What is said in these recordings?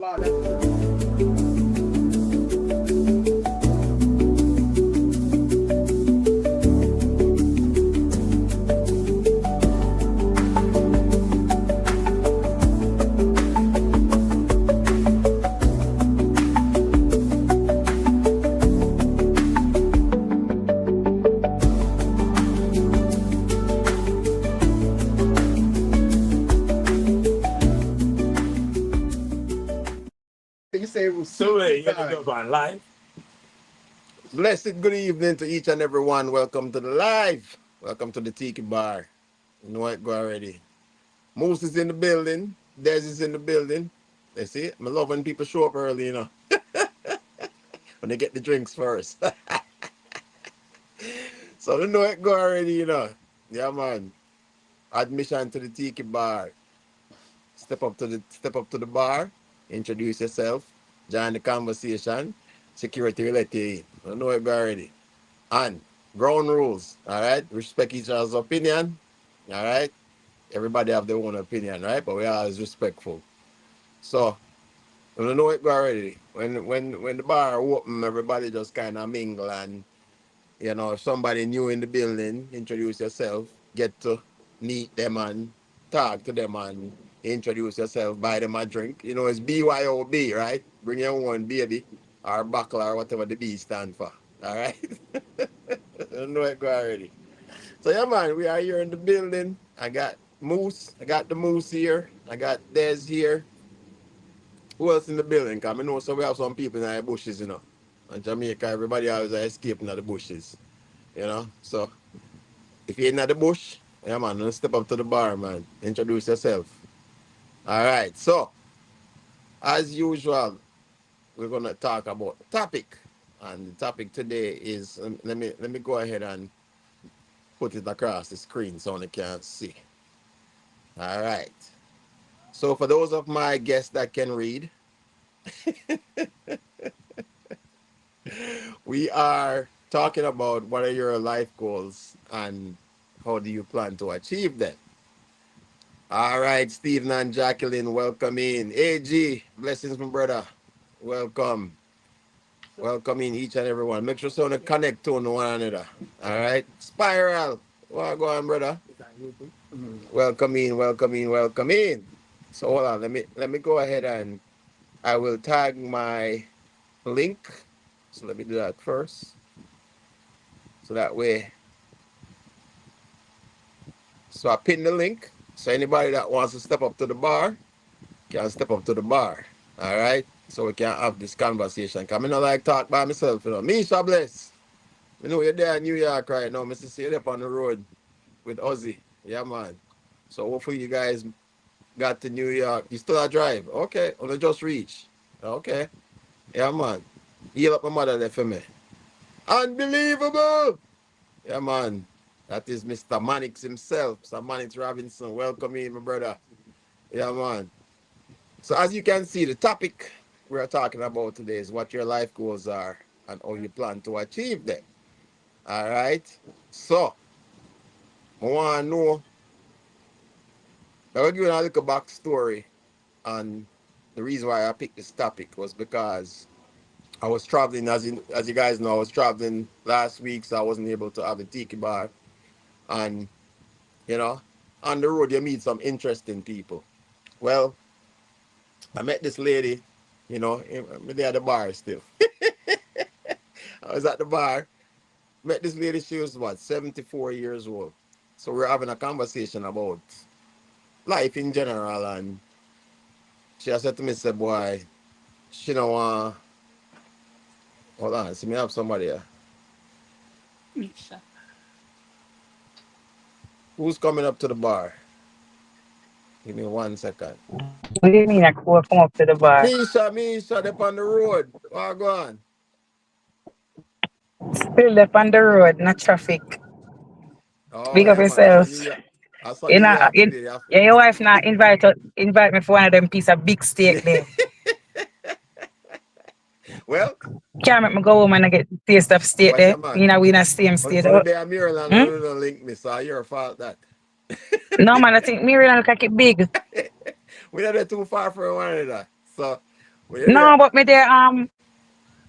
So you gotta go on live. Blessed good evening to each and every one. Welcome to the live. Welcome to the Tiki Bar. You know it go already. Moose is in the building. Des is in the building. They see it. I love when people show up early, when they get the drinks first. So they know it go already. Yeah, man. Admission to the Tiki Bar. Step up to the bar. Introduce yourself. Join the conversation. Security will let you in. I know it go already. And ground rules, all right? Respect each other's opinion, all right? Everybody have their own opinion, right? But we are always respectful. So, you don't know it go already. When the bar open, everybody just kind of mingle and, if somebody new in the building, introduce yourself, get to meet them and talk to them and introduce yourself, buy them a drink. It's BYOB, right? Bring your own baby or buckle or whatever the B stand for, all right? I know it go already. So yeah, man, we are here in the building. I got Moose. I got the Moose here. I got Des here. Who else in the building? Cause I know so we have some people in the bushes. In Jamaica, everybody always escaping at the bushes. So if you're in the bush, yeah, man, let's step up to the bar, man. Introduce yourself. All right. So as usual, we're gonna talk about the topic, and the topic today is let me go ahead and put it across the screen so they can see. All right. So for those of my guests that can read, we are talking about what are your life goals and how do you plan to achieve them. All right, Stephen and Jacqueline, welcome in. AG, blessings, my brother. Welcome. Welcome in each and every one. Make sure someone connect to one another. All right. Spiral. Well, go on, brother. Welcome in, welcome in, welcome in. So hold on, let me go ahead and I will tag my link. So let me do that first. So that way. So I pin the link. So anybody that wants to step up to the bar can step up to the bar. All right. So we can have this conversation. Cause I don't like talk by myself. Misha bless. You know you're there in New York right now. Mr. See you up on the road with Ozzy. Yeah, man. So hopefully you guys got to New York. You still a drive. Okay. Or just reach. Okay. Yeah, man. Heal up my mother there for me. Unbelievable. Yeah, man. That is Mr. Mannix himself. Sir Mannix Robinson. Welcome in, my brother. Yeah, man. So as you can see, the topic we're talking about today is what your life goals are and how you plan to achieve them. All right. So, I want to know, I will give you a little backstory. And the reason why I picked this topic was because I was traveling, as you guys know, I was traveling last week, so I wasn't able to have the Tiki Bar. And, you know, on the road, you meet some interesting people. Well, I met this lady, I'm there at the bar still. I was at the bar, met this lady, she was what, 74 years old. So we're having a conversation about life in general, and she said to me, say, boy, she don't want, hold on, see me have somebody here. Who's coming up to the bar? Give me 1 second. What do you mean I could come up to the bar? Misha, up on the road. Oh, go on. Still up on the road, not traffic. Oh, Big up yeah, man. yourselves. I saw You New know, York today. yeah, your wife now invite me for one of them piece of big steak there. Well, Can't make me go home and I get taste of steak what's there. your man? You know, we in the same state. On the day of Maryland, Hmm? don't link me, so your fault that. No man, I think me really look like it big. We're not too far from one another. So Where you there? No, but me there,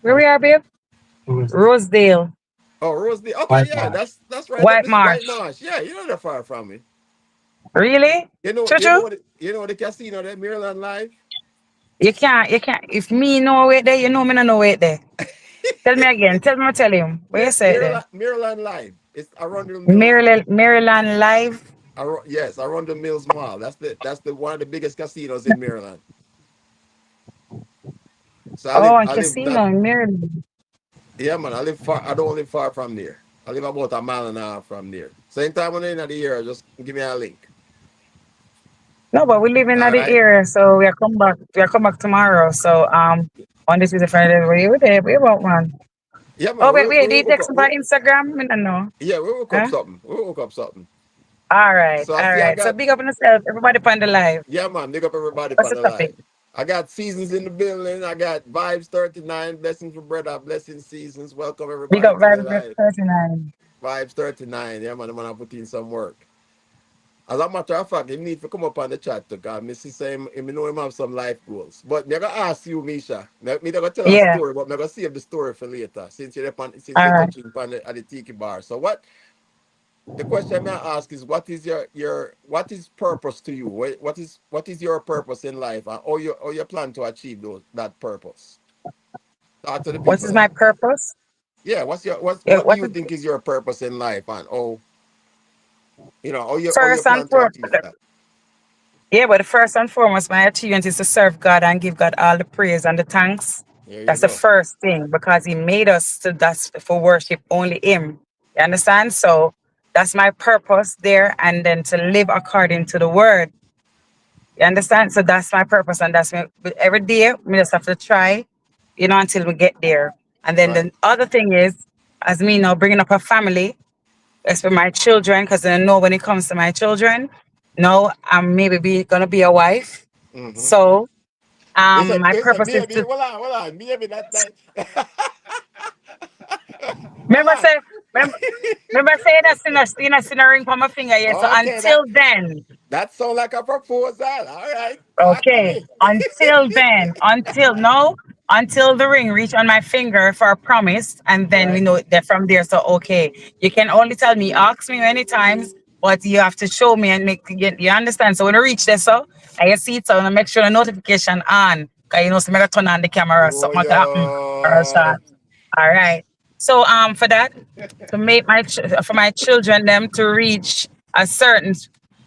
where we are, babe? Rosedale, Oh, Rosalie. Okay, yeah, that's right up White this White Marsh. Marsh. Yeah, you're not that far from me. Really? You know Choo-choo? what you know what the casino there, Maryland Live? You can't. If me know it there, you know me no know it there. Tell me again. Tell me, tell him. Where you say it there? Maryland Live. It's Arundel Mills. Maryland Live. Yes, Arundel Mills Mall. That's the one of the biggest casinos in Maryland. So Oh, and I live not casino in Maryland. yeah man, I live far I don't live far from there. I live about a mile and a half from there. Same time when in the year, just give me a link. No, but we live in All the right. area, so we are come back. We are come back tomorrow. So on this is a Friday. We there. We about man. Yeah man, Oh wait. Do we'll you hook text up me by Instagram? I don't know. yeah, we'll hook up Huh? something. We'll hook up something. All right. So I All see I right. So got big up on yourself. Everybody on the live. yeah man, big up everybody What's for the the topic? live. I got seasons in the building. I got vibes 39, blessings for brother, blessing seasons. Welcome Big everybody up to the Vibe live. 39. Vibes 39. Yeah, man, I'm gonna put in some work. As a matter of fact, him need to come up on the chat too, because me see say him know him have some life goals. But me gonna ask you, Misha. Me gonna tell a Yeah. story, but me gonna save the story for later since All you're right. touching upon at the Tiki Bar. So what the question I ask is what is your what is purpose to you? What is your purpose in life and how you plan to achieve that purpose? Talk to the What people is my there. purpose? Yeah, Yeah, what do what you is think is your purpose in life and how you first and plan to foremost? achieve that? Yeah, but the first and foremost, my achievement is to serve God and give God all the praise and the thanks. There you That's the go. first thing because He made us to that's for worship only Him. You understand? So that's my purpose there, and then to live according to the Word. You understand? So that's my purpose, and that's me. But every day we just have to try, until we get there. And then Right. the other thing is, as me now bringing up a family, it's for my children, because I know when it comes to my children, no, I'm maybe gonna be a wife. Mm-hmm. So my Listen, purpose is maybe, to hold on, maybe that. Hold remember on. say remember, remember say that's in a ring for my finger yet. So Okay, until then, that sounds like a proposal. All right, talk to okay, me. until then, until the ring reach on my finger for a promise, and then we Right. know that from there. So okay, you can only tell me, ask me many times, but you have to show me and make you understand. So when I reach there, so I see it, so I make sure the notification on, cause so I turn on the camera, Oh, something to happen or yo. start. All right. So for that, to make for my children them to reach a certain,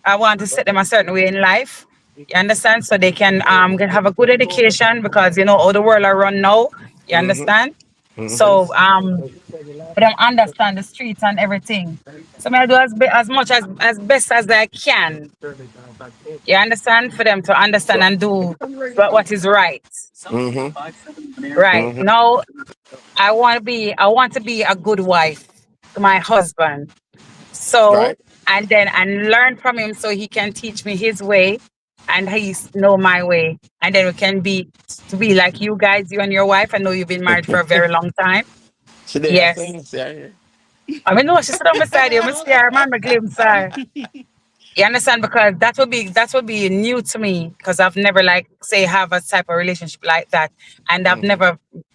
I want to set them a certain way in life. You understand? So they can have a good education because you know how the world are run now. You Mm-hmm. understand? Mm-hmm. So for them understand the streets and everything. So I do as much as best as I can. You understand? For them to understand So. and do what is right. Mm-hmm. Right. Mm-hmm. Now I want to be a good wife to my husband. So Right. and learn from him so he can teach me his way and he's know my way. And then we can be like you guys, you and your wife. I know you've been married for a very long time. Today I Yes. say, yeah. I mean no, she said on my side, you see I remember glimpse her. You understand? Because that would be new to me because I've never like say have a type of relationship like that. And Mm-hmm.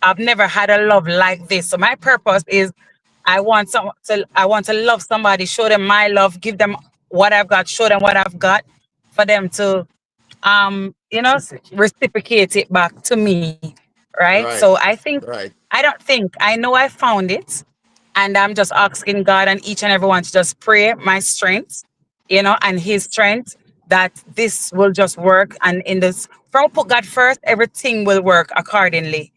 I've never had a love like this. So my purpose is I want to love somebody, show them my love, give them what I've got, show them what I've got for them to reciprocate it back to me. Right. So Right. Right. I know I found it. And I'm just asking God and each and everyone to just pray my strength, and his strength that this will just work. And in this, from put God first, everything will work accordingly.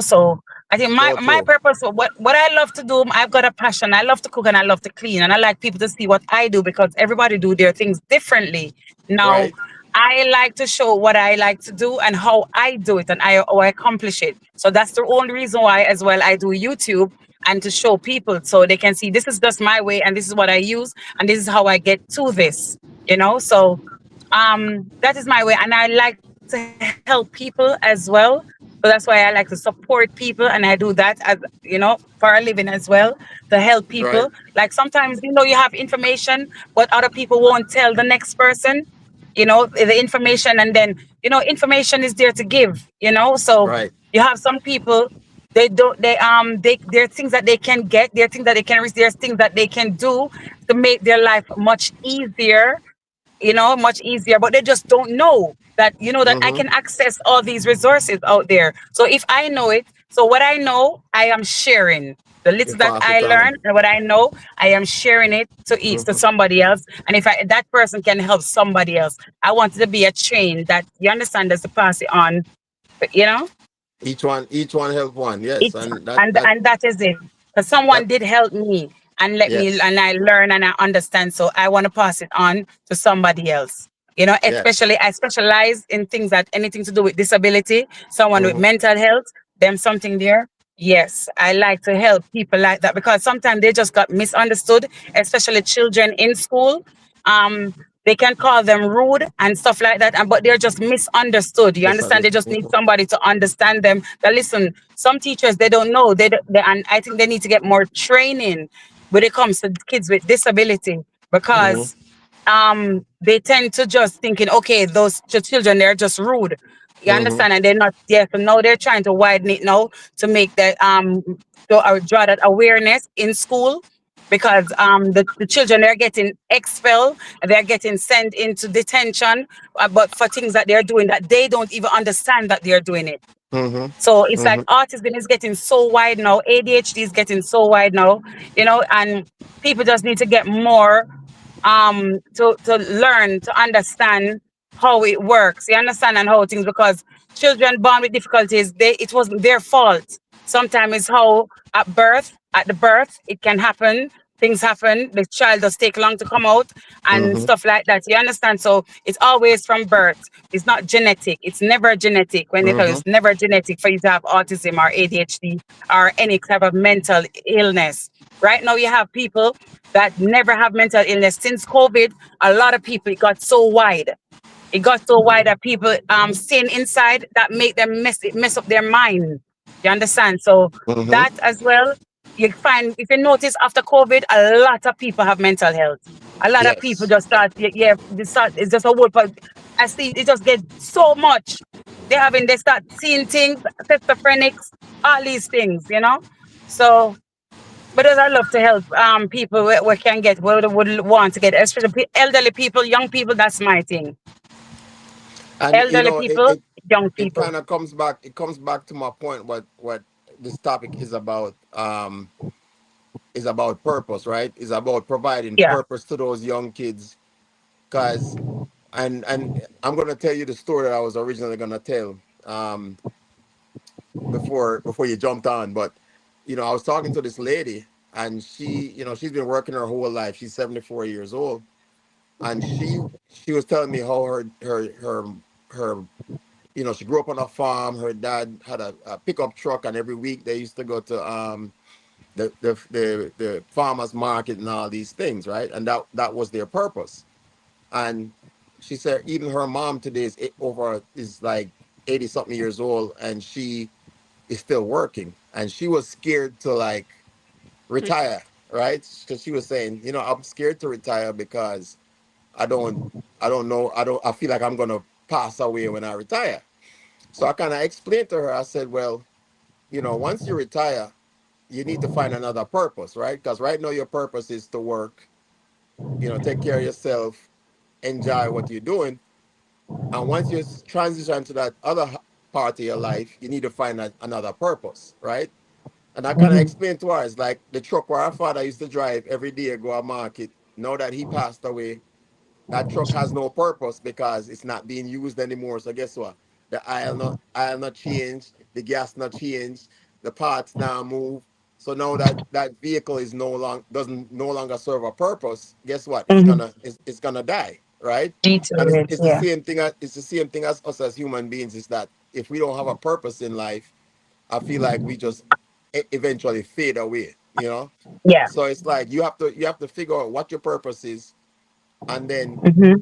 So I think my So my true. purpose, what I love to do, I've got a passion. I love to cook and I love to clean, and I like people to see what I do because everybody do their things differently. Now, Right. I like to show what I like to do and how I do it and how I accomplish it. So that's the only reason why, as well, I do YouTube and to show people so they can see this is just my way and this is what I use and this is how I get to this. So that is my way, and I like to help people as well. So that's why I like to support people, and I do that as for a living as well, to help people. Right. Like sometimes you have information but other people won't tell the next person the information, and then information is there to give. So Right. you have some people, they don't they there are things that they can get, there are things that they can reach, there's things that they can do to make their life much easier, much easier, but they just don't know that, that I Mm-hmm. can access all these resources out there. So if I know it, so what I know, I am sharing. The You little that pass I it on. learned and what I know, I am sharing it to each to Mm-hmm. somebody else. And if that person can help somebody else, I want it to be a chain that you understand as to pass it on, you know? Each one help one. Yes, It's and that and that and that is it. Because someone that did help me and let me, yes, and I learn and I understand. So I want to pass it on to somebody else. yes. Especially I specialize in things that anything to do with disability, someone with Mm-hmm. mental health, them something there. Yes, I like to help people like that because sometimes they just got misunderstood, especially children in school. Um, they can call them rude and stuff like that, but they're just misunderstood. You Yes, understand? They just need mm-hmm. somebody to understand them. That listen, some teachers they don't know. And I think they need to get more training when it comes to kids with disability Mm-hmm. because they tend to just thinking, okay, those children they're just rude. You Mm-hmm. understand? And they're not there. So now they're trying to widen it now to make that draw that awareness in school because the children they're getting expelled, they're getting sent into detention, but for things that they're doing that they don't even understand that they're doing it. Mm-hmm. So it's Mm-hmm. like autism is getting so wide now, ADHD is getting so wide now, and people just need to get more to learn to understand how it works. You understand and how things because children born with difficulties, it wasn't their fault. Sometimes it's how at the birth, it can happen. Things happen. The child does take long to come out and Mm-hmm. stuff like that. You understand? So it's always from birth. It's not genetic. It's never genetic. When they tell you Mm-hmm. it's never genetic for you to have autism or ADHD or any type of mental illness. Right now, you have people that never have mental illness. Since COVID, a lot of people, it got so wide. It got so wide that people staying inside that make them mess up their mind. You understand? So that Mm-hmm. as well, you find if you notice after COVID, a lot of people have mental health. A lot of people Yes. just start, yeah, they start, it's just a word, but I see it just get so much. They start seeing things, schizophrenics, all these things. So but as I love to help people we can get where they would want to get, especially elderly people, young people. That's my thing. And Elderly it people, it, young it people. kind of comes back. It comes back to my point. What this topic is about. Is about purpose, right? Is about providing Yeah. purpose to those young kids. Cause and I'm gonna tell you the story that I was originally gonna tell. Before you jumped on. But I was talking to this lady, and she's been working her whole life. She's 74 years old, and she was telling me how her she grew up on a farm. Her dad had a pickup truck, and every week they used to go to the farmers market and all these things, right? And that was their purpose. And she said even her mom today is like 80 something years old, and she is still working, and she was scared to like retire, right? Because she was saying, I'm scared to retire because I don't, I don't know, I feel like I'm gonna pass away when I retire. So I kind of explained to her. I said, well, once you retire, you need to find another purpose, right? Because right now your purpose is to work, take care of yourself, enjoy what you're doing, and once you transition to that other part of your life, you need to find another purpose, right? And I kind of Hmm. explained to her, it's like the truck where our father used to drive every day go to market. Now that he passed away, that truck has no purpose because it's not being used anymore. So guess what? The aisle not changed, the gas not changed, the parts now move. So now that vehicle is doesn't no longer serve a purpose. Guess what? It's Hmm. gonna it's gonna die, right? And Deteriorate. it's the Yeah. same thing. It's the same thing as us as human beings. Is that if we don't have a purpose in life, I feel like we just eventually fade away. Yeah. So it's like you have to figure out what your purpose is, and then Hmm.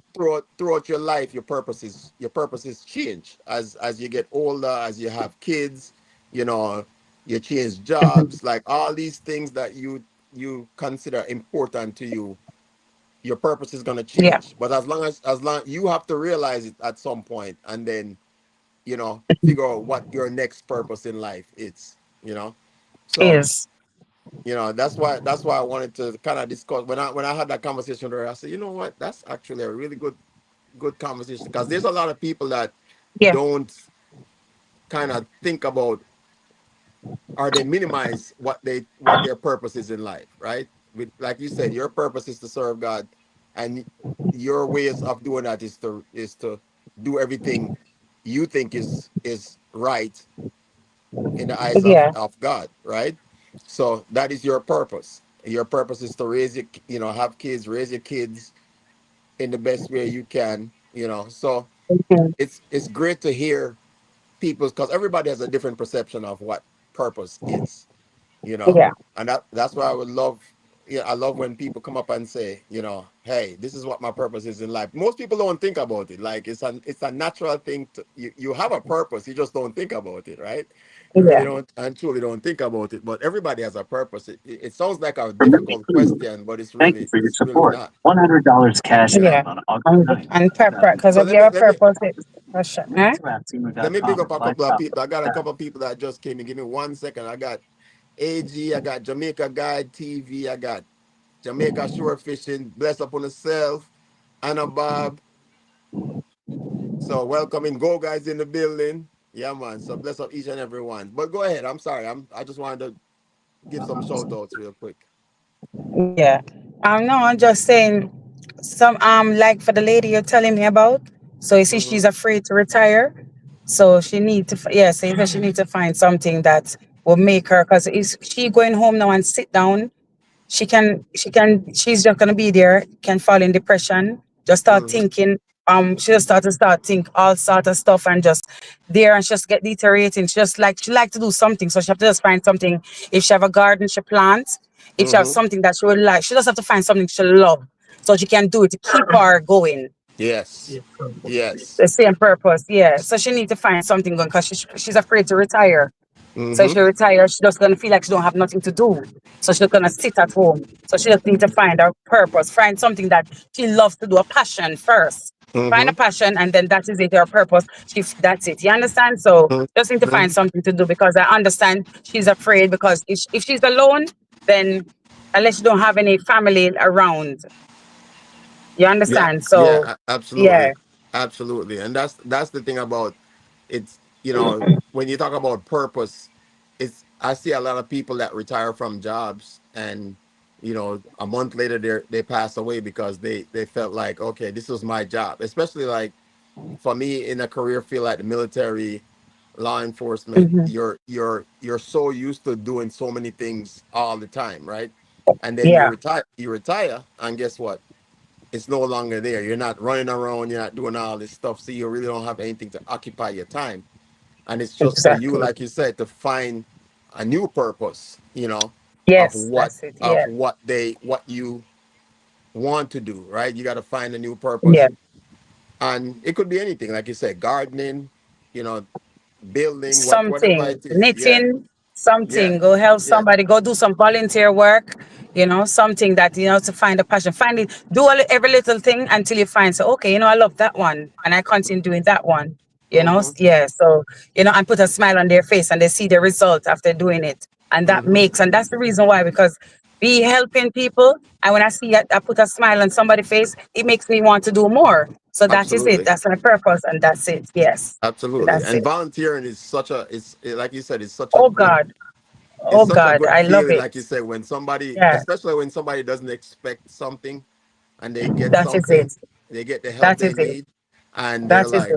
throughout your life, your purposes change as you get older, as you have kids, you know, you change Hmm. jobs, like all these things that you consider important to you your purpose is gonna Yeah. change. But as long you have to realize it at some point, and then figure out what your next purpose in life is. You know, so Is. that's why I wanted to kind of discuss when I had that conversation with her. I said, you know what, that's actually a really good conversation, because there's a lot of people that Yeah. don't kind of think about, or they minimize what their purpose is in life, right? Like you said, your purpose is to serve God, and your ways of doing that is to do everything you think is right in the eyes of Yeah. of God, right? So that is your purpose. Your purpose is to have kids, raise your kids in the best way you can. So Mhm. it's great to hear people, because everybody has a different perception of what purpose is, you know Yeah. and that's why I would love. Yeah, I love when people come up and say, hey, this is what my purpose is in life. Most people don't think about it. Like, it's a natural thing you have a purpose, you just don't think about it, right? You really Yeah. don't, and truly don't think about it. But everybody has a purpose. It sounds like a difficult question, but it's really not. $100 cash Yeah. out on August 9th. And purpose, because So if let you me have a let me purpose, it's passion. Eh? let me pick Teamswaptimu.com up or a find couple of out. people. I got a couple of people that just came in. Give me 1 second. I got AG, I got Jamaica Guide TV, I got Jamaica Shore Fishing, Bless Upon Yourself, Anna Bob. So welcoming Go Guys in the building. Yeah, man. So bless up each and every one. But go ahead. I'm sorry. I just wanted to give some shout outs real quick. Yeah. No, I'm just saying some like for the lady you're telling me about. So you see, Mm-hmm. she's afraid to retire. So she need to yeah, so you know, she need to find something that will make her, because is she going home now and sit down, she's just gonna be there, can fall in depression, just start Mm-hmm. thinking, she just start think all sort of stuff, and just there, and she just get deteriorating. She like to do something, so she have to just find something. If she have a garden, she plants. If she have Mm-hmm. something that she would like, she just have to find something she love, so she can do it to keep her going. Yes. Yes. The same purpose, yeah. So she need to find something going, because she's afraid to retire. So if Mm-hmm. she retires, she's just gonna feel like she don't have nothing to do. So she's gonna sit at home. So she just need to find her purpose, find something that she loves to do, a passion first. Find a Mm-hmm. passion, and then that is it, her purpose. That's it. You understand? So just need to find Mm-hmm. something to do, because I understand she's afraid, because if she's alone, then unless you don't have any family around, you Yeah. understand? So Yeah. yeah. Absolutely. Absolutely. And that's the thing about it's. When you talk about purpose, I see a lot of people that retire from jobs, and a month later they pass away, because they felt like, okay, this was my job. Especially like for me, in a career field like the military, law enforcement, Hmm. you're so used to doing so many things all the time, right? And then you Yeah, retire, and guess what? It's no longer there. You're not running around, you're not doing all this stuff, so you really don't have anything to occupy your time. And it's just for you, exactly. like you said, to find a new purpose, of Yes, what that's it. of Yeah. what you want to do, right? You got to find a new Yeah. purpose, and it could be anything, like you said, gardening, you know, building, whatever Something it is. Yeah, knitting, yeah, something, go help yeah. somebody, go do some volunteer work, something that to find a passion, find it, do every little thing until you find, so okay, I love that one, and I continue doing that one. Mm-hmm. Yeah, so and put a smile on their face, and they see the result after doing it, and Mm-hmm. that's the reason why, because be helping people, and when I see I put a smile on somebody's face, it makes me want to do more. So that is it, Absolutely. that's my purpose, and that's it. Yes, Absolutely. that's And it. volunteering is like you said, Oh God. it's Oh such a God, good I love feeling, it. like you said, when somebody, Yeah, especially when somebody doesn't expect something, and they get that is it. something, they get the help That they is it. need, and they're That is like,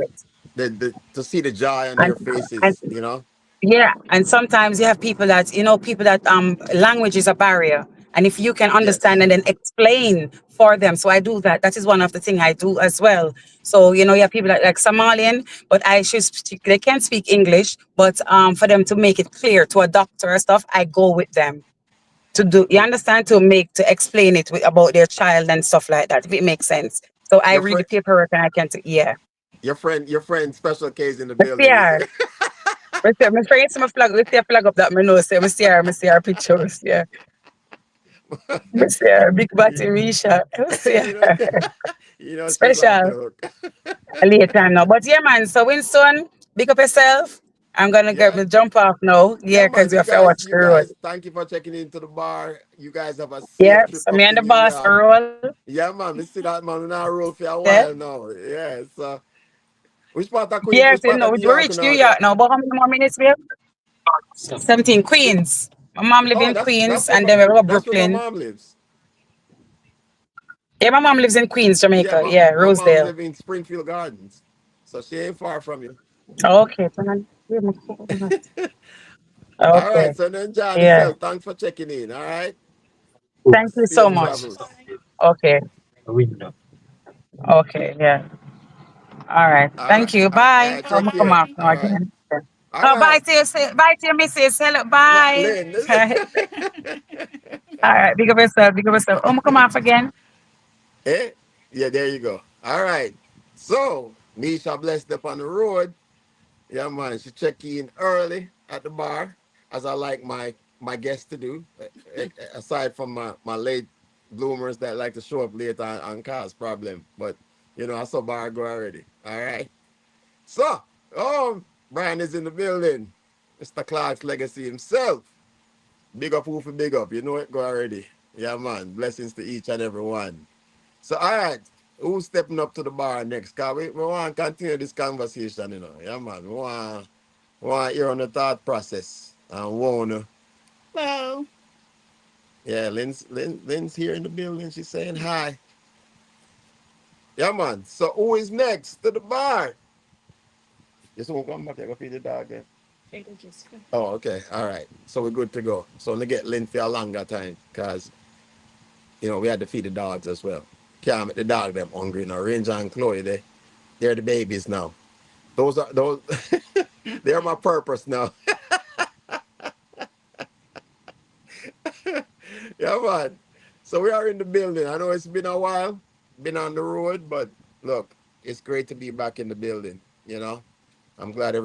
it. to see the joy on And their and faces. yeah, and sometimes you have people that language is a barrier. And if you can understand Yes. and then explain for them. So I do that. That is one of the things I do as well. So, you have people like Somalian, but they can't speak English, but for them to make it clear to a doctor or stuff, I go with them to do, you Mm. understand, to explain it about their child and stuff like that, if it makes sense. So I Your read the friend, paperwork, and I can yeah. your friend, Special K's in the But building. yeah, my friends, my flag, with their flag up that, my nose, say, I see our pictures, yeah. Miss her, big batty Risha. you know, she's off the Special. hook. Late time now. But yeah, man. So Winston, big up yourself. I'm gonna get Yeah, me jump off now. yeah, Yeah, man. because you have to watch You the road. guys, thank you for checking into the bar. You guys have a safe Yeah. trip So me up and to the New boss York. roll. Yeah, man. We see that man in our road for a Yeah. while now. Yeah. So, which part of Queen? Yes, Which you part know, of we New York reach in New order? York now. But how many more minutes we have? 17 Queens. My mom live Oh, in that's Queens where and then we go that's where my Brooklyn. mom lives. Yeah, my mom lives in Queens, Yeah, Jamaica. Yeah, my mom Rosedale. lives in Springfield Gardens, so she ain't far from you. Okay. All right, Okay. so then John Yeah. yourself, thanks for checking in. All right, Thank you so safe much. travels. Okay. Okay. Yeah. All right. Thank you. All Bye. right, I'm take gonna come care. off now All right, again. all Oh, right, bye to your missus. Hello. Bye. Lynn. All right. Big up yourself. Big up yourself. I'm gonna come off again. Eh? Yeah, there you go. All right, so Nisha blessed up on the road. Yeah, man. She check in early at the bar, as I like my guests to do. Aside from my late bloomers that like to show up late on cause problem, but I saw bar go already. All right. So, Brian is in the building. Mr. Clark's legacy himself. Big up who for big up. You know it go already. Yeah, man. Blessings to each and every one. So, all right. Who's stepping up to the bar next? Cause we want to continue this conversation, Yeah, man. We want to hear on the thought process. And want to. Well, yeah, Lynn's here in the building. She's saying hi. Yeah, man. So, who is next to the bar? Just won't come back. I go feed the dog then. Oh, okay. All right. So we're good to go. So let get Lynn for a longer time because, we had to feed the dogs as well. Can't make the dog them hungry now. Ranger and Chloe, they're the babies now. Those they're my purpose now. Yeah, man. So we are in the building. I know it's been a while, been on the road, but look, it's great to be back in the building. I'm glad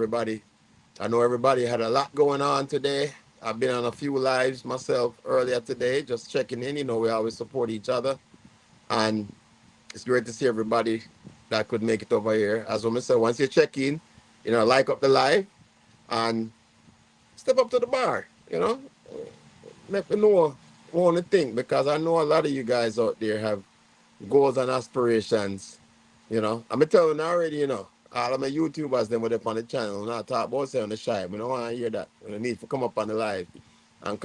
I know everybody had a lot going on today. I've been on a few lives myself earlier today, just checking in. We always support each other. And it's great to see everybody that could make it over here. As I said, once you check in, like up the live and step up to the bar, let me know one thing because I know a lot of you guys out there have goals and aspirations. I'm telling you already, all of my YouTubers them with up on the channel, not talk about say on the shy. We don't want to hear that. We need to come up on the live and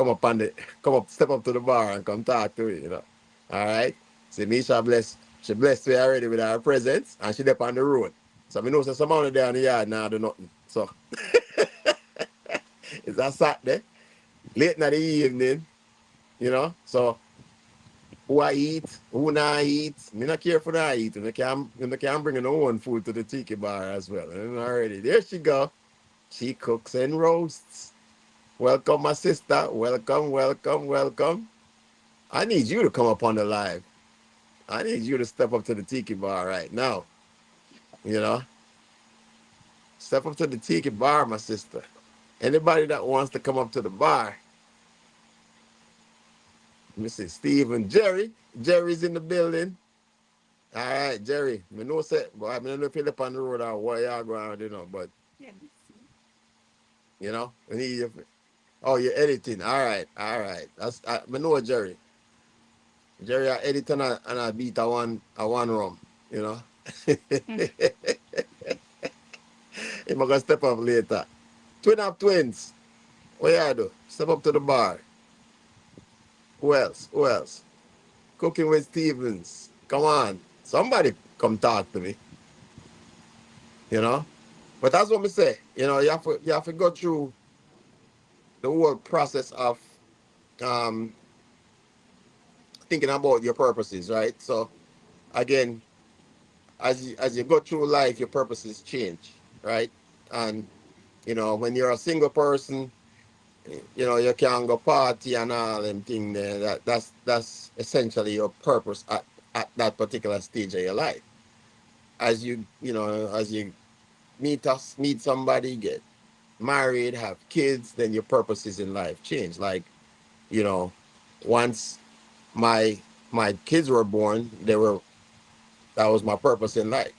step up to the bar and come talk to it. All right. See Misha bless. She blessed me already with her presence and she up on the road. So I know some money there in the yard now do nothing. So it's a Saturday, late in the evening, So who I eat, who not eat. Me not care for that eat. And I can bring her own food to the Tiki Bar as well. And already there she go. She cooks and roasts. Welcome, my sister. Welcome, welcome, welcome. I need you to come up on the live. I need you to step up to the Tiki Bar right now. You know, step up to the Tiki Bar, my sister. Anybody that wants to come up to the bar, let me see, Steve and Jerry. Jerry's in the building. All right, Jerry. Me know say, but I don't know if you're up on the road or what y'all going, but we need you. Oh, you're editing. All right, all right. Me know Jerry. Jerry are editing and I beat a one room, you know. Him gonna step up later. Twin up twins. What you do? Step up to the bar. Who else? Who else? Cooking with Stevens. Come on. Somebody come talk to me, you know. But that's what me say. You have to go through the whole process of um, thinking about your purposes, right? So again, as you go through life, your purposes change, right? And when you're a single person, you can go party and all them thing there. That's essentially your purpose at that particular stage of your life. As you meet somebody, get married, have kids, then your purposes in life change. Like, you know, once my my kids were born, that was my purpose in life,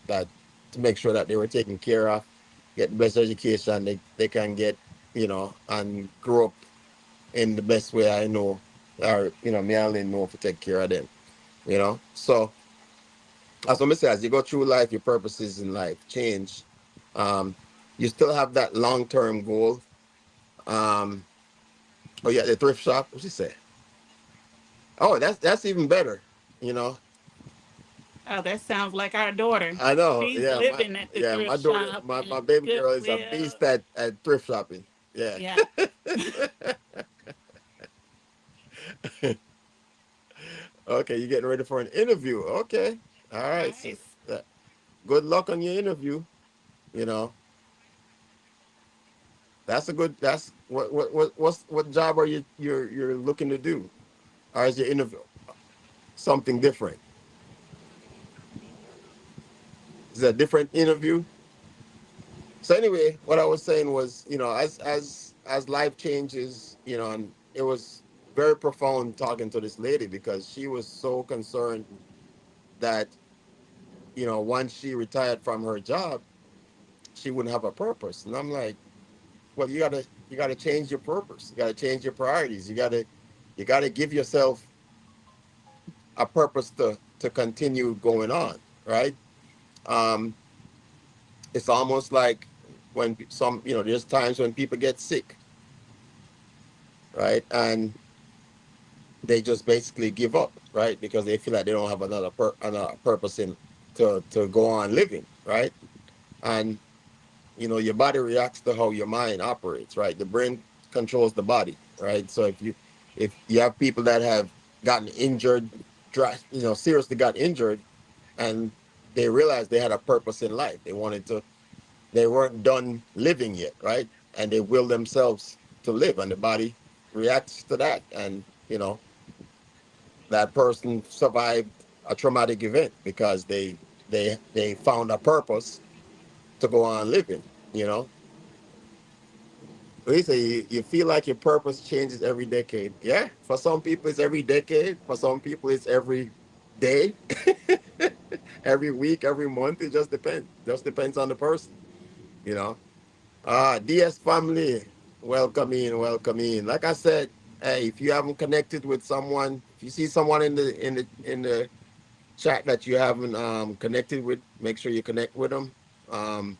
that to make sure that they were taken care of, get the best education they can get, and grow up in the best way I know, or me only know to take care of them, So as I say, as you go through life, your purposes in life change. Um, you still have that long term goal. Um, oh yeah, the thrift shop. What you say? Oh, that's even better. You know, Oh, that sounds like our daughter. I know. She's Yeah, living at the my thrift daughter, shop my and baby girl is a Goodwill. beast at thrift shopping. Yeah. Yeah. Okay, you're getting ready for an interview. Okay. All right. So, Nice. uh, good luck on your interview. You know, that's a good. That's what job are you're looking to do? Or is your interview something different? Is it a different interview? So anyway, what I was saying was, as life changes, and it was very profound talking to this lady because she was so concerned that, once she retired from her job, she wouldn't have a purpose. And I'm like, well, you gotta change your purpose. You gotta change your priorities. You gotta give yourself a purpose to continue going on, right? Um, it's almost like when there's times when people get sick, right? And they just basically give up, right? Because they feel like they don't have another purpose to go on living, right? And your body reacts to how your mind operates, right? The brain controls the body, right? So if you have people that have gotten injured, seriously got injured, and they realized they had a purpose in life, they weren't done living yet, right? And they will themselves to live, and the body reacts to that, and that person survived a traumatic event because they found a purpose to go on living. You know, we say you feel like your purpose changes every decade. Yeah, for some people it's every decade. For some people it's every day, every week, every month. It just depends. Just depends on the person. You know. DS family, welcome in, welcome in. Like I said, hey, if you haven't connected with someone, if you see someone in the chat that you haven't connected with, make sure you connect with them. Um,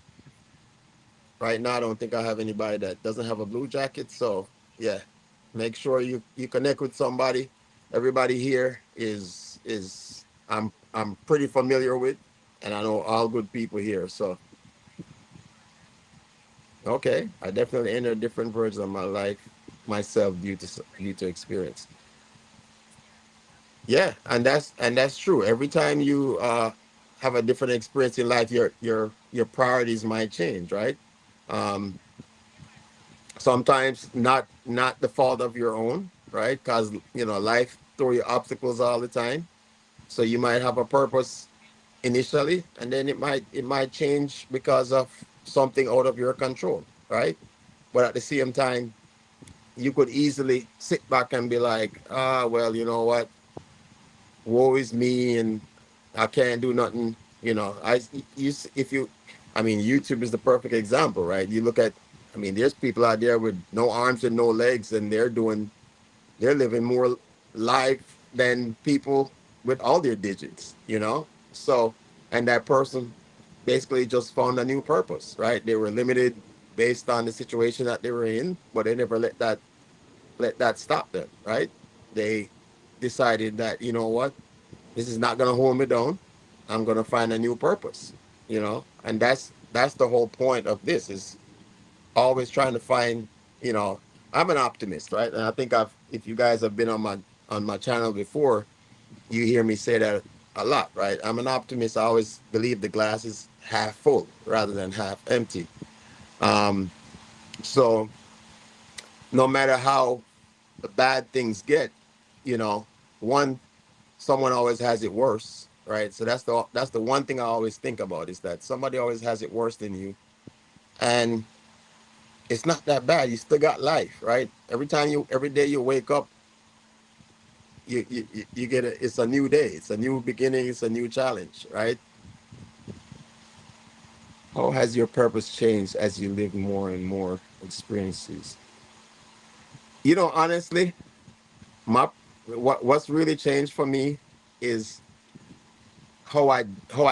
right now, I don't think I have anybody that doesn't have a blue jacket. So yeah, make sure you connect with somebody. Everybody here is I'm pretty familiar with, and I know all good people here. So okay, I definitely entered different versions of my life myself due to experience. Yeah, and that's true. Every time you have a different experience in life, your priorities might change, right? Um, Sometimes not the fault of your own, right? Because life throw you obstacles all the time. So you might have a purpose initially, and then it might change because of something out of your control, right? But at the same time, you could easily sit back and be like, well, you know what? Woe is me, and I can't do nothing. If you, I mean, YouTube is the perfect example, right? You look at, I mean, there's people out there with no arms and no legs, and they're living more life than people with all their digits. So, and that person basically just found a new purpose, right? They were limited based on the situation that they were in, but they never let that stop them, right? They decided that, what, this is not gonna hold me down. I'm gonna find a new purpose, and that's the whole point of this is always trying to find, you know, I'm an optimist, right? And I think if you guys have been on my channel before, you hear me say that a lot, right? I'm an optimist. I always believe the glass is half full rather than half empty. Um, so no matter how bad things get, you know, one someone always has it worse, right? So that's the one thing I always think about is that somebody always has it worse than you, and it's not that bad. You still got life, right? Every day you wake up, you get it. It's a new day. It's a new beginning. It's a new challenge, right? How has your purpose changed as you live more and more experiences? Honestly, my what's really changed for me is how I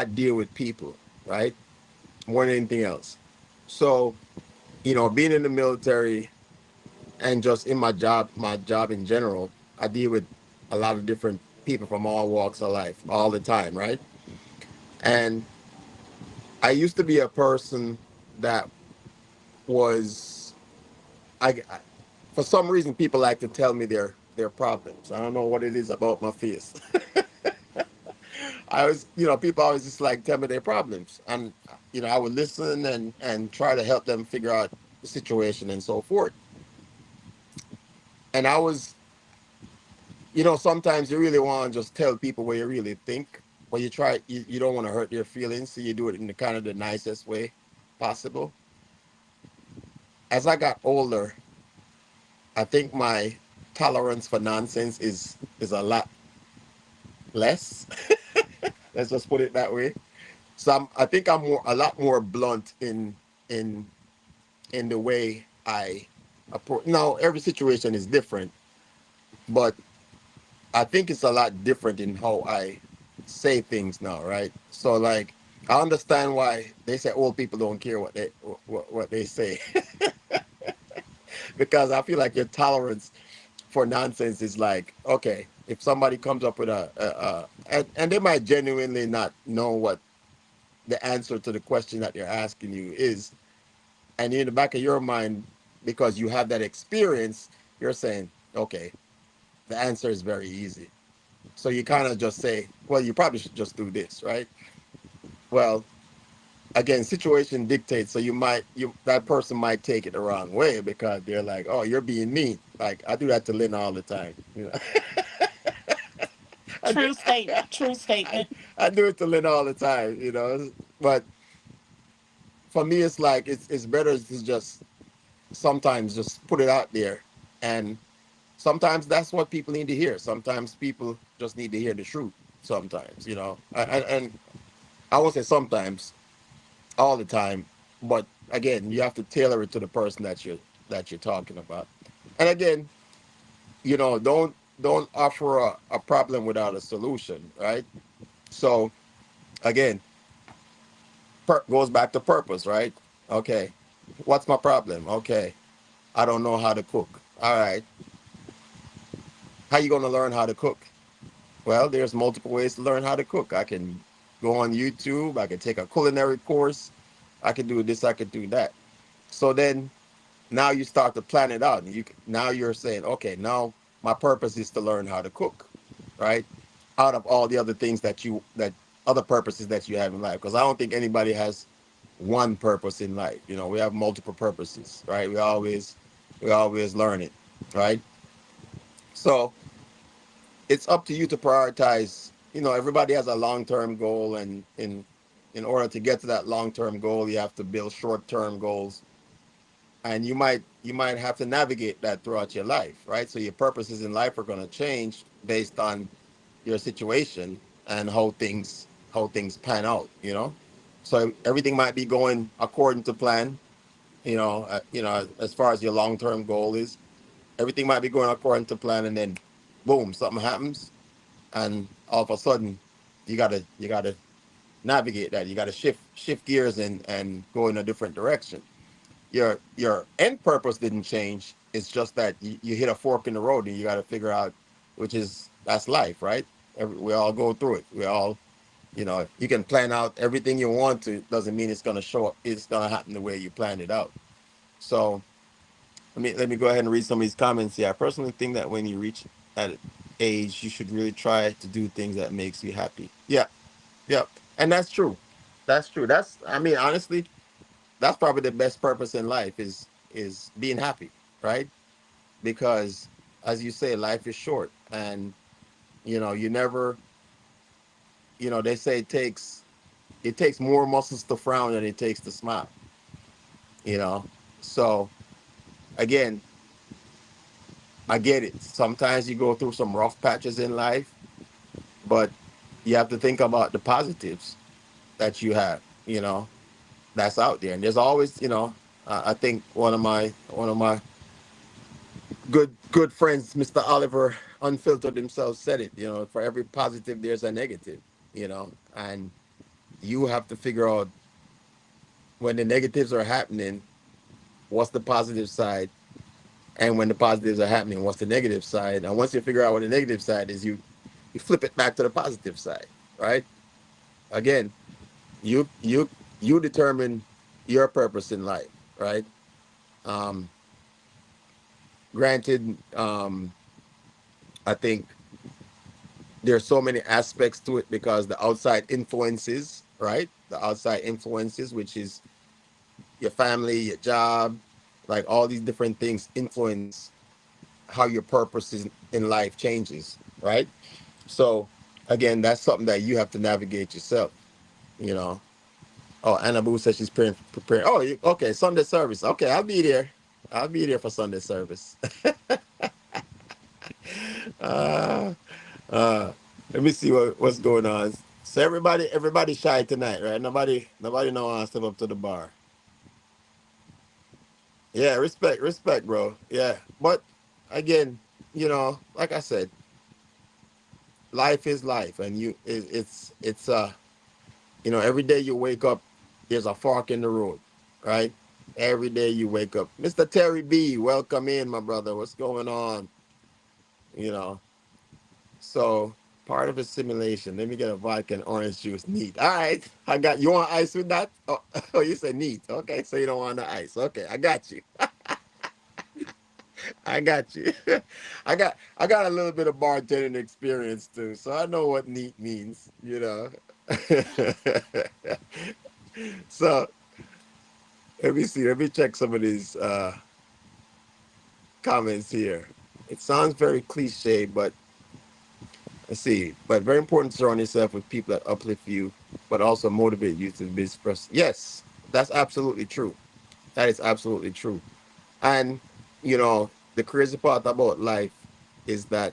deal with people, right? More than anything else. So, being in the military and just in my job in general, I deal with a lot of different people from all walks of life all the time, right? And I used to be a person that was I for some reason people like to tell me their problems. I don't know what it is about my face. I was, people always just like tell me their problems, and I would listen and try to help them figure out the situation and so forth. And I was, sometimes you really want to just tell people what you really think, but you don't want to hurt their feelings, so you do it in the kind of the nicest way possible. As I got older, I think my tolerance for nonsense is a lot less. Let's just put it that way. So I think I'm a lot more blunt in in the way I approach. Now every situation is different, but I think it's a lot different in how I say things now, right? So like I understand why they say old people don't care what they say because I feel like your tolerance for nonsense is like, okay, if somebody comes up with and they might genuinely not know what the answer to the question that they're asking you is, and in the back of your mind, because you have that experience, you're saying, okay, the answer is very easy. So you kind of just say, well, you probably should just do this, right? Well, again, situation dictates. So that person might take it the wrong way because they're like, oh, you're being mean. Like I do that to Lynn all the time. I do, True statement. True I, statement. I do it to Lynn all the time. But for me, it's like it's better to just sometimes just put it out there, and sometimes that's what people need to hear. Sometimes people just need to hear the truth. Sometimes, and I won't say sometimes, all the time, but again, you have to tailor it to the person that you're talking about. And again, don't offer a problem without a solution, right? So again, goes back to purpose, right? Okay, what's my problem? Okay, I don't know how to cook. All right, how you going to learn how to cook? Well, there's multiple ways to learn how to cook. I can go on YouTube. I can take a culinary course. I can do this. I can do that. So then now you start to plan it out. Now you're saying, okay, now my purpose is to learn how to cook, right? Out of all the other things that other purposes that you have in life, because I don't think anybody has one purpose in life. We have multiple purposes, right? We always learn it, right? So it's up to you to prioritize. Everybody has a long-term goal, and in order to get to that long-term goal, you have to build short-term goals, and you might have to navigate that throughout your life, right? So your purposes in life are going to change based on your situation and how things pan out. So everything might be going according to plan, as far as your long-term goal is. Everything might be going according to plan, and then boom, something happens, and all of a sudden you gotta navigate that. You gotta shift gears and go in a different direction. Your end purpose didn't change. It's just that you hit a fork in the road, and you got to figure out, that's life, right? We all go through it. You can plan out everything you want to. Doesn't mean it's going to show up. It's going to happen the way you planned it out. So let me go ahead and read some of these comments here. I personally think that when you reach that age, you should really try to do things that makes you happy. Yeah, yeah, and that's true. That's true. Honestly, that's probably the best purpose in life is being happy, right? Because as you say, life is short, and you never, they say it takes more muscles to frown than it takes to smile. you know so again, I get it. Sometimes you go through some rough patches in life, but you have to think about the positives that you have, that's out there. And there's always, I think one of my good friends, Mr. Oliver, unfiltered himself, said it. For every positive, there's a negative. And you have to figure out when the negatives are happening, what's the positive side, and when the positives are happening, what's the negative side. And once you figure out what the negative side is, you flip it back to the positive side, right? Again, you determine your purpose in life, right? Um, Granted, I think there's so many aspects to it because the outside influences, right? The outside influences, which is your family, your job, like all these different things influence how your purpose in life changes, right? So again, that's something that you have to navigate yourself, you know. Oh, Anna Boo says she's preparing. Oh, okay, Sunday service. Okay, I'll be there. I'll be there for Sunday service. uh, uh, Let me see what's going on. So everybody shy tonight, right? Nobody know how to step up to the bar. Yeah, respect, bro. Yeah, but again, like I said, life is life, and it's every day you wake up, there's a fork in the road, right? Every day you wake up. Mr. Terry B, welcome in, my brother. What's going on? You know, so part of the simulation. Let me get a vodka and orange juice. Neat. All right. You want ice with that? Oh, oh, you said neat. Okay, so you don't want the ice. Okay, I got you. I got you. I got a little bit of bartending experience too, so I know what neat means. So let me see. Let me check some of these comments here. It sounds very cliche, but let's see. But very important to surround yourself with people that uplift you, but also motivate you to be expressed. Yes, that's absolutely true. That is absolutely true. And the crazy part about life is that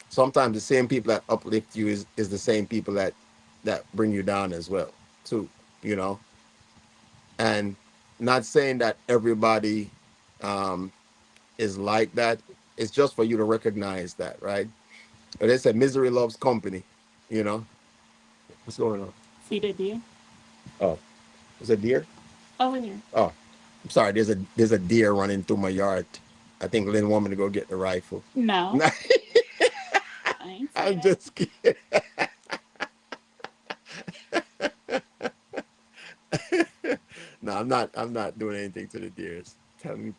sometimes the same people that uplift you is the same people that bring you down as well, too. You know, and not saying that everybody um, is like that. It's just for you to recognize that, right? But they said misery loves company. You know what's going on? See the deer? Oh, is it deer? Over here. Oh, I'm sorry. There's a deer running through my yard. I think Lynn want me to go get the rifle. No, I ain't say I'm that. just kidding. No, I'm not. I'm not doing anything to the deers. Tell me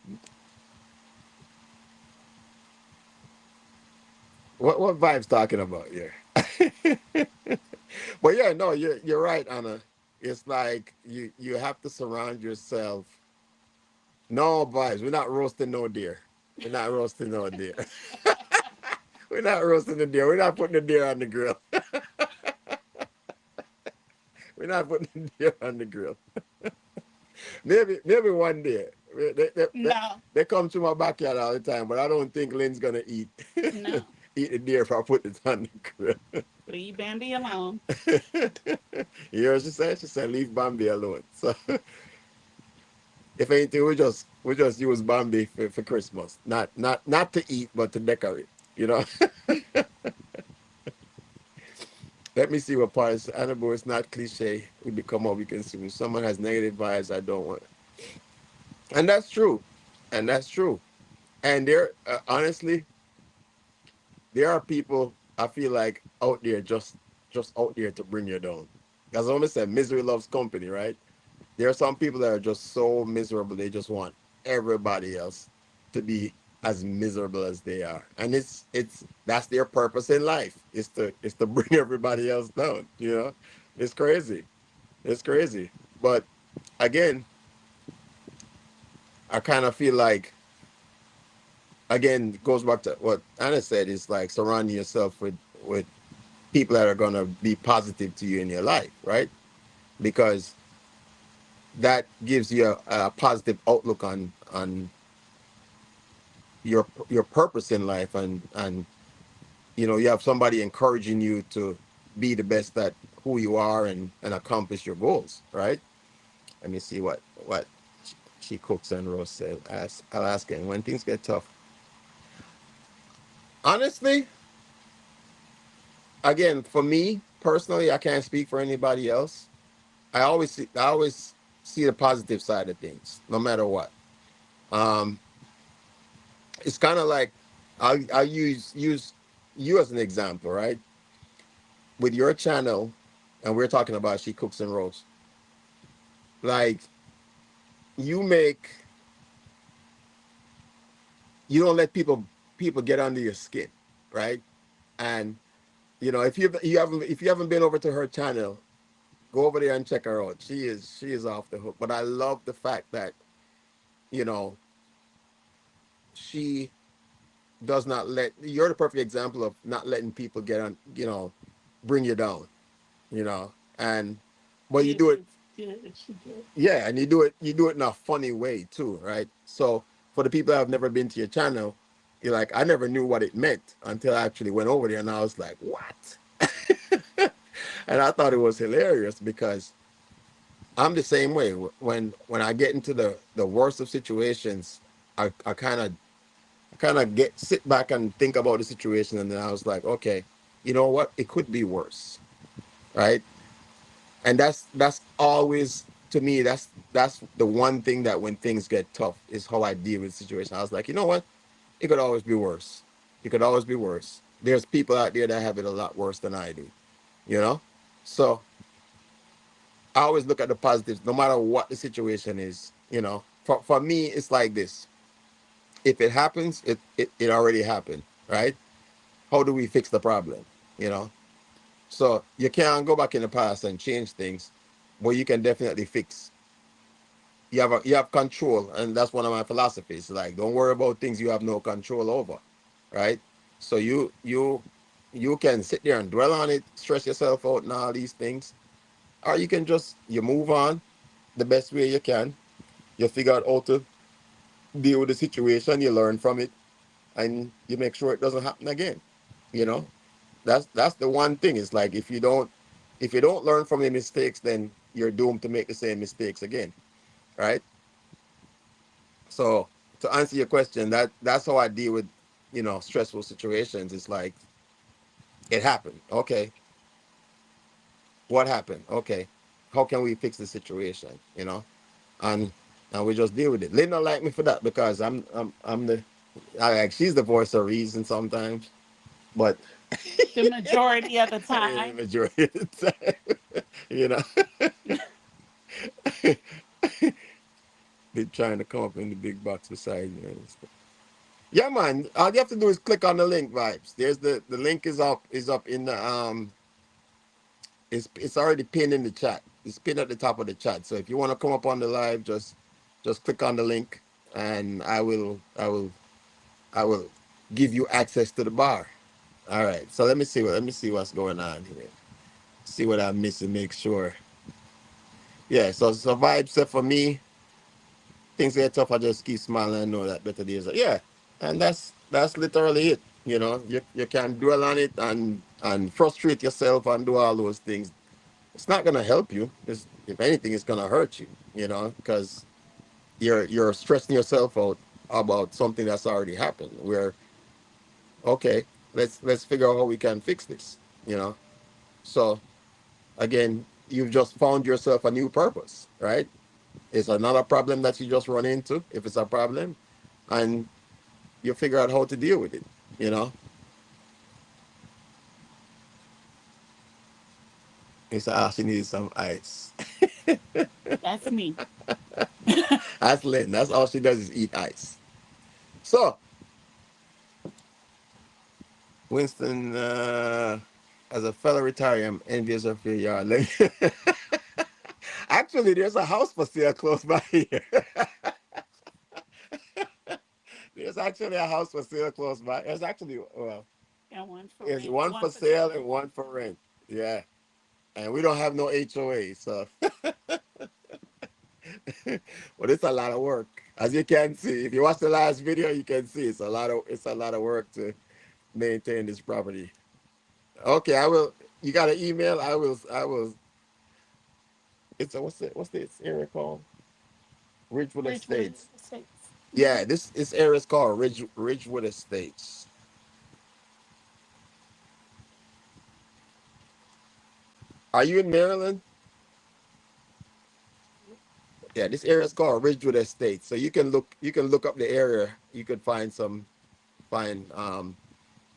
what Vibe's talking about here. But yeah, no, you're right, Anna. It's like you have to surround yourself. No Vibes. We're not roasting no deer. We're not roasting no deer. We're not roasting the deer. We're not putting the deer on the grill. We're not putting the deer on the grill. Maybe one day. No, They come to my backyard all the time, but I don't think Lynn's gonna eat no. eat the deer if I put it on the grill. Leave Bambi alone. You hear what she said? She said, "Leave Bambi alone." So, if anything, we just use Bambi for Christmas, not to eat, but to decorate. You know. Let me see what parts. Annabelle, it's not cliche. We become what we consume. If someone has negative vibes, I don't want. And that's true. And that's true. And honestly, there are people I feel like out there just out there to bring you down. As I always said, misery loves company, right? There are some people that are just so miserable they just want everybody else to be as miserable as they are. And it's that's their purpose in life, is to bring everybody else down. It's crazy. It's crazy. But again, I kind of feel like, again, it goes back to what Anna said, is like surrounding yourself with people that are gonna be positive to you in your life, right? Because that gives you a positive outlook on your purpose in life, and you have somebody encouraging you to be the best at who you are and accomplish your goals, right? Let me see what she cooks and roasts said. I'll ask her. And when things get tough, honestly, again, for me personally, I can't speak for anybody else. I always see the positive side of things, no matter what. Um, it's kind of like I'll use you as an example, right? With your channel, and we're talking about she cooks and roasts. Like you make you don't let people get under your skin, right? And if you haven't been over to her channel, go over there and check her out. She is off the hook. But I love the fact that you know she does not let you're the perfect example of not letting people get on, bring you down, and but you She do it, was good. She did. yeah, and you do it in a funny way too, right? So for the people that have never been to your channel, you're like, I never knew what it meant until I actually went over there, and I was like, what? And I thought it was hilarious because I'm the same way. When I get into the worst of situations, I kind of get sit back and think about the situation, and then I was like, okay, you know what? It could be worse, right? And that's always, to me, that's the one thing that when things get tough is how I deal with the situation. I was like, you know what? It could always be worse. It could always be worse. There's people out there that have it a lot worse than I do, you know. So I always look at the positives, no matter what the situation is. For me, it's like this: if it happens, it already happened, right? How do we fix the problem? You know, so you can't go back in the past and change things, but you can definitely fix. You have control, and that's one of my philosophies. Like, don't worry about things you have no control over, right? So you can sit there and dwell on it, stress yourself out, and all these things, or you can just you move on the best way you can. You figure out how to deal with the situation. You learn from it, and you make sure it doesn't happen again. You know, that's the one thing. It's like if you don't learn from the mistakes, then you're doomed to make the same mistakes again, right? So to answer your question, that's how I deal with stressful situations. It's like it happened. Okay, what happened? Okay, how can we fix the situation? And we just deal with it. Linda like me for that because I'm the she's the voice of reason sometimes, but The majority of the the time. majority of the time, you know. They're trying to come up in the big box beside me. Yeah, man. All you have to do is click on the link, vibes. There's the link is up in the it's already pinned in the chat. It's pinned at the top of the chat. So if you want to come up on the live, just click on the link, and I will give you access to the bar. All right. So let me see what's going on here. See what I'm missing. Make sure. Yeah. So vibes. So for me, things get tough. I just keep smiling and know that better days. Yeah. And that's literally it. You can dwell on it and frustrate yourself and do all those things. It's not gonna help you. If anything, it's gonna hurt you. Because you're stressing yourself out about something that's already happened. Where okay, let's figure out how we can fix this. You know. So again, you've just found yourself a new purpose, right? It's another problem that you just run into, if it's a problem, and you figure out how to deal with it. You know. It's she needs some ice. That's me. That's Lynn. That's all she does is eat ice. So Winston, as a fellow retiree, I'm envious of your yard. Actually, there's a house for sale close by here. There's actually a house for sale close by. There's actually, well, And one for there's rent. one One for for sale sale. and one for rent. Yeah, and we don't have no HOA, so but it's a lot of work. As you can see, if you watch the last video, you can see it's a lot of work to maintain this property. Okay, I will. You got an email? I will. It's a, what's this area called? Ridgewood Ridgewood Estates. Estates. Yeah, this area is called Ridgewood Estates. Are you in Maryland? Yeah, this area is called Ridgewood Estates. So you can look up the area. You could find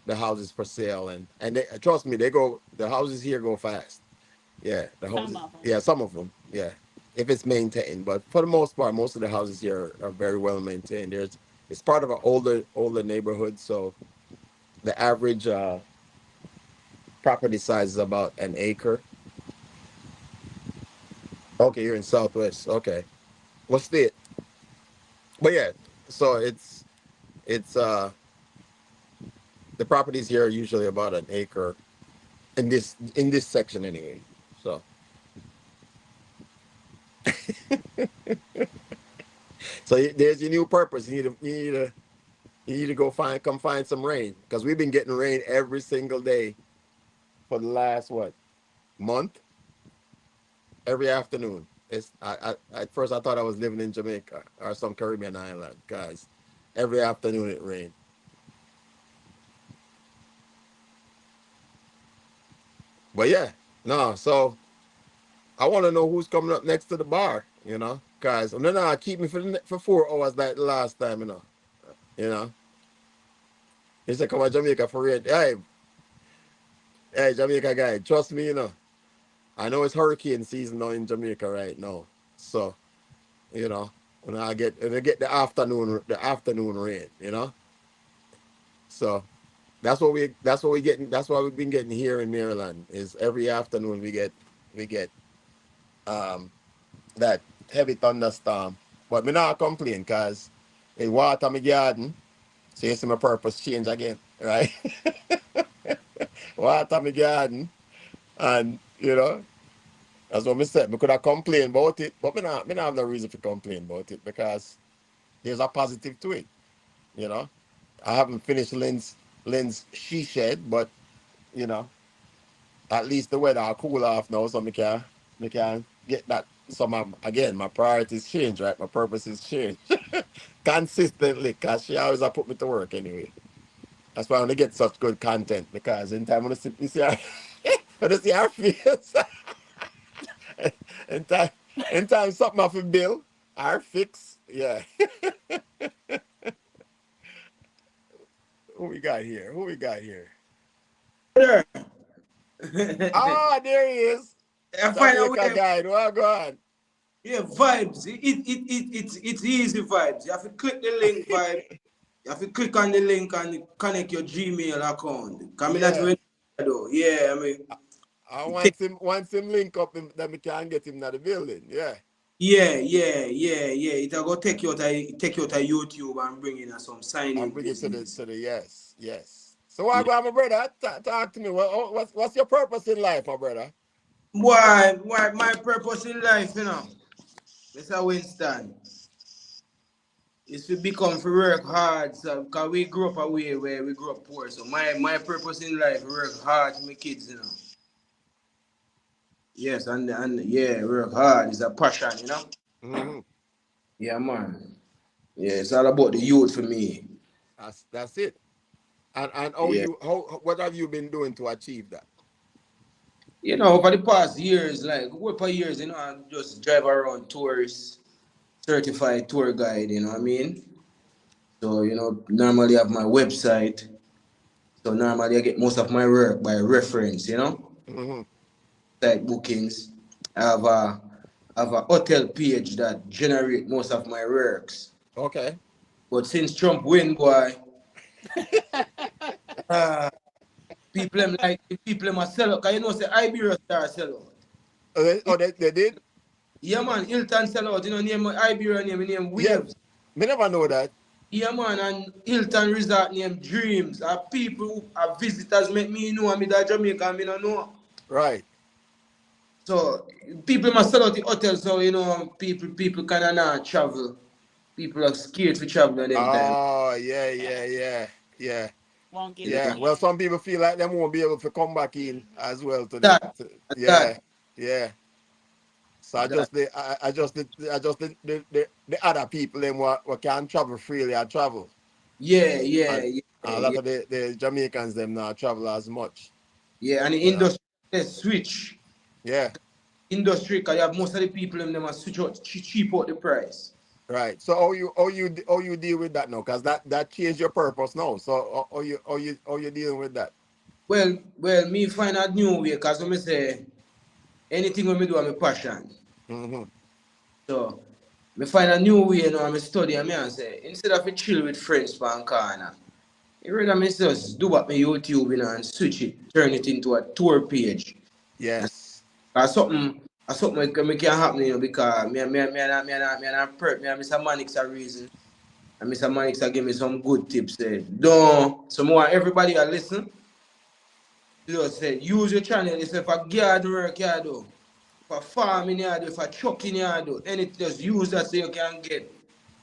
the houses for sale, and trust me, the houses here go fast. Yeah, the Some houses. of them. Yeah, some of them. Yeah, if it's maintained, but for the most part, most of the houses here are very well maintained. It's part of an older neighborhood, so the average property size is about an acre. Okay, you're in Southwest. Okay, what state? But yeah, so it's the properties here are usually about an acre in this section anyway. So there's your new purpose. You need to come find some rain because we've been getting rain every single day for the last what month, every afternoon. At first I thought I was living in Jamaica or some Caribbean island, guys. Every afternoon it rained. But yeah, no. So I want to know who's coming up next to the bar, guys. And then keep me for 4 hours like the last time, You know, he said, "Come on, Jamaica for real." Hey, Jamaica guy, trust me, I know it's hurricane season now in Jamaica right now. So, you know, when I get the afternoon rain, So that's what we've been getting here in Maryland is every afternoon we get um that heavy thunderstorm. But me not complain because it water my garden. So you see my purpose change again, right? Water my garden and that's what I said. We could have complained about it, but me not have no reason to complain about it because there's a positive to it, you know. I haven't finished Lynn's she shed, but you know, at least the weather will cool off now, so me can get that. So again, my priorities change, right? My purposes change consistently, cause she always put me to work anyway. That's why I only get such good content because in time when I see her, when I see her face, in time, in time something off a bill, our fix, yeah. Who we got here? Who we got here? There. Ah, there he is. I find a Jamaica way. guy. Well, go on. Yeah, vibes. It's easy vibes. You have to click the link vibe. You have to click on the link and connect your Gmail account. Coming at Yeah. you though. Yeah, I mean I it take, once him link up him, then we can get him to the building. Yeah. yeah. It'll go take you out of YouTube and bring in some I'll signing bring it to the business. yes, yes. So I Yeah. go, my brother. Talk to me. What's your purpose in life, my brother? Why my purpose in life, Mr. Winston, is to become to work hard. So because we grew up away where we grew up poor. So my purpose in life work hard for my kids. Yes, and yeah, work hard is a passion. Hmm. Yeah, man. Yeah, it's all about the youth for me. That's it. And Yeah. what have you been doing to achieve that? Over the past years, like what for years, I just drive around tourists, certified tour guide, you know what I mean? So, normally I have my website. So normally I get most of my work by reference. Hmm. Like bookings. I have a hotel page that generate most of my works. Okay. But since Trump win, boy, uh, people them like the people them a sell out. Cause say Iberia star sell out. They did? Yeah man, Hilton sell out, name Iberia name Yeah. Waves. Me never know that. Yeah man, and Hilton Resort name Dreams. People who are visitors make me know I'm that Jamaica and me no know. Right. So people must sell out the hotel so people kinda not travel. People are scared to travel at them time. Oh, yeah. Won't get You in Yeah. know. Well, there. some people feel like they won't be able to come back in as well That, yeah, that, yeah. So that. I just the other people them what can travel freely I travel. Yeah, yeah, And yeah, a yeah, lot of the Jamaicans them now travel as much. yeah. And the You know? industry they switch. Yeah. Industry, cause you have most of the people in them are switch out, cheap out the price. Right. So how you deal with that now? Because that changed your purpose now. So how you dealing with that? Well, me find a new way, cause when me say anything when me do, I'm a passion. Mm-hmm. So me find a new way, you know, I'm study and me and say, instead of a chill with friends for a corner, you rather me just do what my YouTube, you know, and switch it, turn it into a tour page. And Yes. something me can happen, you know, because me and Mr. Manix a reason. And Mr. Manix a give me some good tips there. Don't so more everybody a listen. You just say use your channel, it's if a garden work you do, for farming you do, for trucking you do, anything just use that so you can get.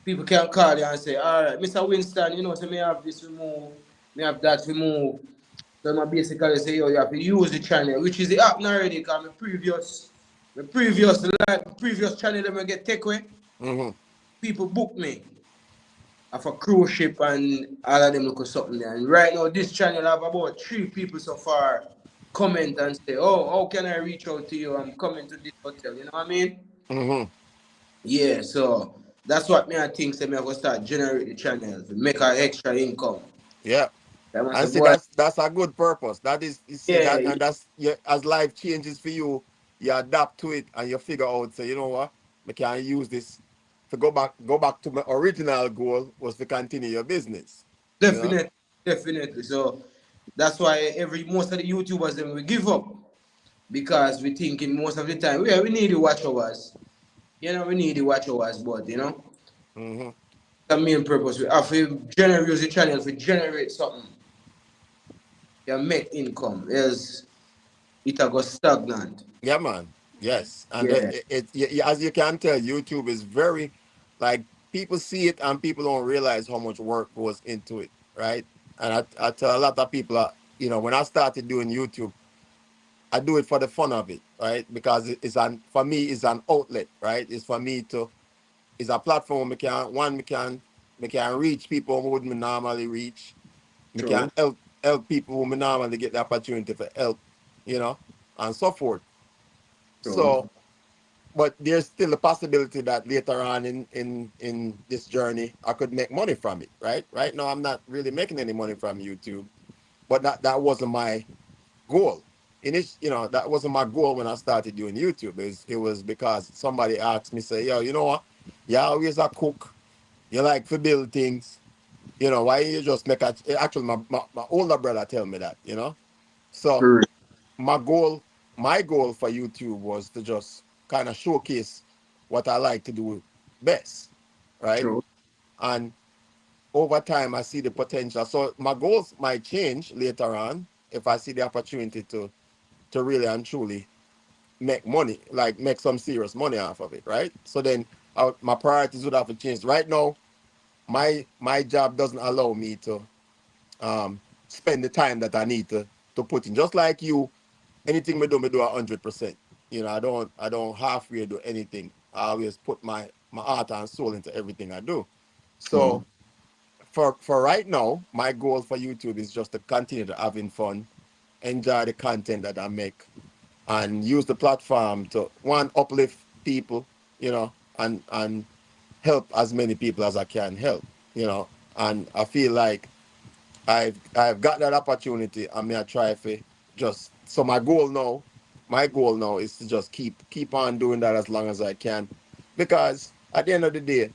People can call you and say, all right, Mr. Winston, you know, so me have this remove, me have that remove. So I basically say, yo, you have to use the channel, which is the app now already, because my previous channel that I get take away, Mm-hmm. people book me of a cruise ship and all of them look at something there. And right now, this channel have about 3 people so far comment and say, oh, how can I reach out to you? I'm coming to this hotel. You know what I mean? Mm-hmm. Yeah, so that's what me I think. Say me I go start generate the channel to make an extra income. Yeah. I must And say, see, boy, that's a good purpose. That is, you see yeah, that, and that's yeah, as life changes for you, you adapt to it, and you figure out, say, you know what, I can use this to go back to my original goal was to continue your business. You know. definitely, definitely. So that's why most of the YouTubers then we give up because we thinking most of the time, yeah, we need the watch hours. You know, we need the watch hours, but you know. Mm-hmm. The main purpose. We have to generate use the channel to generate something. You make income. Else it a go stagnant. Yeah, man. Yes, and Yeah. as you can tell, YouTube is very, like, people see it and people don't realize how much work goes into it, right? And I tell a lot of people, when I started doing YouTube, I do it for the fun of it, right? Because for me it's an outlet, right? It's for me to it's a platform me can reach people who wouldn't normally reach. Me can True. help people who may normally get the opportunity for help, and so forth. True. So, but there's still a possibility that later on in this journey I could make money from it, right? Right now I'm not really making any money from YouTube, but that wasn't my goal. That wasn't my goal when I started doing YouTube. It was because somebody asked me, say, yo, you know what? You always a cook. You like to build things. Why you just make a actually my older brother tell me that. So True. my goal for YouTube was to just kind of showcase what I like to do best, right? True. And over time I see the potential. So my goals might change later on if I see the opportunity to really and truly make money, like make some serious money off of it, right? So then my priorities would have to change. Right now, my job doesn't allow me to spend the time that I need to put in. Just like you, anything we do 100%. I don't halfway do anything. I always put my heart and soul into everything I do. So True. for right now, my goal for YouTube is just to continue to having fun, enjoy the content that I make, and use the platform to one uplift people, and help as many people as I can help. And I feel like I've got that opportunity. I mean, I try for just so my goal now is to just keep on doing that as long as I can, because at the end of the day,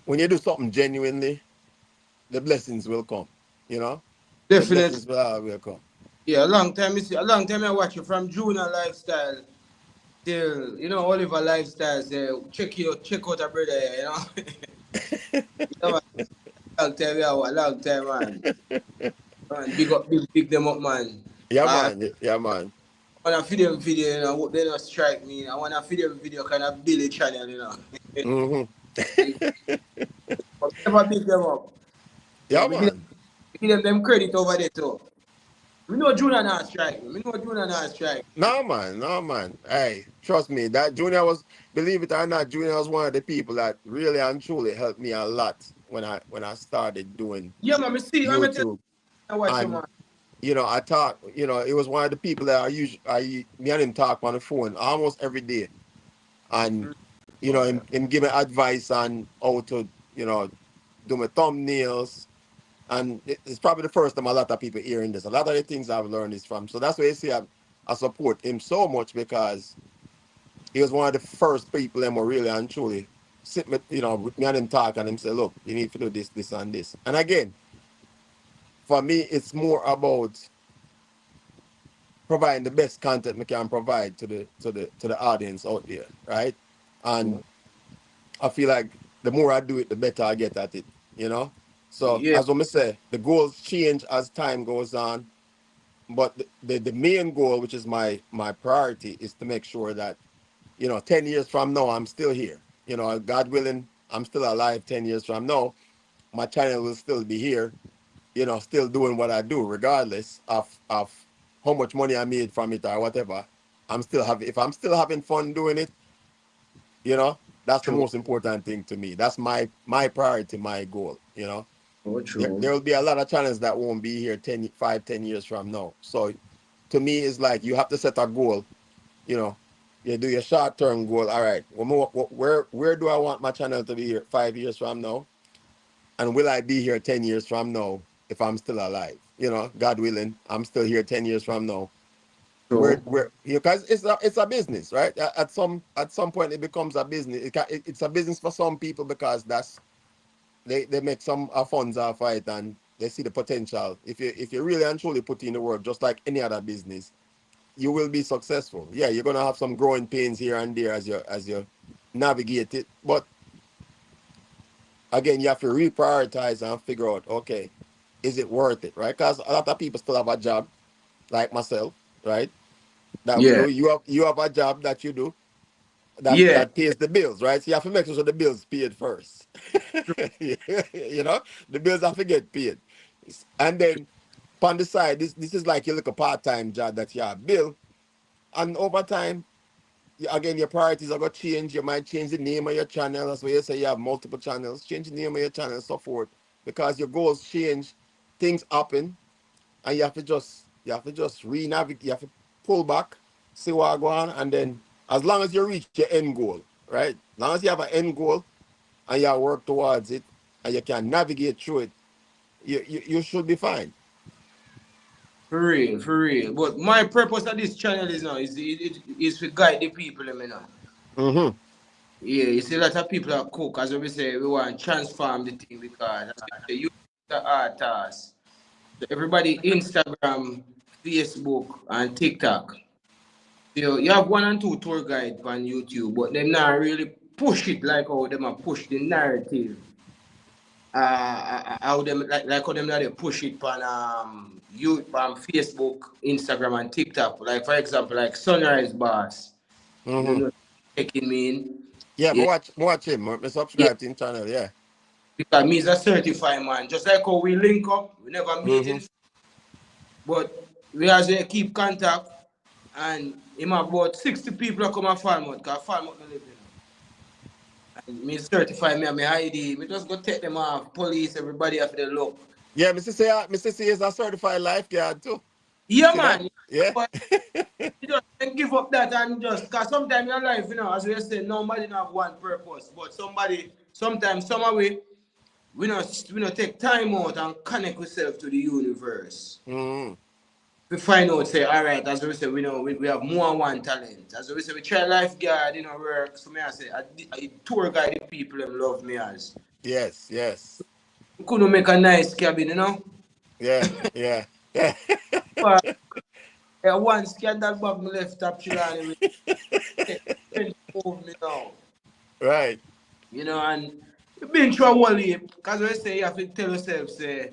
when you do something genuinely, the blessings will come. You know, the Definitely. blessings will come. Yeah, a long time I watch you from Junior Lifestyle till Oliver Lifestyle say check out a brother here, you know. Man, long time, man. Man, big them up, man. Yeah, I man. Yeah, man. wanna feed them video, hope they don't strike me. I wanna feed them video kind of build a channel. Hmm. But never big them up. So Yeah, man. we give them credit over there too. We know Junior not strike. We know Junior not strike. No, man. No, man. Hey, trust me. That Junior was, believe it or not, Junior was one of the people that really and truly helped me a lot when I started doing Yeah, man, me see, I'm tell you, YouTube. I watch you, And man. I talk. It was one of the people that me and him talk on the phone almost every day. And him give me advice on how to do my thumbnails. And it's probably the first time a lot of people hearing this. A lot of the things I've learned is from. So that's why you see I support him so much because he was one of the first people that were really and truly sit with me and him talk and him say, look, you need to do this, this, and this. And again, for me, it's more about providing the best content we can provide to the audience out there, right? And I feel like the more I do it, the better I get at it, you know. So Yeah, as I say, the goals change as time goes on, but the main goal, which is my priority, is to make sure that 10 years from now I'm still here. God willing, I'm still alive 10 years from now. My channel will still be here, still doing what I do, regardless of how much money I made from it or whatever. If I'm still having fun doing it, you know, that's the true. most important thing to me. That's my priority, my goal. Oh, There true. will be a lot of channels that won't be here 5, 10 years from now. So to me, it's like you have to set a goal, you know. You do your short-term goal. All right, where do I want my channel to be here 5 years from now? And will I be here 10 years from now if I'm still alive? God willing, I'm still here 10 years from now. Where True. where because it's a business, right? At some point it becomes a business. It's a business for some people because they make some funds off it and they see the potential. If you really and truly put in the work, just like any other business, you will be successful. Yeah, you're gonna have some growing pains here and there as you navigate it, but again, you have to reprioritize and figure out, okay, is it worth it, right? Because a lot of people still have a job, like myself, right? That we Yeah. do. You have a job that you do that Yeah. that pays the bills, right? So you have to make sure the bills paid first. The bills have to get paid, and then on the side, this is like your little part-time job that you have bill, and over time, again, your priorities are gonna change. You might change the name of your channel. That's why you say you have multiple channels. Change the name of your channel and so forth, because your goals change, things happen, and you have to just re-navigate. You have to pull back, see what go on, and then as long as you reach your end goal, right? As long as you have an end goal and you work towards it, and you can navigate through it, you should be fine. For real, for real. But my purpose of this channel is now is to guide the people, you know. Mm-hmm. Yeah, you see a lot of people that cook, as we say, we want to transform the thing because as we say, you the artists. So everybody Instagram, Facebook, and TikTok. You have one and two tour guide on YouTube, but them not really push it like how them a push the narrative. How them like how them now they push it on you on Facebook, Instagram, and TikTok. Like for example, like Sunrise Boss. You Mm-hmm. know, taking me in. Yeah, Yeah, watch him. Me yeah. subscribe to his channel. Yeah. Because me is a certified man. Just like how we link up, we never meet Mm-hmm. in, but we as we keep contact. And him have about 60 people that come and farm out, because farm out me live, you know. And me certify me and me ID. Me just go take them off. Police, everybody after the look. Yeah, Mr. C is a certified lifeguard too. You Yeah, see that? man. Yeah. But you just can give up that and just, because sometimes in your life, you know, as we say, nobody have one purpose. But sometimes, some way, we not take time out and connect ourselves to the universe. Mm-hmm. We find out, say, all right, as we say, we know we have more than one talent. As we say, we try lifeguard, work. So me I say, I tour guide the people them love me as. Yes, yes. We couldn't make a nice cabin, Yeah, yeah. Yeah. But one scandal bag me left top Chilani with friends move me now. Right. And you've been through a whole heap. Because we say you have to tell yourself, say,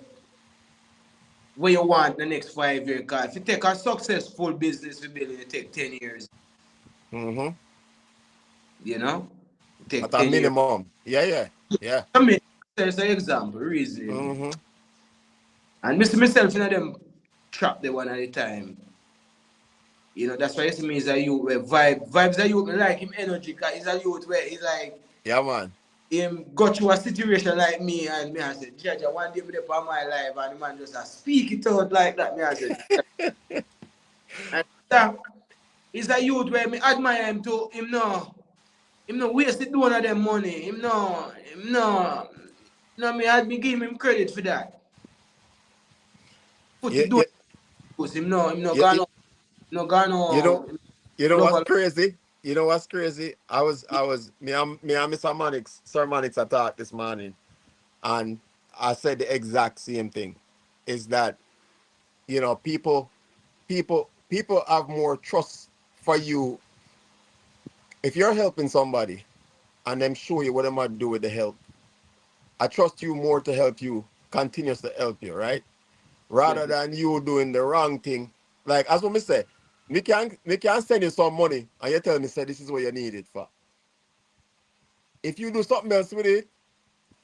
what you want the next 5 years. Because if you take a successful business we build, it take 10 years. Mm-hmm. You know? take At a 10 years. minimum. Yeah, yeah, yeah. I mean, there's an example, reason. Mm-hmm. And Mr. Myself, them trap the one at a time. That's why you see me is a youth where vibes a youth me like him energy, cause he's a youth where he's like Yeah, man. him go through a situation like me and me I said, Judge, one day me dey for my life and the man just speak it out like that. Me I said, and that he's a youth where me admire him to him no waste it one of them money. Him no me had me give him credit for that. Put Yeah, it doing yeah, him no yeah, gone out. Him no gone you know, out. you know what's Love crazy? You know what's crazy? Me and Mr. Manix, Sir Manix, I talked this morning, and I said the exact same thing. Is that people have more trust for you if you're helping somebody, and them show you what they might do with the help. I trust you more to help you, continues to help you, right? Rather definitely. than you doing the wrong thing. Like as what me say, me can send you some money and you tell me say this is what you need it for. If you do something else with it,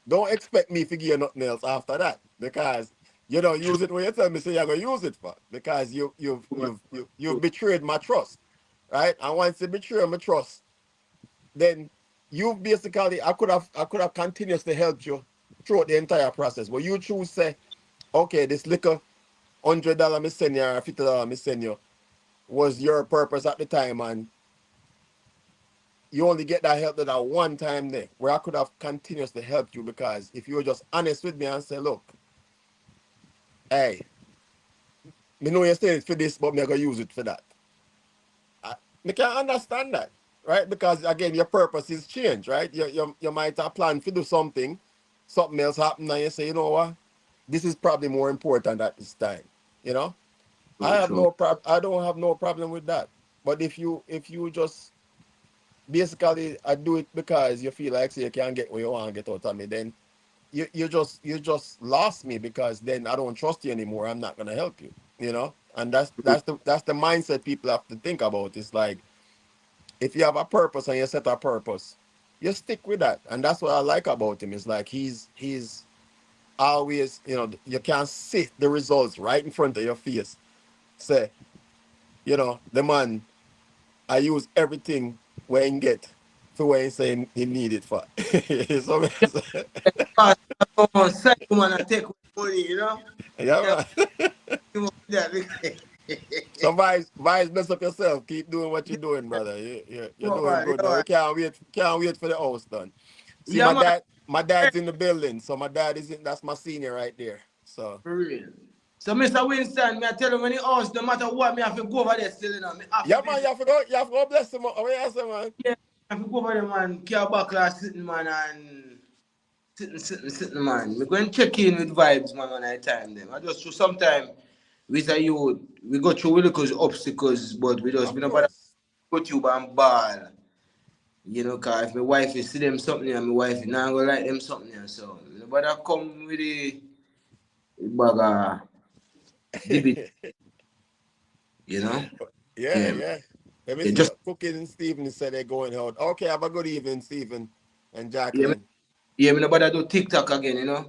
don't expect me to give you nothing else after that. Because you don't use it when you tell me say you're gonna use it for. Because you've betrayed my trust. Right? And once you betray my trust, then you basically I could have continuously helped you throughout the entire process. But you choose say, okay, this little $100 me send you or $50 me send you was your purpose at the time, and you only get that help that one time there, where I could have continuously helped you. Because if you were just honest with me and say, look, hey, me know you're saying it for this, but me gonna use it for that. Me can understand that, right? Because again, your purpose is change, right? You might have planned to do something else happen, and you say, you know what, this is probably more important at this time. You know, True, true. I don't have no problem with that. But if you just basically I do it because you feel like say you can't get what you want to get out of me, then you just lost me, because then I don't trust you anymore. I'm not gonna help you. And that's the mindset people have to think about. It's like, if you have a purpose and you set a purpose, you stick with that. And that's what I like about him. Is like he's always, you can see the results right in front of your face. Say, the man, I use everything when he get for when he saying he need it for. So, Pass on, sell woman and take money. Yeah, yeah, man. give up that. So Vice, mess up yourself. Keep doing what you're doing, brother. You're Come doing on, good, come man. on. We can't wait for the house done. See, Yeah, my man, dad's in the building. So my dad is in, that's my senior right there. So for real. So, Mr. Winston, me I tell you when he ask, no matter what, me have to go over there still. Me have to yeah, man, visit. you have to go bless him. Oh, yeah, say, man. Yeah, I have to go over there, man. Care back class sitting, man, and sitting, man. Me go and check in with vibes, man, when I time them. I just, so sometime, with a youth, we go through little obstacles, but we just, Of we no bother course. go to and ball. Cause if my wife is see them something and my wife is not gonna like them something else. So nobody come with the bag of debit, you know? Yeah, Yeah. yeah. Let me Yeah, see. just Cooking and Stephen said they're going out. Okay, have a good evening, Stephen and yeah, Jacqueline. me nobody do TikTok again.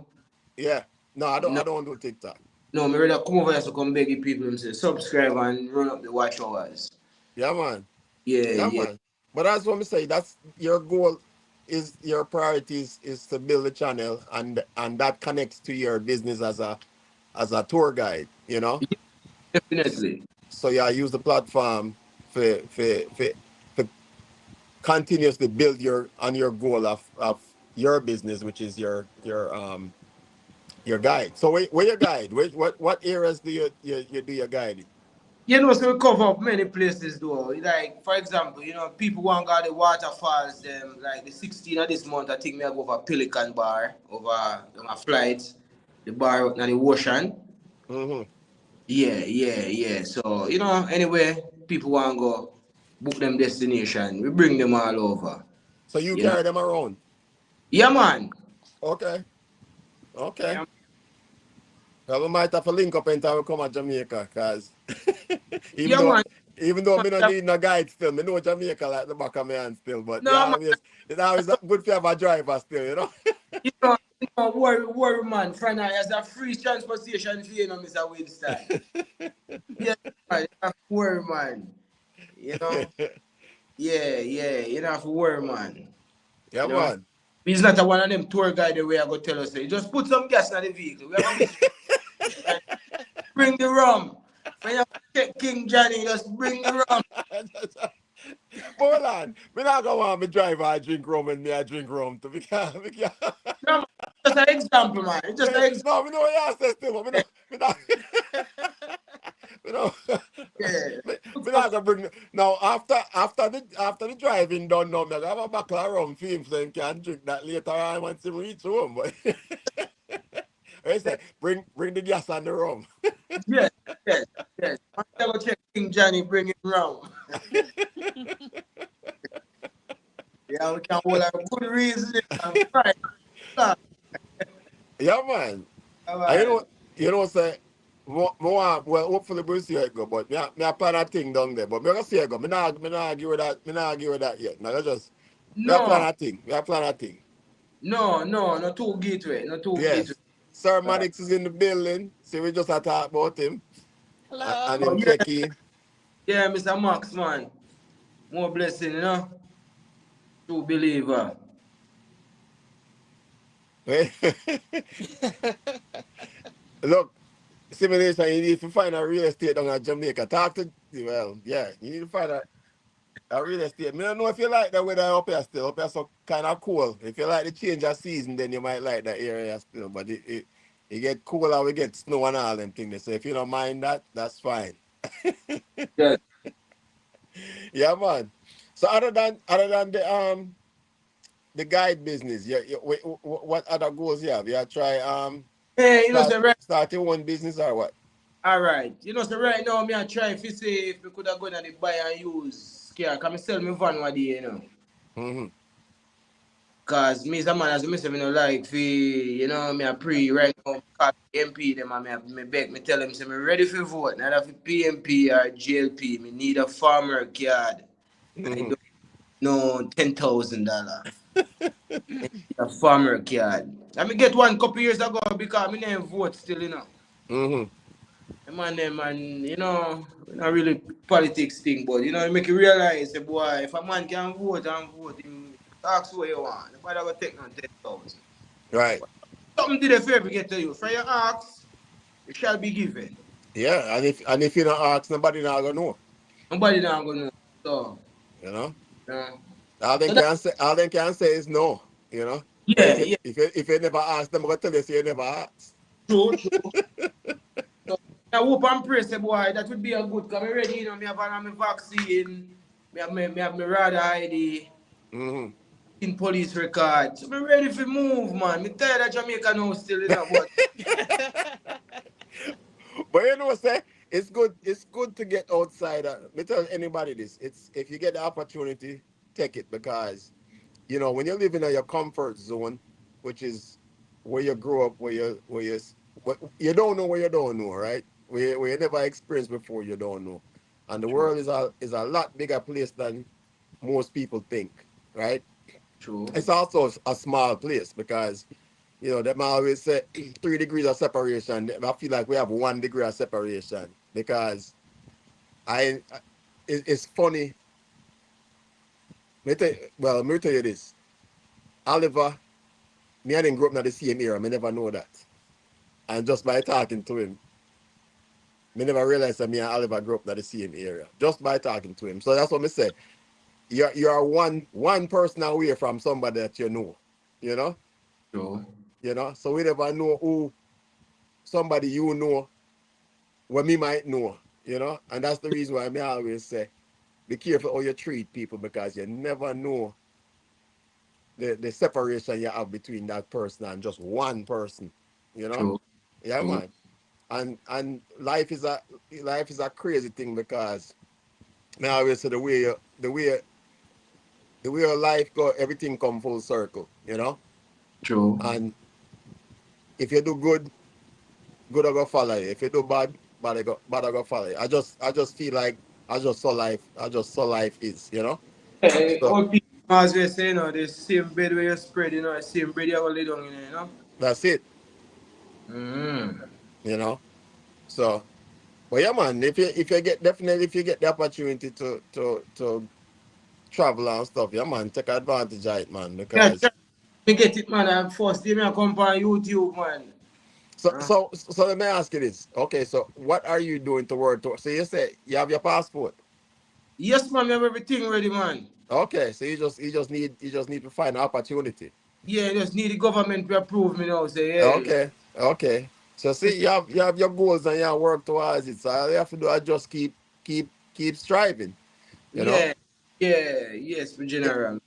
Yeah. No, I don't. No, I don't do TikTok. no, me rather come over here to come beg you people and say subscribe and run up the watch hours. Yeah, man. Yeah, Yeah, yeah. man. But that's what me say. That's your goal. Is your priorities is to build a channel, and that connects to your business as a tour guide. Definitely. So yeah, use the platform for continuously build your goal of your business, which is your guide. So where your guide? What areas do you do your guiding? So we cover up many places though. Like, for example, people want to go to the waterfalls, them like the 16th of this month, I think me I go for Pelican Bar over on a flight, the bar out in the ocean. Hmm. Yeah, yeah, yeah. So, anyway, people want to go book them destination. We bring them all over. So you You know? carry them around. Yeah, man. Okay. Okay. Yeah, Well, we might have to link up and time we come to Jamaica, cause even yeah though man. Even though me don't need no guide still, me know Jamaica like the back of my hand still, but No, man. it's always good to have a driver still, you know? Worry, man. Friend, as a free transportation fee, Mr. Winston. Yes, man. You don't have to worry, man. You know? Yeah. You don't have to worry, man. Yeah, You know? man. He's not a one of them tour guide the way I go tell us. Say, just put some gas in the vehicle. We have a mission. Right? Bring the rum. When you check King Johnny, just bring the rum. Hold on. Me not gonna want me driver I drink rum and me I drink rum to be No, man. Just an example, man. It's just yeah, an example. no, me know what you say still, but me not me know Yeah. Put me some, not gonna bring now after the driving done now, me gonna have a bottle of rum for him so he can drink that later on once he reach home. But I say bring the gas and the rum. yes, yes, yes. Man, you go check King Johnny, bring him round. Yeah, we can hold a good reason and fight. Yeah, man. All And right. say, well, hopefully we'll see how it go, but me a plan a thing down there. But me gonna see how it go. Me not argue with that. Me not argue with that yet. Now just me a plan No, a thing. Me a plan a thing. no too gateway, no too gateway. Yes. Sir Uh, Maddox is in the building. See, we just a talk about him and Hello. oh him yeah, check in. yeah, Mr. Max, man. More blessing, you know. True believer. Look, simulation, you need to find a real estate down in Jamaica. Talk to, well, yeah, you need to find a real estate. I don't know if you like the weather up here still. Up here so kind of cool. If you like the change of season, then you might like that area still. But it get cooler, we get snow and all them things. So if you don't mind that, that's fine. Yes. Yeah, man. So other than the guide business, what other goals you have? You try Hey, start your own business or what? all right. So right now, me I try if you say if we could have gone at the buy and use car, can me sell me van one day. Mm-hmm. Cause me as a man, as I say, me no like me a pre right now, call MP them and me beg, me tell them, say me ready for vote, not for PMP or GLP, me need a farmer card. I Mm-hmm. don't know $10,000. A farmer card. I me get one couple years ago because me never vote still. Mm-hmm. The man them and not really politics thing, but it make you realize say boy, if a man can vote and vote, him ask what you want. Nobody will take no 10,000. Right. Something did a favor get to you. For your ask, it shall be given. Yeah, and if you don't ask, nobody not gonna know. Nobody now gonna know. So, You know, you know. all So they that, can say is no. You know, but yeah, yeah, if you never ask them, I'm gonna tell you, say you never ask. true. So I hope and pray say boy that would be a good because I'm ready, me have my vaccine, me have my radar ID. Mm-hmm. In police record. So me ready for move, man. Me tired of Jamaica now still, but But say it's good to get outside. Me tell anybody this. It's if you get the opportunity, take it because when you live in your comfort zone, which is where you grew up, what you don't know where you don't know, right? Where you never experienced before, you don't know, and the true, world is a lot bigger place than most people think, right? true, It's also a small place because them always say 3 degrees of separation. I feel like we have 1 degree of separation because I it's funny. Let me tell you this. Oliver, me and him grew up in the same era. Me never know that. And just by talking to him, me never realized that me and Oliver grew up in the same area. Just by talking to him. So that's what me say. You're one person away from somebody that you know. You know? true, So we never know who somebody what me might know. And that's the reason why me always say be careful how you treat people because you never know the separation you have between that person and just one person. You know? true, Yeah, true, man. And life is a crazy thing because I always say the way your life go, everything come full circle. true, And if you do good, good will go follow you. If you do bad, bad will go follow you. I just feel like I just saw life is, you know. Yeah, So all people as we say, the same bed where you spread, the same bed you lay down in. that's it, Mm. you know. So, but yeah, man, if you get definitely if you get the opportunity to travel and stuff, yeah, man, take advantage of it, man, Yeah, because me get it, man. First day me I come on YouTube, man. Huh? so let me ask you this. Okay, so what are you doing toward to so you say you have your passport. Yes, man, we have everything ready, man. Okay, so you just need to find an opportunity. Yeah, just need the government to approve me now. Say, yeah. Okay, okay. So see, you have your goals and you work towards it. So all you have to do is just keep striving. You know, Yeah, yeah, yes, for it general.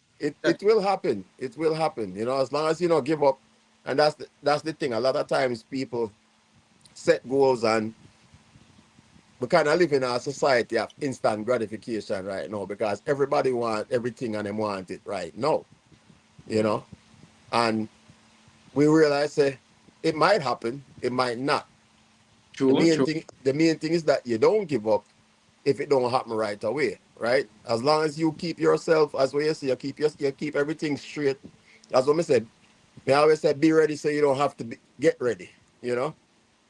That, it will happen. It will happen. You know, as long as you don't give up. And that's the thing. A lot of times people set goals and we kind of live in a society of instant gratification right now because everybody want everything and they want it right now. You know, and we realize it might happen, it might not. true, true. The main thing is that you don't give up if it don't happen right away, right? As long as you keep yourself, as what you say, you keep everything straight. That's what I said. I always say be ready so you don't have to get ready, you know?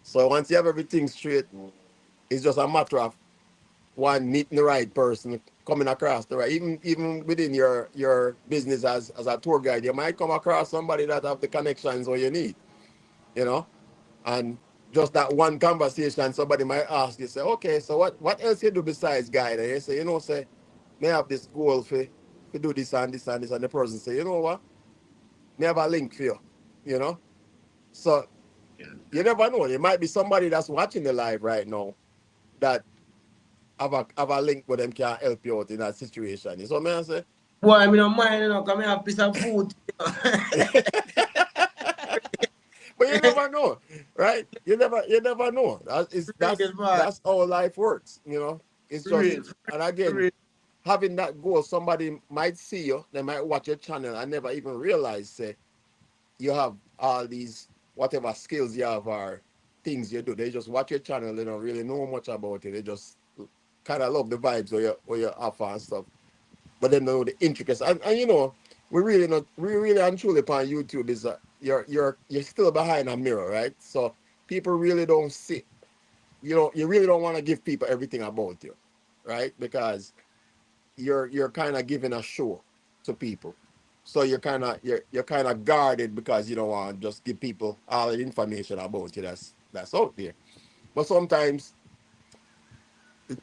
So once you have everything straight, it's just a matter of one meeting the right person, coming across the right. Even within your business as a tour guide, you might come across somebody that have the connections or you need, you know? And just that one conversation, somebody might ask you, say, okay, so what else you do besides guide? And you say, say, may I have this goal for do this and this and this. And the person say, you know what? May I have a link for you, you know? So you never know. There might be somebody that's watching the live right now that have a link with them can help you out in that situation. You know what I say? Boy, I mean, don't mind, come here, a piece of food. But you never know, right? You never know. Real, man. That's how life works, you know. It's just Real, and again, real. having that goal, somebody might see you, they might watch your channel and never even realize say you have all these whatever skills you have or things you do. They just watch your channel, they don't really know much about it. They just kind of love the vibes or your offer and stuff. But then know the intricacies. And you know, we really and truly upon YouTube is you're still behind a mirror, right? So people really don't see, you really don't want to give people everything about you, right? Because you're kind of giving a show to people. So you're kind of guarded because you don't want to just give people all the information about you that's out there. But sometimes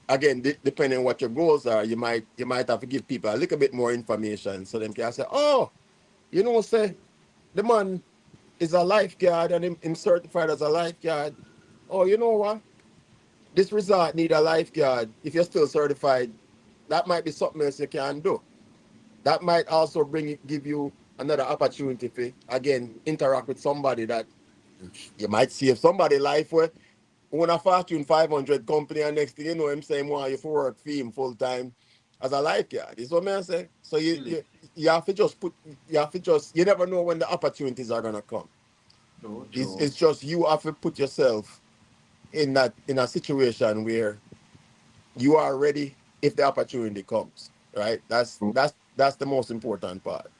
again, depending on what your goals are, you might have to give people a little bit more information so them can say, oh, say the man is a lifeguard and him certified as a lifeguard. Oh, you know what? This resort need a lifeguard. If you're still certified, that might be something else you can do. That might also give you another opportunity to again interact with somebody that you might save somebody life where own a Fortune 500 company and next thing you know him saying want you for work for him full time as a lifeguard. Is what I'm saying? So you have to just you never know when the opportunities are gonna come. True, It's true. just you have to put yourself in a situation where you are ready if the opportunity comes. Right? That's the most important part.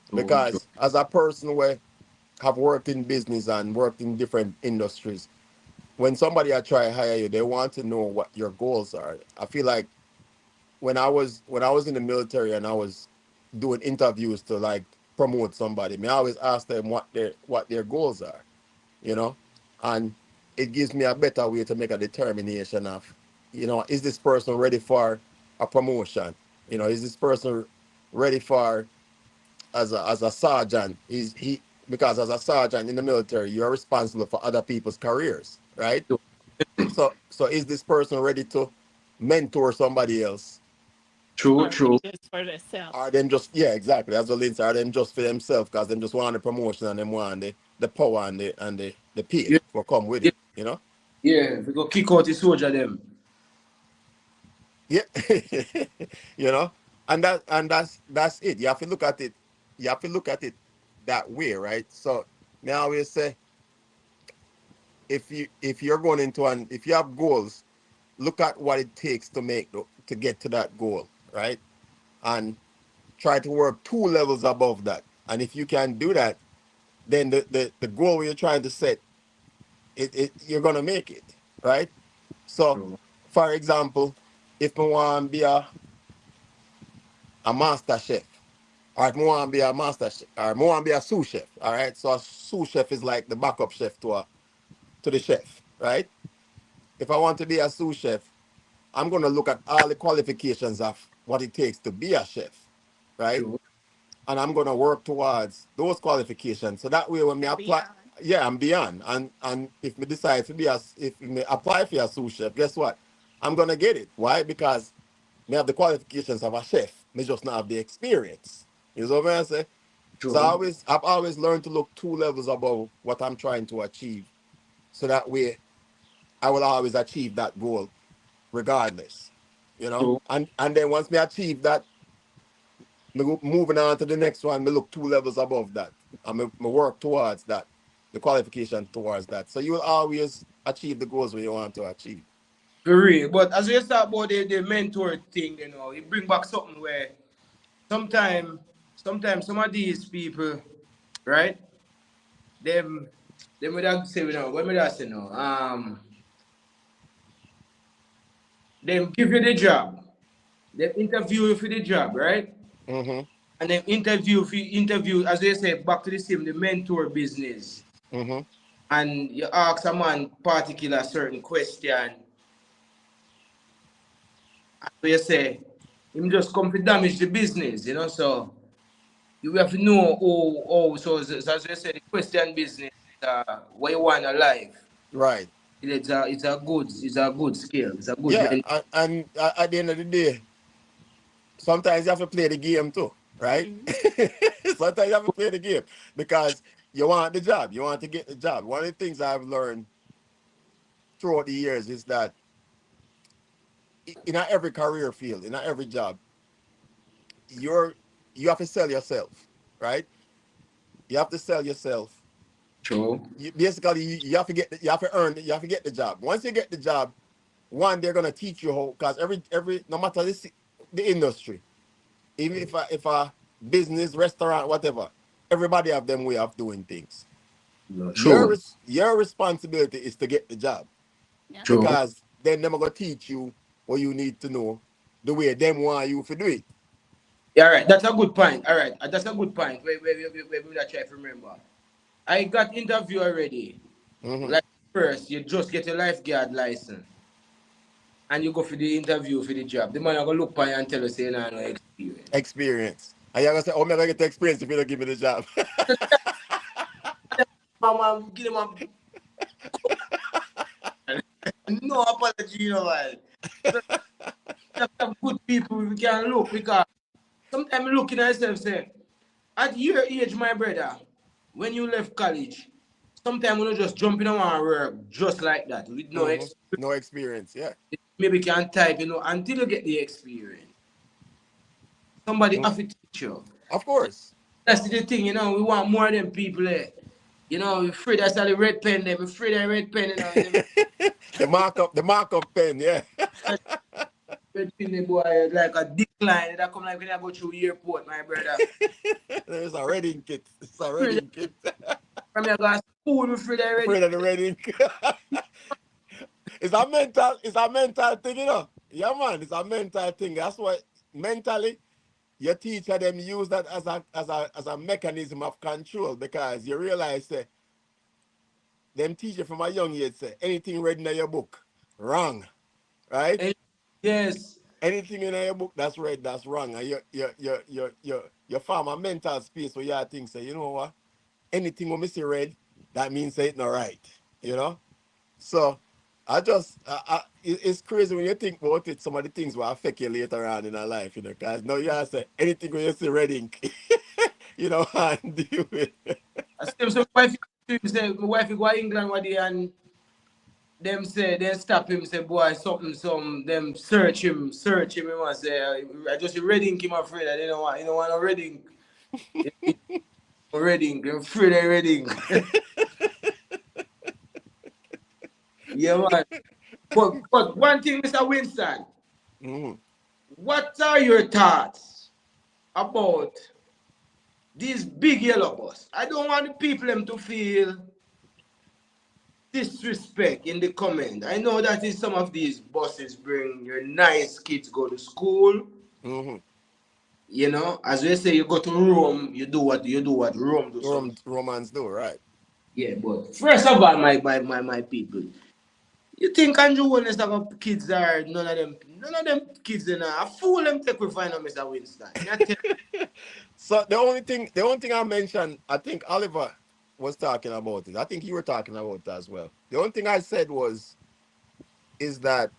True, true. Because as a person who have worked in business and worked in different industries, when somebody I try to hire you, they want to know what your goals are. I feel like when I was in the military and I was doing interviews to like promote somebody, I always ask them what their goals are, you know, and it gives me a better way to make a determination of, is this person ready for a promotion? Is this person ready for as a sergeant? Is he because as a sergeant in the military, you're responsible for other people's careers, right? So is this person ready to mentor somebody else? True, Or they true. just for themselves. Are them just yeah, exactly. That's what Lindsay, are them just for themselves because them just want the promotion and them want the power and the pay Yeah, for come with yeah, it. yeah. We go kick out the soldier them. Yeah. you know? And that's it. You have to look at it. You have to look at it that way, right? So now I always say if you're going into if you have goals look at what it takes to to get to that goal, right? And try to work two levels above that. And if you can do that, then the goal you're trying to set, you're gonna make it, right? So, True. for example, if I want to be a master chef, or if I want to be a master chef, or I want to be a sous chef, all right? So a sous chef is like the backup chef to the chef, right? If I want to be a sous chef, I'm gonna look at all the qualifications of what it takes to be a chef, right? True. And I'm gonna work towards those qualifications. So that way, when me You're apply, beyond. yeah, I'm beyond. And if me decide to be if me apply for a sous chef, guess what? I'm gonna get it. Why? Because me have the qualifications of a chef. Me just not have the experience. You know what I'm saying? So True. I've always learned to look two levels above what I'm trying to achieve. So that way, I will always achieve that goal, regardless. You know, True. and then once me achieve that, moving on to the next one, me look two levels above that. And me work towards that, the qualification towards that. So you will always achieve the goals where you want to achieve. For real. But as we start about the mentor thing, it bring back something where sometimes sometimes some of these people, right? Them them would have say, what would I say no? Them give you the job. They interview you for the job, right? Mm-hmm. And then interview, as they say, back to the same, the mentor business. Mm-hmm. And you ask a man particular certain question, and so you say, him just come to damage the business. So you have to know, so as you say, the question business, what you want in life. Right. It's a good skill. It's a good Yeah. mentor. And at the end of the day, sometimes you have to play the game too, right? Mhm. Sometimes you have to play the game because you want the job. You want to get the job. One of the things I've learned throughout the years is that in every career field, in every job, you're you have to sell yourself, right? You have to sell yourself. True. Basically, you have to you have to earn, you have to get the job. Once you get the job, one, they're gonna teach you how, because every no matter the industry, even if a business, restaurant, whatever, everybody have them way of doing things. No, Your true. your responsibility is to get the job, Yep. True. because then they're gonna teach you what you need to know the way them want you to do it. Yeah, all right. That's a good point. All right. That's a good point. Wait, I try to remember. I got interview already. Hmm. Like first, you just get a lifeguard license and you go for the interview for the job. The man are gonna look for you and tell you say no experience. Experience. And you're gonna say, "Oh, I'm gonna get the experience if you don't give me the job." Mama, give them a no apology, man. So just have good people we can look because sometimes looking at yourself say, at your age, my brother, when you left college, sometimes we don't just jump in and work just like that with no Hmm. experience. No experience. Yeah. Maybe can type, until you get the experience. Somebody Mm. have to teach you. Of So course. that's the thing, we want more than people there. We're afraid that's how the red pen there. We're afraid that red pen, The markup pen. Yeah. that red pen, the boy, like a decline that come like when I go through airport, my brother. There's a red ink kit. It's a red Afraid ink kit. from your guys school, we're afraid that red. Afraid of the red ink. It's a mental thing, you know. Yeah, man, it's a mental thing. That's why mentally your teacher them use that as a mechanism of control, because you realize them teach you from a young age say anything read in your book wrong, right? And yes, Anything in your book that's read that's wrong, and you form a mental space where you think say, you know what, anything we see read, that means say it's not right, you know. So it's crazy when you think about it. Some of the things will affect you later on in our life, you know. Because now you have to say anything when you see red ink, you know, and deal with it. I see some wife say my wife go to England one day and them say then stop him say boy something some them search him him and say I just red ink him afraid I didn't want no red ink. Red ink, I'm afraid of red ink. Yeah man. But one thing, Mr. Winston, Mhm. what are your thoughts about these big yellow bus? I don't want the people them to feel disrespect in the comment. I know that in some of these buses bring your nice kids go to school. Mhm. You know, as we say, you go to Rome, you do what Rome do some. Romans do, right? Yeah, but first of all, my people, you think Andrew Williams have a kids are none of them kids in a fool them take we find out Mr. Winston. Me I tell So the only thing I mentioned, I think Oliver was talking about it. I think you were talking about it as well. The only thing I said is that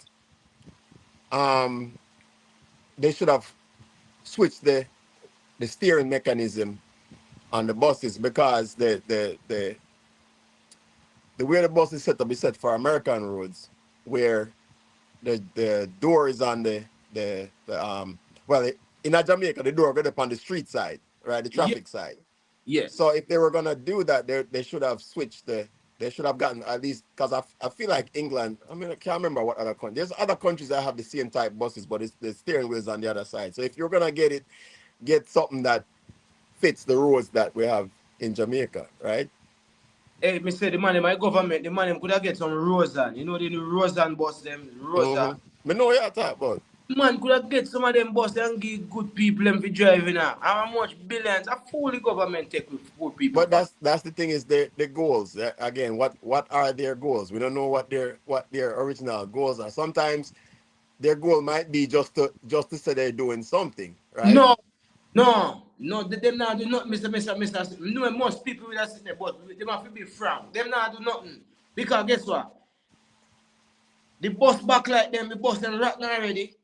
um they should have switched the steering mechanism on the buses because the way the bus is set up is set for American roads where the door is on the well in a Jamaica the door goes up on the street side, right? The yeah, traffic side. So yes. if they were gonna do that, they should have switched they should have gotten at least because I feel like England. I mean, I can't remember what other country. There's other countries that have the same type buses, but it's the steering wheel is on the other side. So if you're gonna get something that fits the roads that we have in Jamaica, right? Hey, me say the money, my government, the money could have get some Rosan. You know the new Rosan bus them, Rosa. Mm-hmm. But no, yeah, talk about. Man could have get some of them bus and give good people them for driving now. How much billions? A fool the government take with poor people But for. that's the thing is the goals. Again, what are their goals? We don't know what their original goals are. Sometimes their goal might be just to say they're doing something, right? No, no, them not do nothing, Mr. No, most people will sit there, but them have to be frank. Them not do nothing. Because guess what? The bus back like them, the bus them rotten already.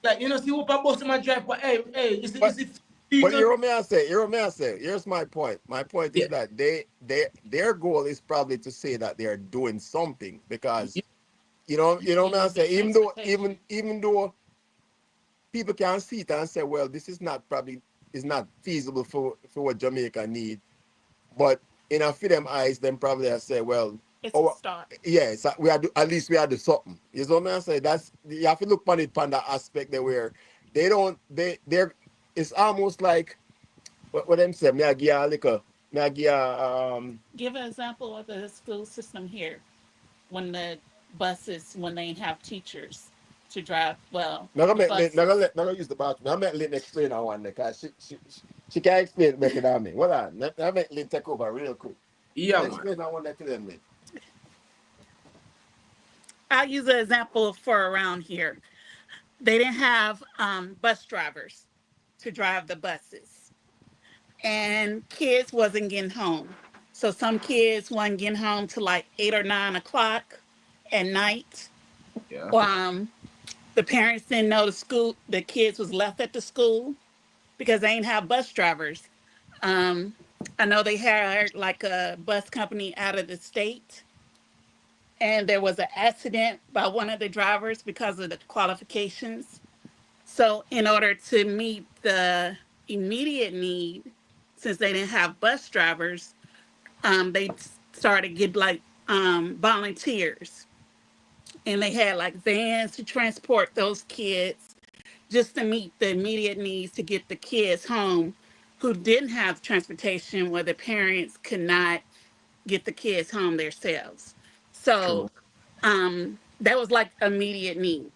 Like, see what a bus them a drive for, hey, But is it but vehicle? you know what I say? You know what I say? Here's my point. My point Yeah. is that their goal is probably to say that they are doing something because Yeah. you know what I Using the say. Even though even transportation. even though people can see it and say, well, this is not probably is not feasible for what Jamaica need. But in a for them eyes, then probably I say, well, It's a oh start. yeah, so we had at least we had to something. You know what I say? That's you have to look on it from that aspect there where they don't they're it's almost like what them say, me I give you a little, me I give you Give an example of the school system here when the buses, when they have teachers to drive, well, not gonna the make buses. not gonna use the bathroom. I make Lynn explain that one because she can explain it better than me. Hold on, I make Lynn take over real quick. Yeah, man. Explain that one to them, Lynn. I'll use an example for around here. They didn't have bus drivers to drive the buses, and kids wasn't getting home. So some kids wasn't getting home till like 8 or 9 o'clock at night. Yeah. Um, the parents didn't know the kids was left at the school because they ain't have bus drivers. Um, I know they hired like a bus company out of the state, and there was an accident by one of the drivers because of the qualifications. So, in order to meet the immediate need, since they didn't have bus drivers, they started get like volunteers, and they had like vans to transport those kids just to meet the immediate needs to get the kids home who didn't have transportation where the parents could not get the kids home themselves. True. So that was like immediate need,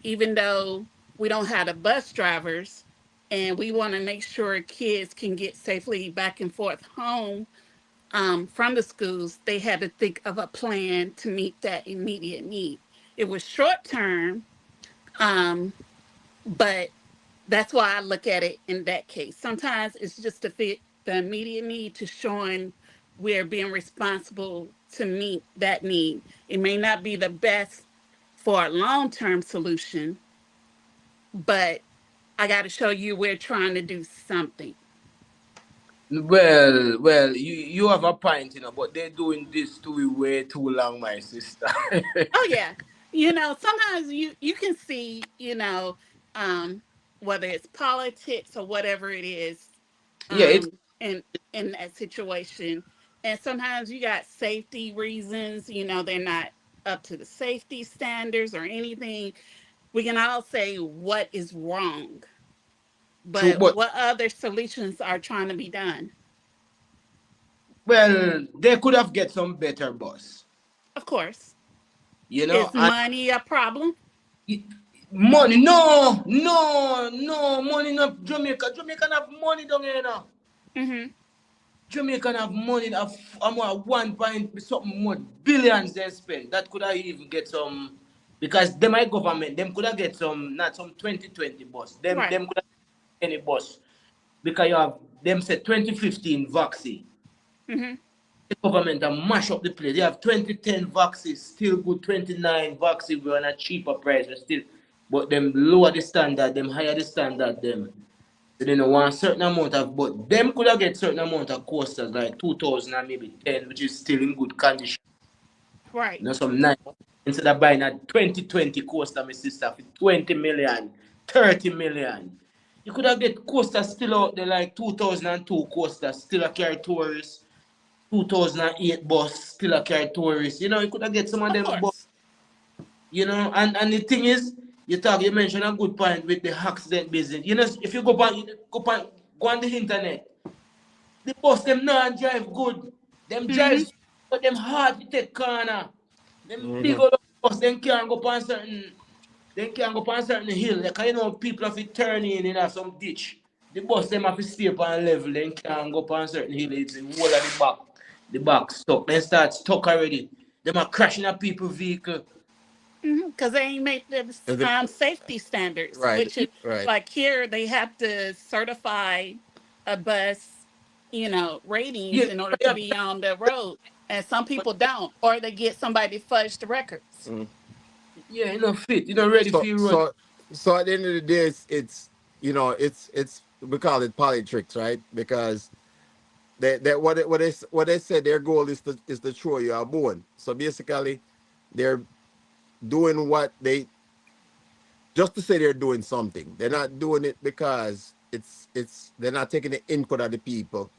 even though we don't have the bus drivers and we want to make sure kids can get safely back and forth home from the schools, they had to think of a plan to meet that immediate need. It was short term, um, but that's why I look at it in that case. Sometimes it's just to fit the immediate need to showing we're being responsible to meet that need. It may not be the best for a long term solution, but I got to show you we're trying to do something. Well, you have a point, but they're doing this to you way too long, my sister. Oh yeah, sometimes you can see, um, whether it's politics or whatever it is, Yeah, it's in that situation, and sometimes you got safety reasons. They're not. up to the safety standards or anything. We can all say what is wrong, True, but but what other solutions are trying to be done? well, they could have get some better bus. Of course. You know, Is and money a problem? it- money, no, no, no, money not Jamaica. Jamaica have money down here now. Mm-hmm. Jamaica have money of one point something more billions they spend. That could have even get some because them my government, them could have get some not some 2020 bus. Right. Them could have any bus. Because you have them said 2015 vaccine. Mm-hmm. The government have mash up the place. They have 2010 vaccines, still good 29 vaccine we on a cheaper price, but still but them lower the standard, them higher the standard them. So they don't want certain amount of, but them could have get certain amount of coasters like 2000 and maybe 10, which is still in good condition. Right. You know, some nice. Instead of buying a 2020 coaster, my sister, for 20 million, 30 million. You could have get coasters still out there like 2002 coasters, still a carry tourists, 2008 bus, still a carry tourists. You know, you could have get some of Of them, but course. you know, and the thing is, you mentioned a good point with the accident business. You know, if you go on the internet, the bus them not drive good. Them Mm-hmm. drive, but them hard to take corner. Them big Mm-hmm. old bus, they can't go on certain hill. Like you know, people have to turn in some ditch. The bus them have to stay upon level. They can't go on certain hill. It's the whole of the back stuck. Then start stuck already. Them are crashing at people vehicle. Because they ain't make the And the, safety standards, right, which is right. like here they have to certify a bus, ratings Yeah, in order to yeah, be on the road, and some people don't, or they get somebody to fudge the records. Mm. yeah, you know fit. You know ready for So your road. so so at the end of the day, it's it's we call it politics, right? Because what they said their goal is to throw you a bone. So basically, they're doing what they just to say they're doing something. They're not doing it because it's they're not taking the input of the people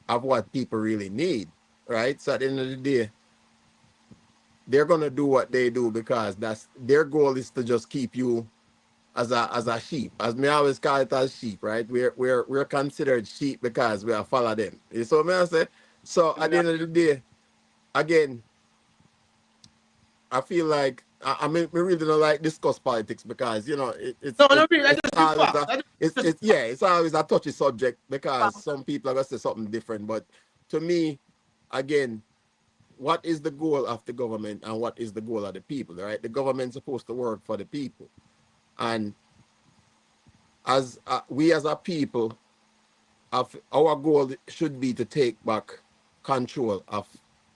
of what people really need, right? So at the end of the day, they're gonna do what they do because that's their goal is to just keep you as a sheep. As me always call it as sheep, right? We're considered sheep because we are follow them. You see what I say? So at the end of the day, again, I feel like I mean we really don't like discuss politics because No, no, really, I it's just the always facts. a I just it's yeah it's always a touchy subject because some people are gonna say something different. But to me, again, what is the goal of the government and what is the goal of the people? Right? The government's supposed to work for the people, and as we as a people, of our goal should be to take back control of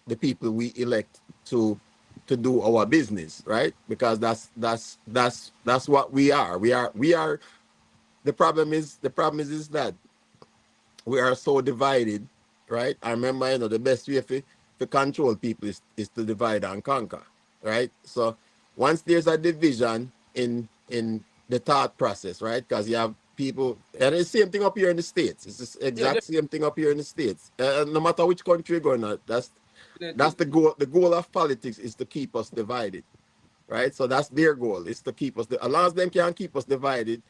the people we elect to do our business, right? Because that's what we are. We are. The problem is that we are so divided, right? I remember, the best way to control people is to divide and conquer, right? So once there's a division in the thought process, right? Because you have people, and it's the same thing up here in the States. It's the yeah, exact same thing up here in the States. No matter which country you're going to, that's definitely. the goal. The goal of politics is to keep us divided, right? So that's their goal, is to keep us. As long as them can keep us divided,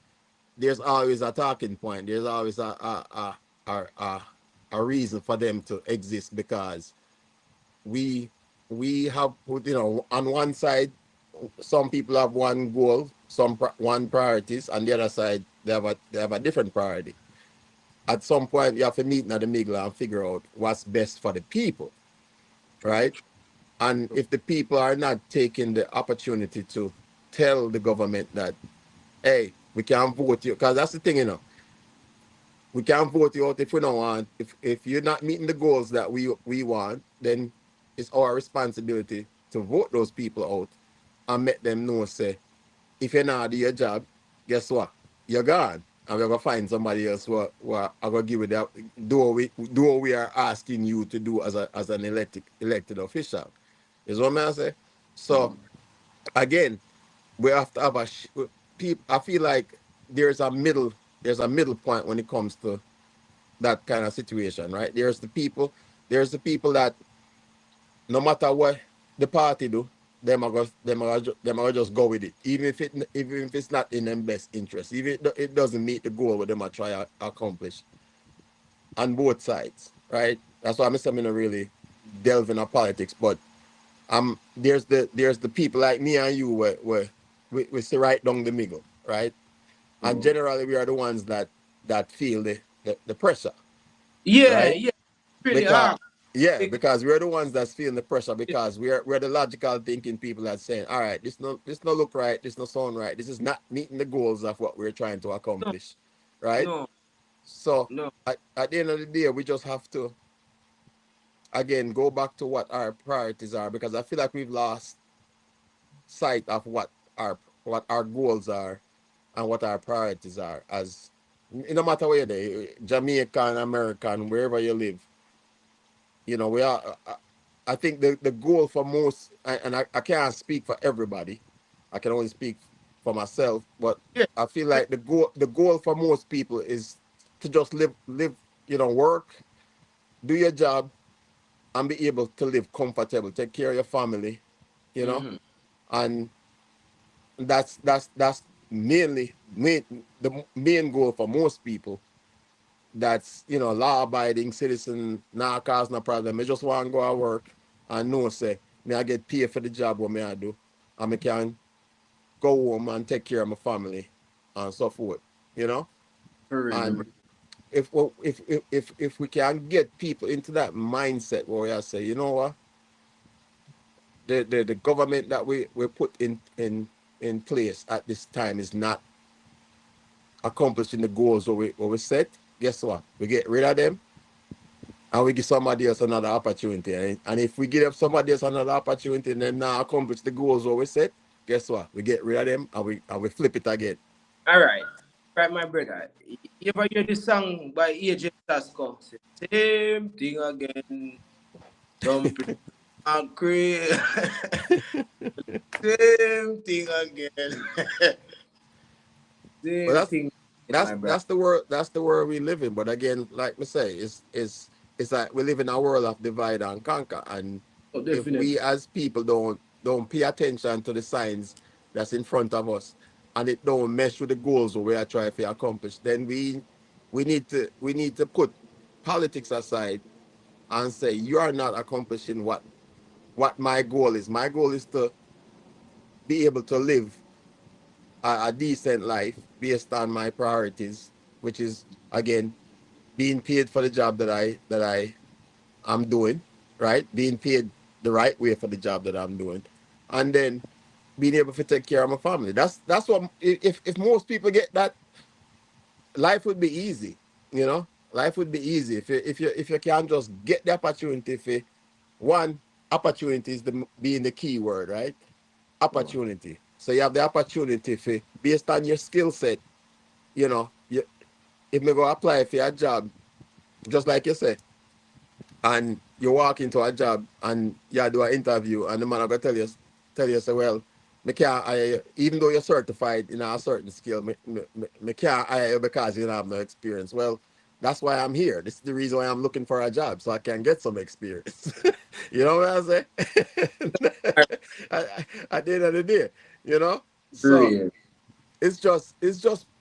there's always a talking point. There's always a reason for them to exist because we we have put on one side some people have one goal, one priorities, and the other side they have a different priority. At some point, you have to meet in the middle and figure out what's best for the people, True, right? true. And if the people are not taking the opportunity to tell the government that, hey, we can't vote you, because that's the thing, we can't vote you out if we don't want. If you're not meeting the goals that we want, then it's our responsibility to vote those people out and make them know, say, if you're not do your job, guess what? You're gone. And we're gonna find somebody else who are gonna give you that do what we are asking you to do as an elected official. Is what I'm saying? So again, we have to have people. I feel like there's a middle there's a middle point when it comes to that kind of situation, right? There's the people that no matter what the party do, them are just go with it, even if it's not in their best interest, even if it doesn't meet the goal what them are try to accomplish on both sides, right? That's why I'm saying I don't really delve into politics, but there's the people like me and you where we sit right down the middle, right? And So, generally we are the ones that feel the pressure, yeah, right? yeah, really Because hard. yeah, Because, because we're the ones that's feeling the pressure because we're the logical thinking people that's saying, all right, this no look right, this no sound right, this is not meeting the goals of what we're trying to no, accomplish, right? no, So no. at the end of the day, we just have to again go back to what our priorities are because I feel like we've lost sight of what our goals are and what our priorities are as no matter where they Jamaican, American, wherever you live. You know, we are. I think the goal for most, and I can't speak for everybody. I can only speak for myself. But Yeah, I feel like the goal for most people is to just live. You know, work, do your job, and be able to live comfortable, take care of your family. You know, mm-hmm. and that's the main goal for most people. That's law abiding citizen, nah cause no problem. I just want to go to work and know say me I get paid for the job what me I do. And I can go home and take care of my family and so forth. You know? For real. And if we can get people into that mindset where I say, you know what, the government that we put in place at this time is not accomplishing the goals what we set, guess what? We get rid of them and we give somebody else another opportunity. And if we give somebody else another opportunity and then now accomplish the goals what we set, guess what? We get rid of them and we flip it again. All right. Right, my brother. You ever hear this song by AJ Tasco? Say, same thing again. Dumping and crazy. Same thing again. But Same that's thing again, that's my brother. that's the world we live in. But again, like me say, it's like we live in a world of divide and conquer. And Oh, if definitely. we as people don't pay attention to the signs that's in front of us and it don't mesh with the goals we are trying to accomplish, then we need to put politics aside and say you are not accomplishing what my goal is. My goal is to be able to live a decent life based on my priorities, which is again being paid for the job that I am doing, right? Being paid the right way for the job that I'm doing, and then being able to take care of my family. That's what if most people get that, life would be easy. You know, life would be easy if you can just get the opportunity. For one, opportunity is being the key word, right? Oh, Opportunity. So you have the opportunity for based on your skill set. If me go apply for a job, just like you say, and you walk into a job and you do an interview and the man gonna tell you say, well, me can't hire you, even though you're certified in a certain skill, me can't hire you because you don't have no experience. Well, that's why I'm here. This is the reason why I'm looking for a job so I can get some experience. You know what I'm saying? At the end of the day, you know. for So real. it's just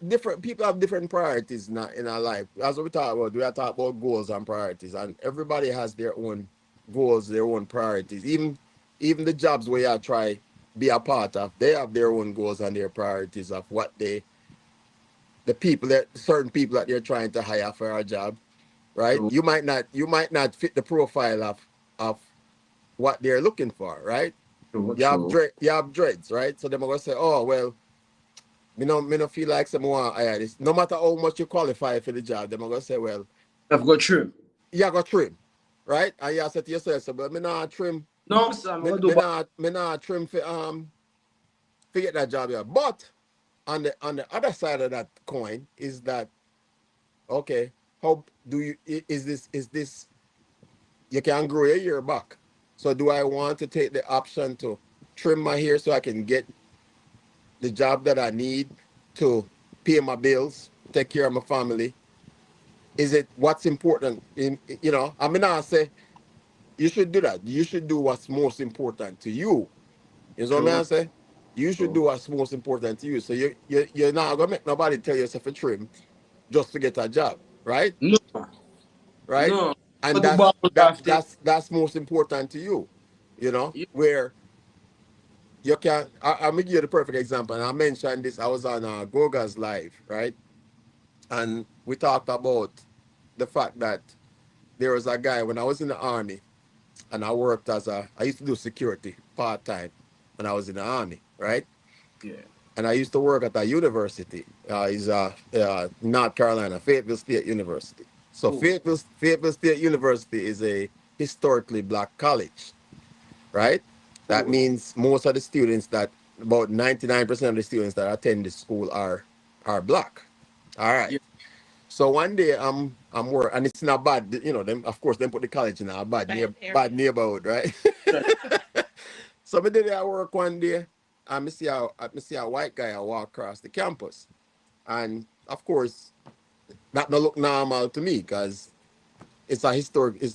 different people have different priorities in our life. As we talk about, we are talking about goals and priorities, and everybody has their own goals, their own priorities. Even the jobs where you try be a part of, they have their own goals and their priorities of what the people that certain people that they're trying to hire for a job, right? True, You might not fit the profile of what they're looking for, right? true, You have true. dreads, right? So they're gonna say, oh well, me no feel like someone hire this. No matter how much you qualify for the job, they're gonna say, well, I've got true. you got trim, right? And you say to yourself, so, but me not trim, No, sir, I'm me, gonna do me back. not me not trim for get that job here. But on the other side of that coin is that okay, how do you is this you can grow your hair back. So do I want to take the option to trim my hair so I can get the job that I need to pay my bills, take care of my family? Is it what's important I mean, I say you should do that. You should do what's most important to you, You know what True. I say? You should True. do what's most important to you. So you're not gonna make nobody tell yourself a trim just to get a job, right? No, Right? no. And But the ball drafting. that's most important to you. You know, Yeah, where you can. I'm gonna give you the perfect example. And I mentioned this. I was on Goga's live, right? And we talked about the fact that there was a guy when I was in the army, and I used to do security part time when I was in the army, right? yeah. And I used to work at a university. It's North Carolina, Fayetteville State University. So Oh, Fayetteville State University is a historically black college, right? That oh, means most of the students that about 99% of the students that attend the school are black. All right. yeah. So one day I'm work and it's not bad, them of course them put the college in a Bad bad area. neighborhood, right? Right. So me did at work one day and me see a white guy walk across the campus. And of course that no look normal to me because it's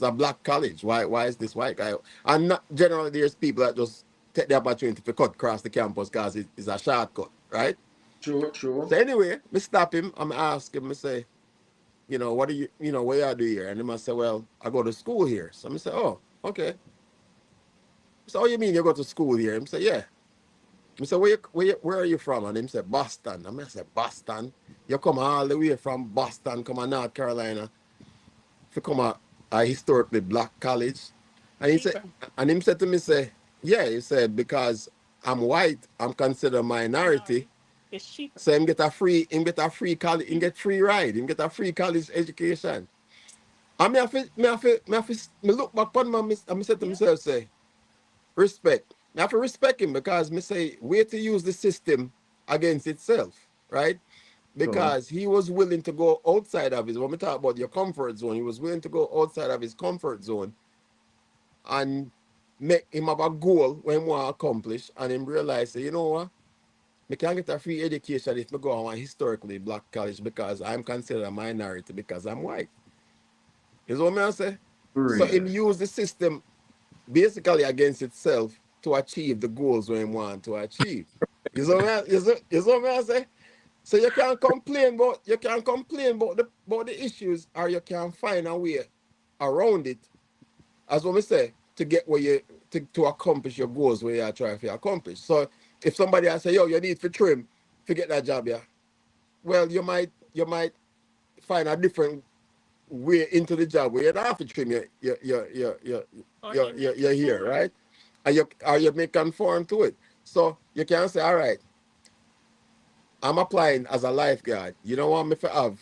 a black college. Why is this white guy? And not generally there's people that just take the opportunity to cut across the campus because it's a shortcut, right? True, So true. anyway, me stop him, I'm ask him, me say, what do what you do here? And he must say, well, I go to school here. So I say, oh, okay. So what you mean you go to school here? Him say, yeah. I say, where are you from? And him say, Boston. I say, Boston? You come all the way from Boston, come to North Carolina, to come a historically black college. And he said, Cheaper. and him said to me, say, yeah, he said, because I'm white, I'm considered a minority. Minority. It's cheaper. So him get a free college, him get free ride, him get a free college education. And me look back on my, I said to Yeah. myself, say, respect. I have to respect him because me say, way to use the system against itself, right? True. Because he was willing to go outside of his, when we talk about your comfort zone, he was willing to go outside of his comfort zone and make him have a goal when he want to accomplish and him realize, say, you know what? I can get a free education if I go on a historically black college because I'm considered a minority because I'm white. You know what I say? For So him real. use the system basically against itself to achieve the goals we want to achieve. You know what I say? So you can complain about the issues or you can find a way around it, as what we say, to get where to accomplish your goals where you are trying to accomplish. So if somebody has say, yo, you need to trim to get that job, yeah. Well, you might find a different way into the job where you don't have to trim Or you may your hair, conform. right? And you may conform to it. So you can say, all right, I'm applying as a lifeguard. You don't want me to have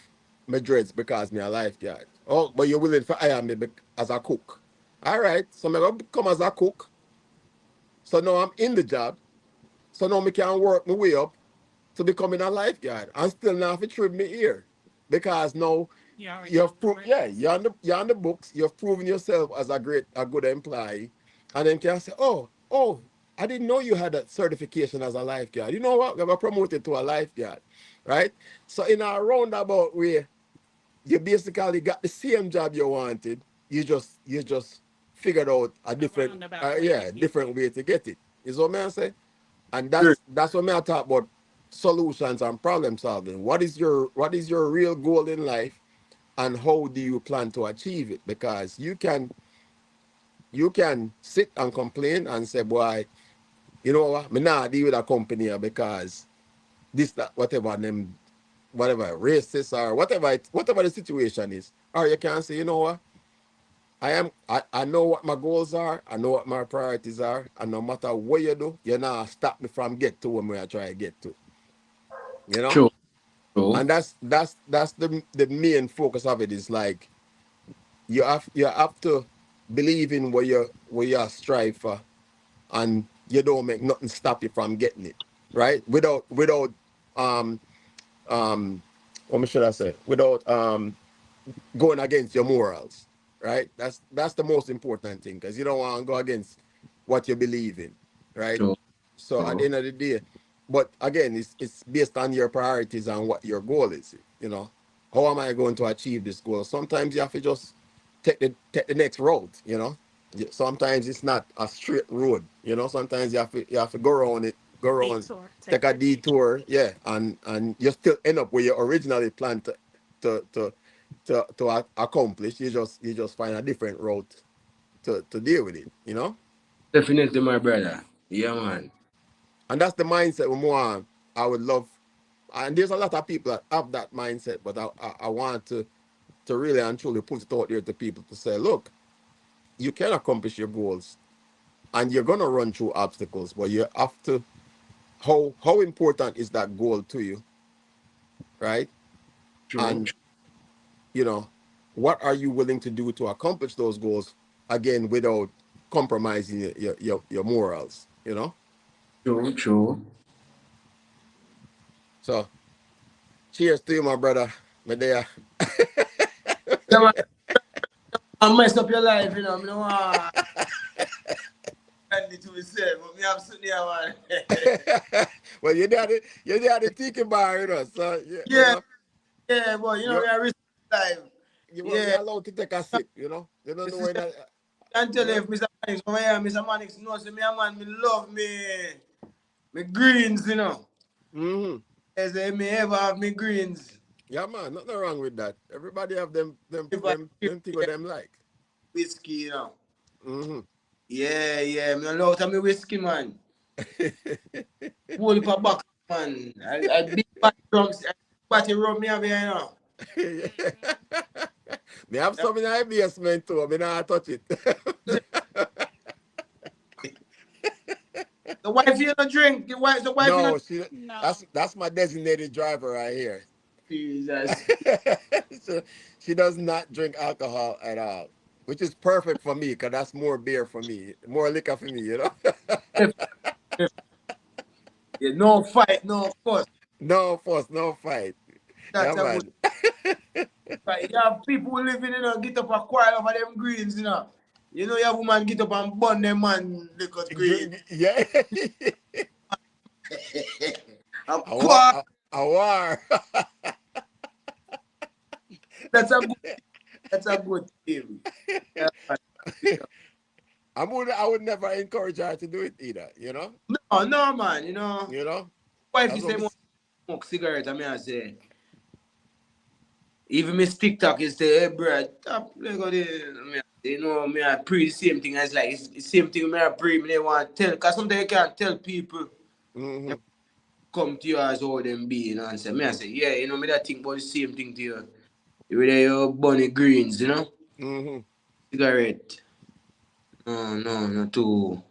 my dreads because me a lifeguard. Oh, but you're willing to hire me as a cook. All right, so I'm gonna come as a cook. So now I'm in the job. So now I can work my way up to becoming a lifeguard and still not have to trim me ear. Because now You already you've on the proved, yeah, record. you're on the books, you've proven yourself as a good employee. And then can say, oh, I didn't know you had that certification as a lifeguard. You know what? We got promoted to a lifeguard. Right? So in a roundabout way, you basically got the same job you wanted. You just figured out a A different roundabout way to yeah, get different it. way to get it. Is what I'm saying? And Sure. that's what I talk about solutions and problem solving. What is your real goal in life and how do you plan to achieve it? Because you can sit and complain and say, boy, you know what, me not deal with a company here because this, that, whatever racist or whatever the situation is. Or you can say, you know what, I know what my goals are, I know what my priorities are, and no matter what you do, you not stop me from get to where I try to get to. You know? True. True. And that's the main focus of it is like you have to believe in what you strive for and you don't make nothing stop you from getting it. Right? Without um um what should I say? Without going against your morals, right? That's the most important thing because you don't want to go against what you believe in, right? True. So at the True. end of the day, but again, it's based on your priorities and what your goal is. How am I going to achieve this goal? Sometimes you have to just take the next road. Sometimes it's not a straight road. Sometimes you have to go around it, go around, Detour. take Take a the detour. detour, yeah, and you still end up where you originally planned to accomplish. You just find a different route to deal with it. Definitely, my brother. Yeah, man. And that's the mindset we want. I would love, and there's a lot of people that have that mindset, but I want to really and truly put it out there to people to say, look, you can accomplish your goals, and you're gonna run through obstacles, but you have to. How important is that goal to you, right? True. And you know, what are you willing to do to accomplish those goals again without compromising your morals? True. True. So, cheers to you, my brother. Medea. Yeah, man. I mess up your life, you know. I don't want to myself, but me have something here, man. Well, you're the Tiki Bar, so Yeah, yeah, but you're we are risking life. you're Yeah, allowed to take a sip. You don't know this is when that. can't tell you Yeah. if Mr. Manix over here, Mr. Manix knows me, a man, me love me greens, you know. Mm-hmm. As they may ever have me greens. Yeah, man, nothing wrong with that. Everybody have them them If I them drink them thing what them like. whiskey, you know. Mm-hmm. Yeah, yeah, me love to me whiskey, man. Whole heap of buck, man. I big party drums, party rum me have here, you know. Me have some in the basement too. Me not touch it. The wife you don't drink, the wife you No, don't she. No. That's my designated driver right here. Jesus. So she does not drink alcohol at all, which is perfect for me because that's more beer for me, more liquor for me. If, if, yeah, no fight, no fuss. No fuss, no fight. Yeah, That's a good man. fight. You have people who living, get up and quarrel over them greens, you know. You have woman get up and burn them man because green. Yeah. And A war. quarrel. A war. That's a good that's a good thing. Yeah, man. I would never encourage her to do it either. No, no man, You know. wife That's is what say we. more smoke cigarette, I mean I say. Even Miss TikTok is say, hey bro, stop like go there. I mean, me I pray the same thing as like it's the same thing me I pray, me they want to tell because sometimes you can't tell people Mm-hmm. they come to you as how them be, and say me I say, yeah, me that think about the same thing to you. You with your bunny greens. Mm-hmm. Cigarette. No, no, not too,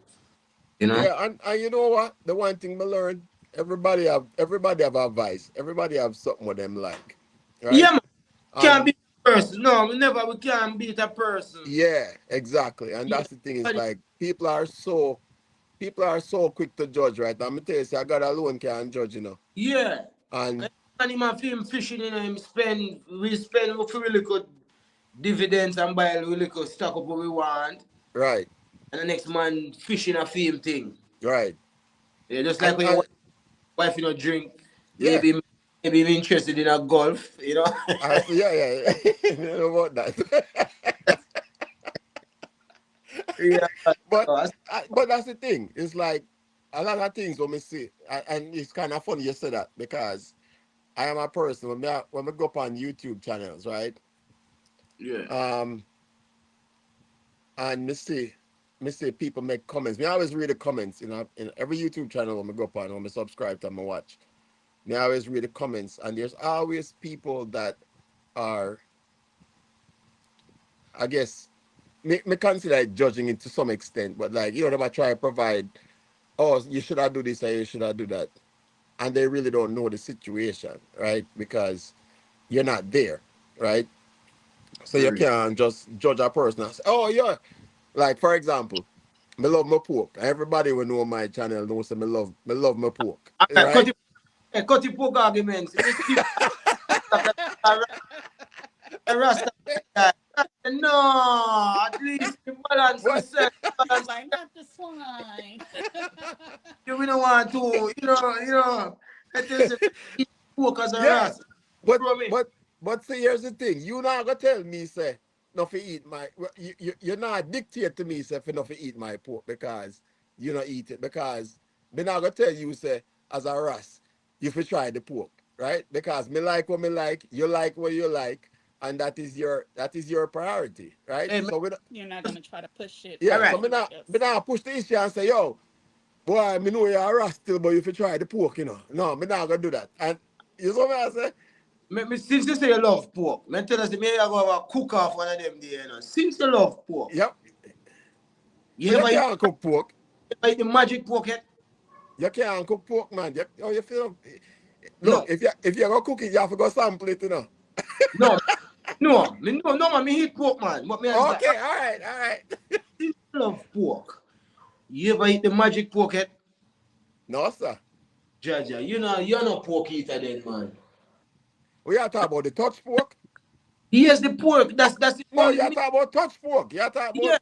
you know. Yeah, and you know what? The one thing I learned, everybody have advice. Everybody have something what them like. Right? Yeah, man. Can't And beat a person. No, we can't beat a person. yeah, exactly. And Yeah, that's the thing, is but like people are so quick to judge, right? I'm gonna tell you, say, I got alone can't judge. yeah. And And him and him fishing, we spend for really good dividends and buy a really good stock up what we want. right, And the next man fishing a film thing. right. Yeah, just like And when your wife drink, yeah, maybe him interested in a golf. yeah, yeah, yeah. You know about that. Yeah. but Uh, but that's the thing. It's like a lot of things when we see, and it's kind of funny you say that, because I am a person when we go up on YouTube channels, right? yeah. Um, and me see people make comments. Me always read the comments, in every YouTube channel when we go up on, when we subscribe to, and watch. Me always read the comments, and there's always people that are, I guess, me consider it judging it to some extent, but like, they might try to provide, oh, you should have do this or you should have do that, and they really don't know the situation, right? Because you're not there, right? So you Mm. can't just judge a person and say, oh yeah, like for example, me love my pork. Everybody will know my channel knows that me love my pork, Alright, right? cut the poke arguments. If you see a Rasta guy, no, at least you balance What? yourself. He's Balance. like, not the swine. You don't want to, Let us eat pork as a Yeah, Rasta. but Bro, me. but but see, here's the thing. You not gonna tell me, say, not to eat my. You're not dictate to me, say, for not to eat my pork because you not eat it. Because me not gonna tell you, say, as a ras, you should try the pork, right? Because me like what me like what you like, and that is your priority, right? Hey, So we, You're not gonna try to push it all yeah. on So right. anybody me else. not push the issue and say, yo, boy, me know you're a ras still, but you should try the pork, you know. No, me not gonna do that. And you know what I say? Since you say you love pork, me tell us me you go have a cook off one of them there, you know. Since you love pork, Yep. you But you ever eat, can't cook pork. the magic pork yet? You can't cook pork, man. You feel? Look, No, if you're gonna cook it, you have to go sample it, you know. no, no, man, me eat pork, man. What me answer? Okay, all right. Since you love pork, you ever eat the magic pork yet? No, sir. Jaja, you're not pork eater then, man. We are talking about the touch pork. Yes, the pork. That's the No, only you're meat. talking about touch pork. You're talking about Yeah,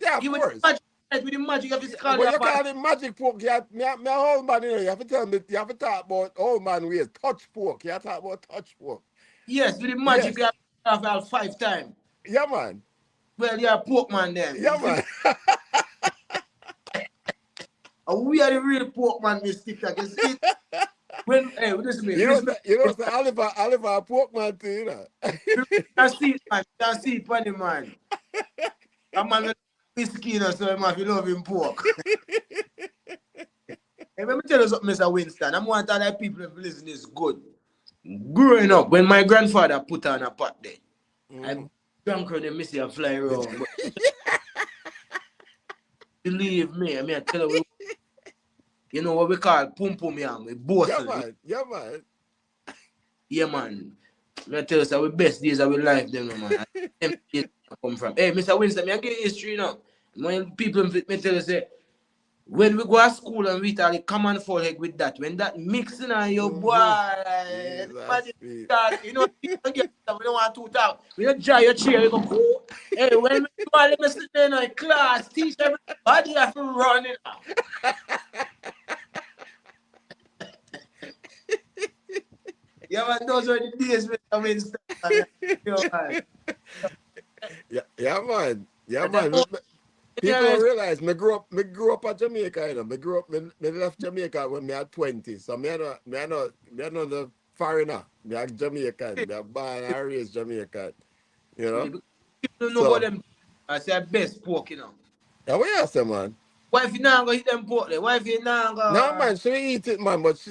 yeah, of give it the course. magic, right, with the magic of his Yeah, call but your you part. call it magic pork. Me a whole man, you know. You have to tell me. You have to talk about old man ways. Touch pork. You're talking about touch pork. Yes, with the magic you Yes. have about 5 times. Yeah, man. Well, you're a pork man then. Yeah, man. We are the real pork man, Miss TikTok. You see? When hey, You know, say Oliver a pork man too, you know. I see it, man. I see it, funny man. A man with whiskey, you know, so man, if you love him pork. Hey, let me tell you something, Mr. Winston. I'm one of the people who listen is good. Growing up, when my grandfather put on a pot there, I drunk on the missy and fly around. But believe me, I mean, I tell you know what we call pum pum yam, we both. Yeah, man. Yeah, man. I tell you, it's our best days of our life, them, no, man. Them days come from. Hey, Mr. Winston, me I give you history now. When people me tell you, say, when we go to school and we tell the common folk like with that, when that mixing on your boy, Jesus, Pete. you know, we don't want to talk. We don't dry your chair, you go, cool. Hey, when we go, let me sit there in class, teach everybody have to run it. Yeah, man, those were the days, Mr. Winston. You know, man. Yeah, man. Yeah, And then, man. People don't realize me grew up at Jamaica, you know. Me left Jamaica when me had 20. So me not the foreigner. Me a Jamaican. Me a born and raised Jamaican. You know? people don't know about So them. I say best pork, you know. yeah, what you say, man? Why if you not go eat them pork there? Why if you not No go? man, she eat it, man, but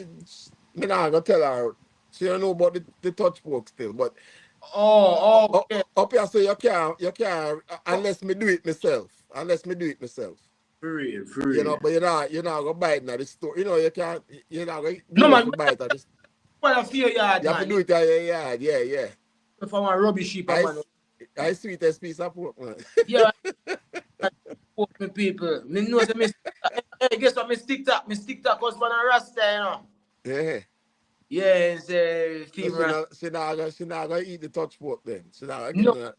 me not gonna tell her she don't know about the touch pork still. But Okay. up here so you can't unless me do it myself. Unless me do it myself. For real, for You know, real. but you're not gonna buy it at the store. You know, you're not gonna No, go man, to buy it at the store. what a fear yard, You have to man. do it at your yard, yeah. If I'm a rubbish sheep, man. I sweetest piece of pork, man. Yeah, pork me people. Me know say me. Hey, guess what? Me TikTok husband and Rasta, you know. Yeah. Yeah, it's So team Rasta. she not gonna eat the touch pork then. She not gonna get No, that.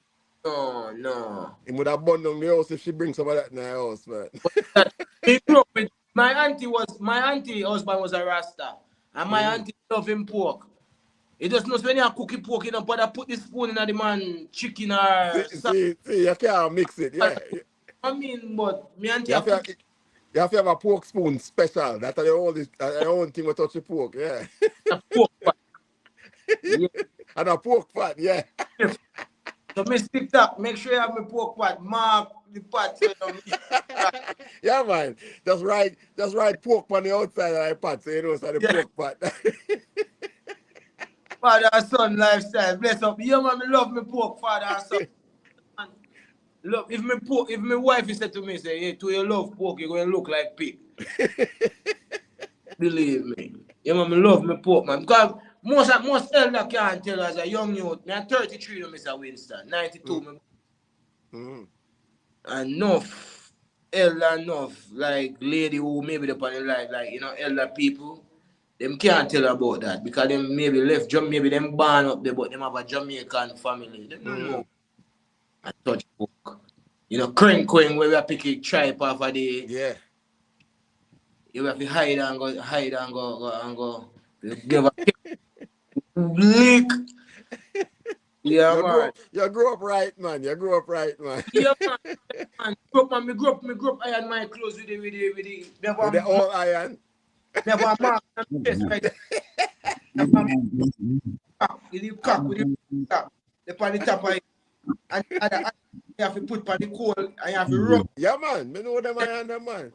no. He would have burned down the house if she brings some of that in the house, man. But me grew up with my auntie husband was a Rasta, and my auntie love him pork. It just knows when you cook it pork, you know, but I put the spoon in the man chicken or something. See, you can't mix it, yeah. I mean, but me auntie You have a to, cook you have to have a pork spoon special. That's the only thing we touch the pork, yeah. a pork pot. Yeah. And a pork fat, yeah. So me stick that. Make sure you have my pork pot. Mark the pot. So you know, Yeah, man. Just right pork on the outside of the pot, so you know it's the yeah. pork pot. Father and son lifestyle. Bless up. Yeah, man, me love me pork, father and son. And look, if my wife is said to me, say, hey, to your love pork, you're going to look like pig. Believe me. Yeah, man, me love me pork, man. Because most elder can't tell as a young youth. Me I'm 33, Mr. Winston. 92, me. Enough. Elder enough. Like lady who maybe the on the life, like, you know, elder people. Them can't tell about that because them maybe left maybe them born up there, but them have a Jamaican family. They don't know a touch book. You know, crank where we are picking tripe off of the Yeah. you have to hide and go. You give a lick. Yeah, You man. grew up right, man. You grew up right, man. Yeah, man. Grew up, man. Me grew up iron my clothes with the With the old iron. never mark on the chest right there. With the cock, with the cock. The on the top of it. And the other you have to put on the coal and you have to rub Yeah, man. Me know them iron, them, man.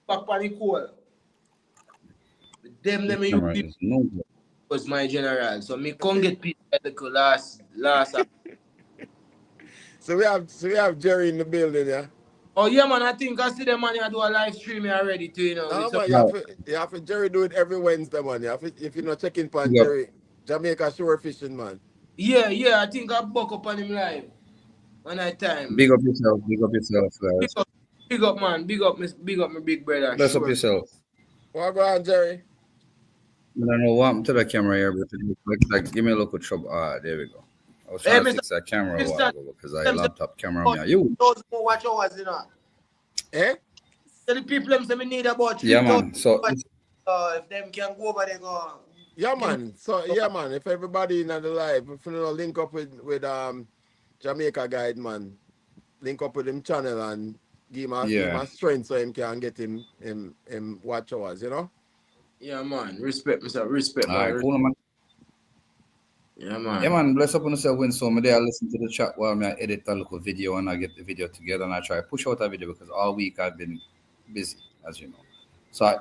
back on the coal. Them Camera you is no good. was my general. So me can't get people like the last. So we have Jerry in the building, yeah. Oh yeah, man. I think I see them man. I do a live stream already too. You know, No, with some man, No, you have to Jerry do it every Wednesday, man. You have to, if you're not checking pan yep. Jerry, Jamaica shore fishing, man. yeah. I think I buck up on him live one night time. Big up yourself, Big guys. up, man. Big up, my big brother. Bless up Sure. yourself. What go on, Jerry? I don't know what happened to the camera here, but it looks like give me a look of trouble. Ah, there we go. I was Hey, trying to Mr. fix that camera a while Mr. ago because I laptop camera on me. You? Those who watch ours, you know. Eh? So the people them say me need about 3,000. Yeah, man. So If them can go over there, go. Yeah, man. So yeah, man. If everybody in the live, if you know, link up with Jamaica Guide, man, link up with him channel and give him a strength so him can get him watch hours, you know. Yeah, man. Respect, Mr. Respect, all man. right, cool, man. Yeah, man. Yeah, man. Bless up on yourself when so I listen to the chat while I edit a little video and I get the video together and I try to push out a video because all week I've been busy, as you know. So I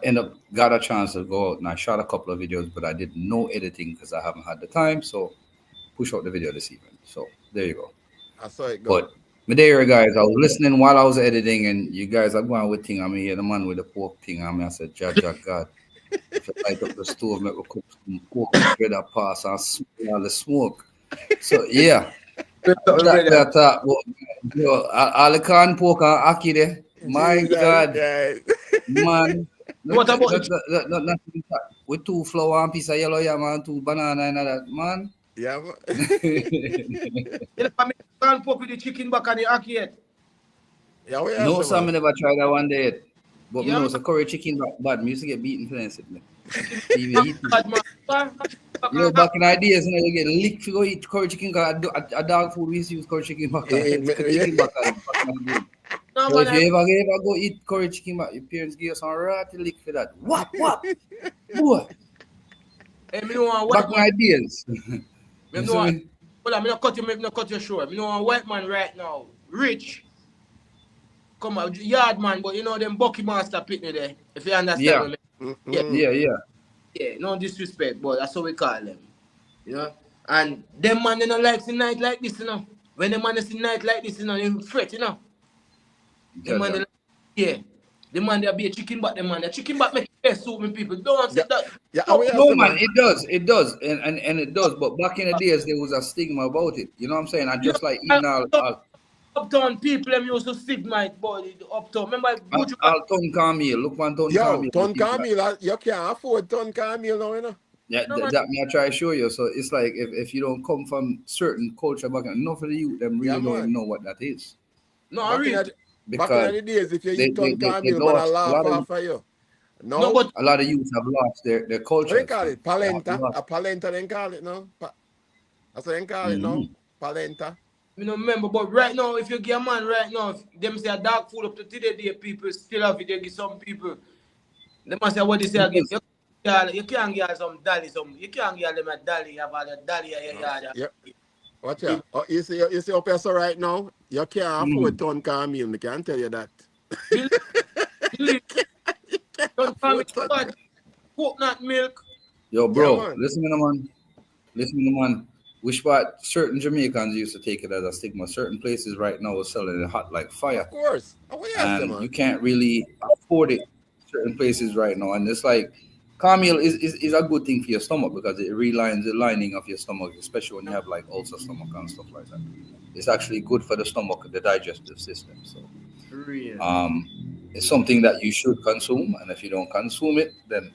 got a chance to go out and I shot a couple of videos, but I did no editing because I haven't had the time. So push out the video this evening. So there you go. I saw it go. But me there, guys, I was listening while I was editing and you guys are going with thing. I mean, the man with the pork thing. I said, God. If I light up the stove, make we cook some pork together, pass and smell all the smoke. So yeah. That all the corn pork and ackee there. My Jesus, God. guys. What Man. about with 2 flour and piece of yellow yam and 2 banana and all that, man. Yeah, man. you can't poke with the chicken back and the ackee yet? Yeah, we No, have some never tried that one day. But Yeah, no, it's a curry chicken bad. Me used to get beaten for that. Even eat. You know, back in the days, you know, you get licked to go eat curry chicken. A dog food, we used to use curry chicken back. Chicken back. No, So man, if you ever go eat curry chicken back, your parents give you some ratty lick for that. What? Boy. Hey, me know one Back white in the days. man. Me know one. Well, I'm not cut you short. Me know one white man right now, rich. Come out, yard man, but you know them Bucky Master pitney there. If you understand me. Yeah, no disrespect, but that's what we call them. You know? And them man they don't like the night like this, you know. When the man is in night like this, you know, they fret, you know. The man, the man there be a chicken back, the man. The chicken back make best suit me people. Don't say that. Yeah, No, man, it does, and it does. But back in the days, there was a stigma about it. You know what I'm saying? I just like eating all uptown people them used to stigma it, boy. The uptown. Remember Ton Camille. Look one Ton Camille. Ton Camille, you can't afford Ton Camille now, you know. Yeah, that me I try to show you. So it's like if you don't come from certain culture back, enough of the youth them really don't even know what that is. No, I really. Back in the days, if you eat Ton Camille, man, I laugh off of you. No, but a lot of youth have lost their culture. What they call it? Palenta. A palenta they call it now. That's what they call it now. Palenta. I don't remember, but right now, if you get a man right now, if them say a dog food up to today, people still have it. They give some people. They must say what they say again. You can't get some dolly, you can't get them a dolly, have all the dolly in your yard. Yep. Watch out. Oh, you see up here so right now, you can't afford Ton Camille, I can tell you that. Don't call me coconut milk. Yo, bro, listen to the man. Which part certain Jamaicans used to take it as a stigma. Certain places right now are selling it hot like fire. Of course. And you can't really afford it certain places right now. And it's like cornmeal is a good thing for your stomach because it realigns the lining of your stomach, especially when you have like ulcer stomach and stuff like that. It's actually good for the stomach, the digestive system. So it's something that you should consume, and if you don't consume it, then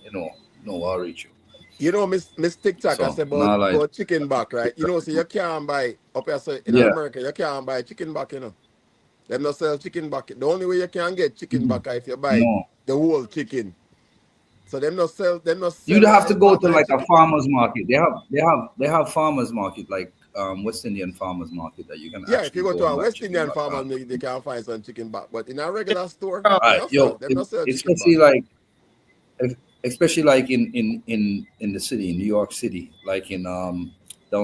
I'll reach you. You know, Miss TikTok, I said about chicken back, right? You know, so you can't buy up here so in America, you can't buy chicken back, you know. Them not sell chicken back. The only way you can get chicken back is if you buy the whole chicken. So them not sell. You'd have to go to like a farmer's market. They have farmers market like West Indian farmers market that you can Yeah, if you actually go go to and a buy West chicken Indian back. farmer, they can find some chicken back. But in a regular store, All they right, don't sell. yo, They don't sell chicken especially back. like especially like in the city, in New York City, like in down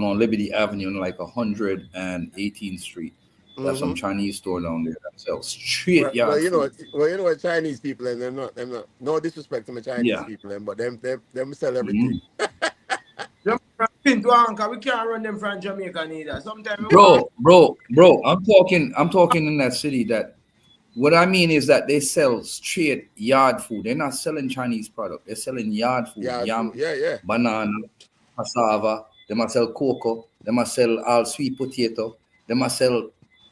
on Liberty Avenue, in like 118th Street. There's some Mm-hmm. Chinese store down there that sells straight yard food. You know what Chinese people, and they're not. No disrespect to my Chinese Yeah. people, but them sell Mhm. everything. Jamaica pin to anchor. We can't run them from Jamaica neither. Sometimes we want Bro. I'm talking in that city. That what I mean is that they sell straight yard food. They're not selling Chinese product. They're selling yard food, Yeah, food. yam, Yeah. banana, cassava. They must sell cocoa. They must sell all sweet potato. They must sell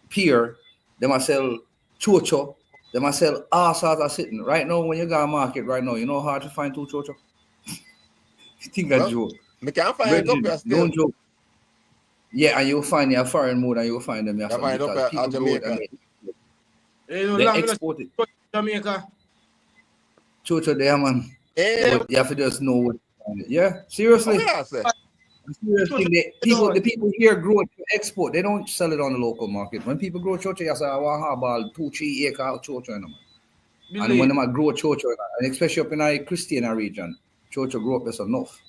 pear. They must sell chocho. They must sell all sorts of sitting. Right now, when you go to market right now, you know how hard to find two chocho? You think I Well, joke? me can't find it up Brethren, here still. don't joke. Yeah, and you'll find a foreign mode and you'll find them I yourself find it up because at people grow it Jamaica. and you know, they long export it. Jamaica. Chocho there, man. Yeah. But you have to just know what. Yeah, What seriously. will I say? Seriously, the people here grow it to export. They don't sell it on the local market. When people grow chocho, you say, "I want to about 2-3 acre chocho in them." And when they grow chocho, and especially up in our Christian region, chocho grow up is enough.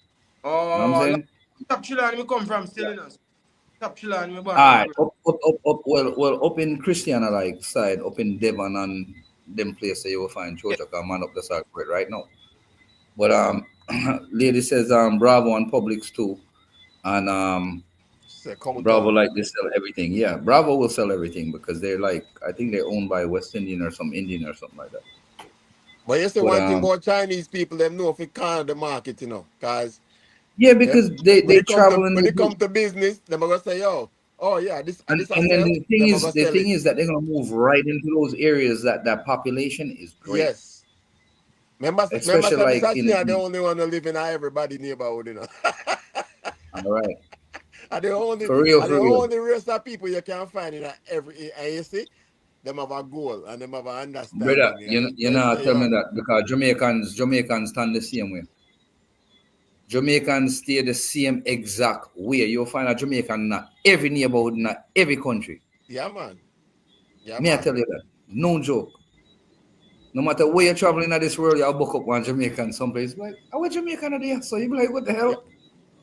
You know what I'm saying? Top Chilan, we come from still in us. Top Chilan, we born. Alright, up. Well, up in Christiana like side, up in Devon and them places you will find chocho. Cause man up the side right now. But lady says Bravo and Publix too, and Say, come Bravo down. like they sell everything. Yeah, Bravo will sell everything because they're like I think they're owned by West Indian or some Indian or something like that. But you see But one thing about Chinese people, them know if it can't the market, because yeah, because they travel and when they it do. come to business, them are gonna say, yo, oh yeah, this And, this I and then sell, them are gonna the sell thing it. is that they're gonna move right into those areas that population is great. Yes. Remember Especially some like such are the only one who live in everybody neighborhood, all right. Are the only For real, are the for real. only race of people you can find in every and you see, them have a goal and them have an Brother, understanding. you know, tell me that because Jamaicans stand the same way. Jamaicans stay the same exact way. You'll find a Jamaican in every neighborhood, in every country. Yeah, man. Yeah, May I man. tell you that? No joke. No matter where you're traveling in this world, you'll book up one Jamaican someplace. Like, I went Jamaican there. So you'll be like, what the hell?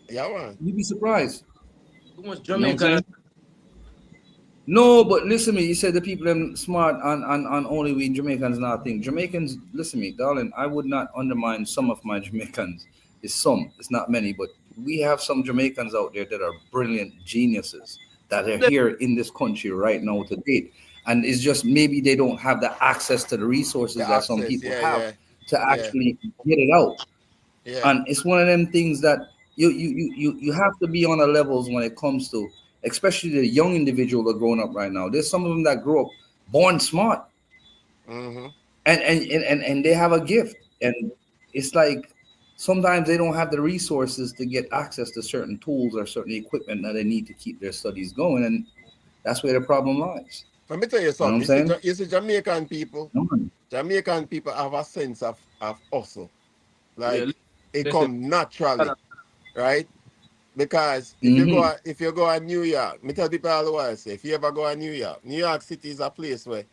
Yeah, man. You'd be surprised. Too much You know what I'm Jamaica. saying? No, but listen to me. You said the people them smart and only we Jamaicans not think. Jamaicans, listen to me, darling. I would not undermine some of my Jamaicans. It's some, it's not many, but we have some Jamaicans out there that are brilliant geniuses that are here in this country right now to date. And it's just maybe they don't have the access to the resources that some people have to actually get it out. Yeah. And it's one of them things that you have to be on a levels when it comes to, especially the young individual that are growing up right now. There's some of them that grew up born smart, Mm-hmm. and they have a gift, and it's like sometimes they don't have the resources to get access to certain tools or certain equipment that they need to keep their studies going, and that's where the problem lies. Let me tell you something. You know what I'm You see Jamaican people. Mm-hmm. Jamaican people have a sense of hustle. Like Yeah. it comes naturally, right? Because if you go to New York, me tell people all the while, say if you ever go to New York City is a place where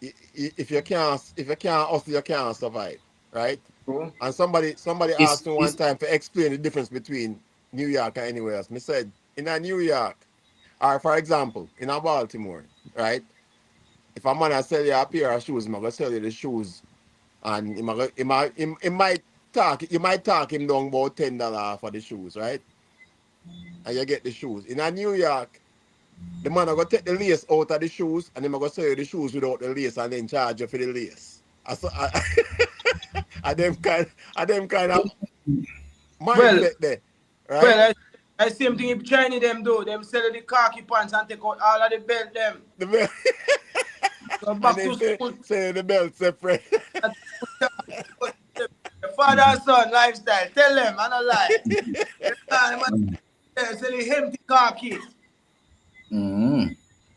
if you can't hustle, you can't survive, right? Cool. And somebody asked me one time to explain the difference between New York and anywhere else. Me said in a New York, or for example, in a Baltimore, right? If a man a sell you a pair of shoes, I'm gonna sell you the shoes, and you might talk him down about $10 for the shoes, right? And you get the shoes. In a New York, the man are gonna take the lace out of the shoes, and him gonna sell you the shoes without the lace, and then charge you for the lace. And them kind of mindset there, right? Well, I same thing if Chinese them do. Them sell the khaki pants and take out all of the belt them. The belt. So back And to they school. say the belt separate. Father and son lifestyle. Tell them, I don't lie. Selling empty khaki. Mm-hmm.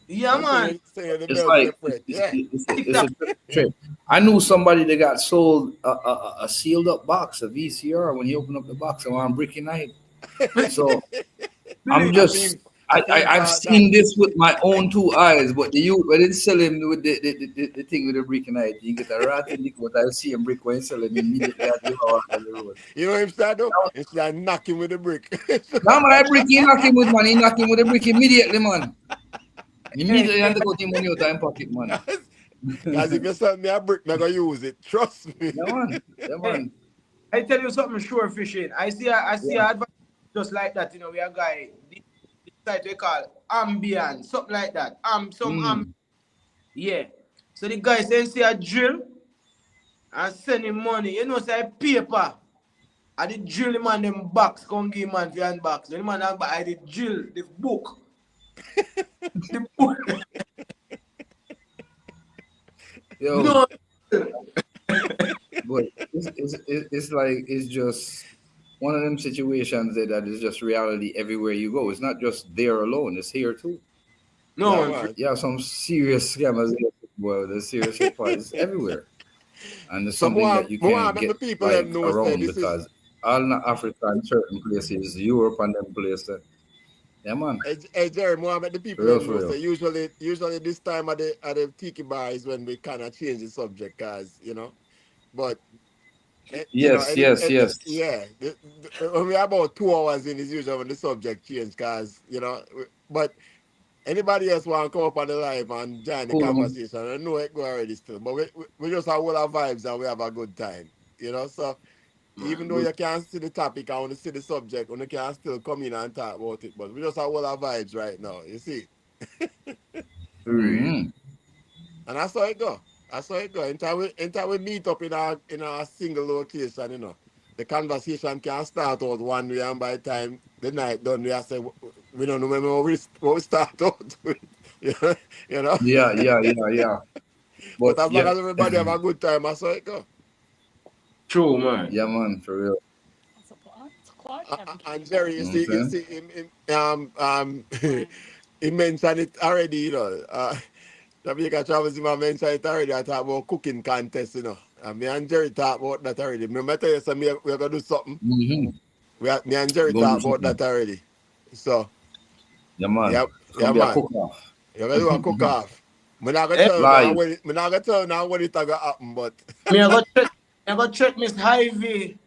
Yeah, man. Say the It's belt like separate. Yeah. it's a trip. I knew somebody that got sold a sealed up box of VCR when you open up the box and on Bricky night. So I'm just I've seen this with my own two eyes, but the youth when they sell him with the thing with the brick and you get a rat in the coat. I see him brick when he sell him immediately at the hour on the road. You know him start up? Instead of knocking with the brick. Now man, I brick he knock him with man, he knock him with the brick immediately, man. Immediately and to go to money out of him pocket, man. Because if you sell me a brick, I'm gonna use it. Trust me. Yeah, man. Yeah, man. I tell you something, sure fishing. I see advice just like that. You know, we are guy. This site we call ambient, something like that. Yeah. So the guy sends a drill and send him money. You know, say paper. I did drill him on them box, come give man for hand box. The man I did drill the book. The book. Yo. No. But it's like it's just one of them situations that is just reality everywhere you go. It's not just there alone; it's here too. No, yeah, some serious scammers. Well, the serious parts everywhere, and it's something that you can't get people like know around because all in Africa and certain places, Europe and them places. Yeah, man. Hey Jerry, Mohammed, the people know say usually this time at the Tiki Bar is when we kind of change the subject, cause you know, but. Yes. Yeah, when we're about 2 hours in, is usually when the subject change, cause you know. But anybody else want to come up on the live and join the conversation? I know it go already still, but we just have all our vibes and we have a good time, you know. So even though you can't see the topic, I want to see the subject, and you can still come in and talk about it. But we just have all our vibes right now, you see. Mm-hmm. And that's how it go. That's how it go. Until we meet up in our single location, you know, the conversation can start out one way, and by the time the night done, we say we don't remember what we start out with. You know? Yeah. But as long as everybody have a good time, that's how it go. True, man. Yeah, man, for real. And Jerry, you see, he mentioned it already, you know. Jamaica Travels mentioned it already. I talk about cooking contest, you know. And me and Jerry talk about that already. Remember I tell you, so we're going to do something. Mm-hmm. Me and Jerry talk about that already. So. Yeah, man. Yeah, man. Cook-off. You're going to do a cook-off. I'm not going to tell you now when it's going to happen, but. I'm going to check Miss Hyvee.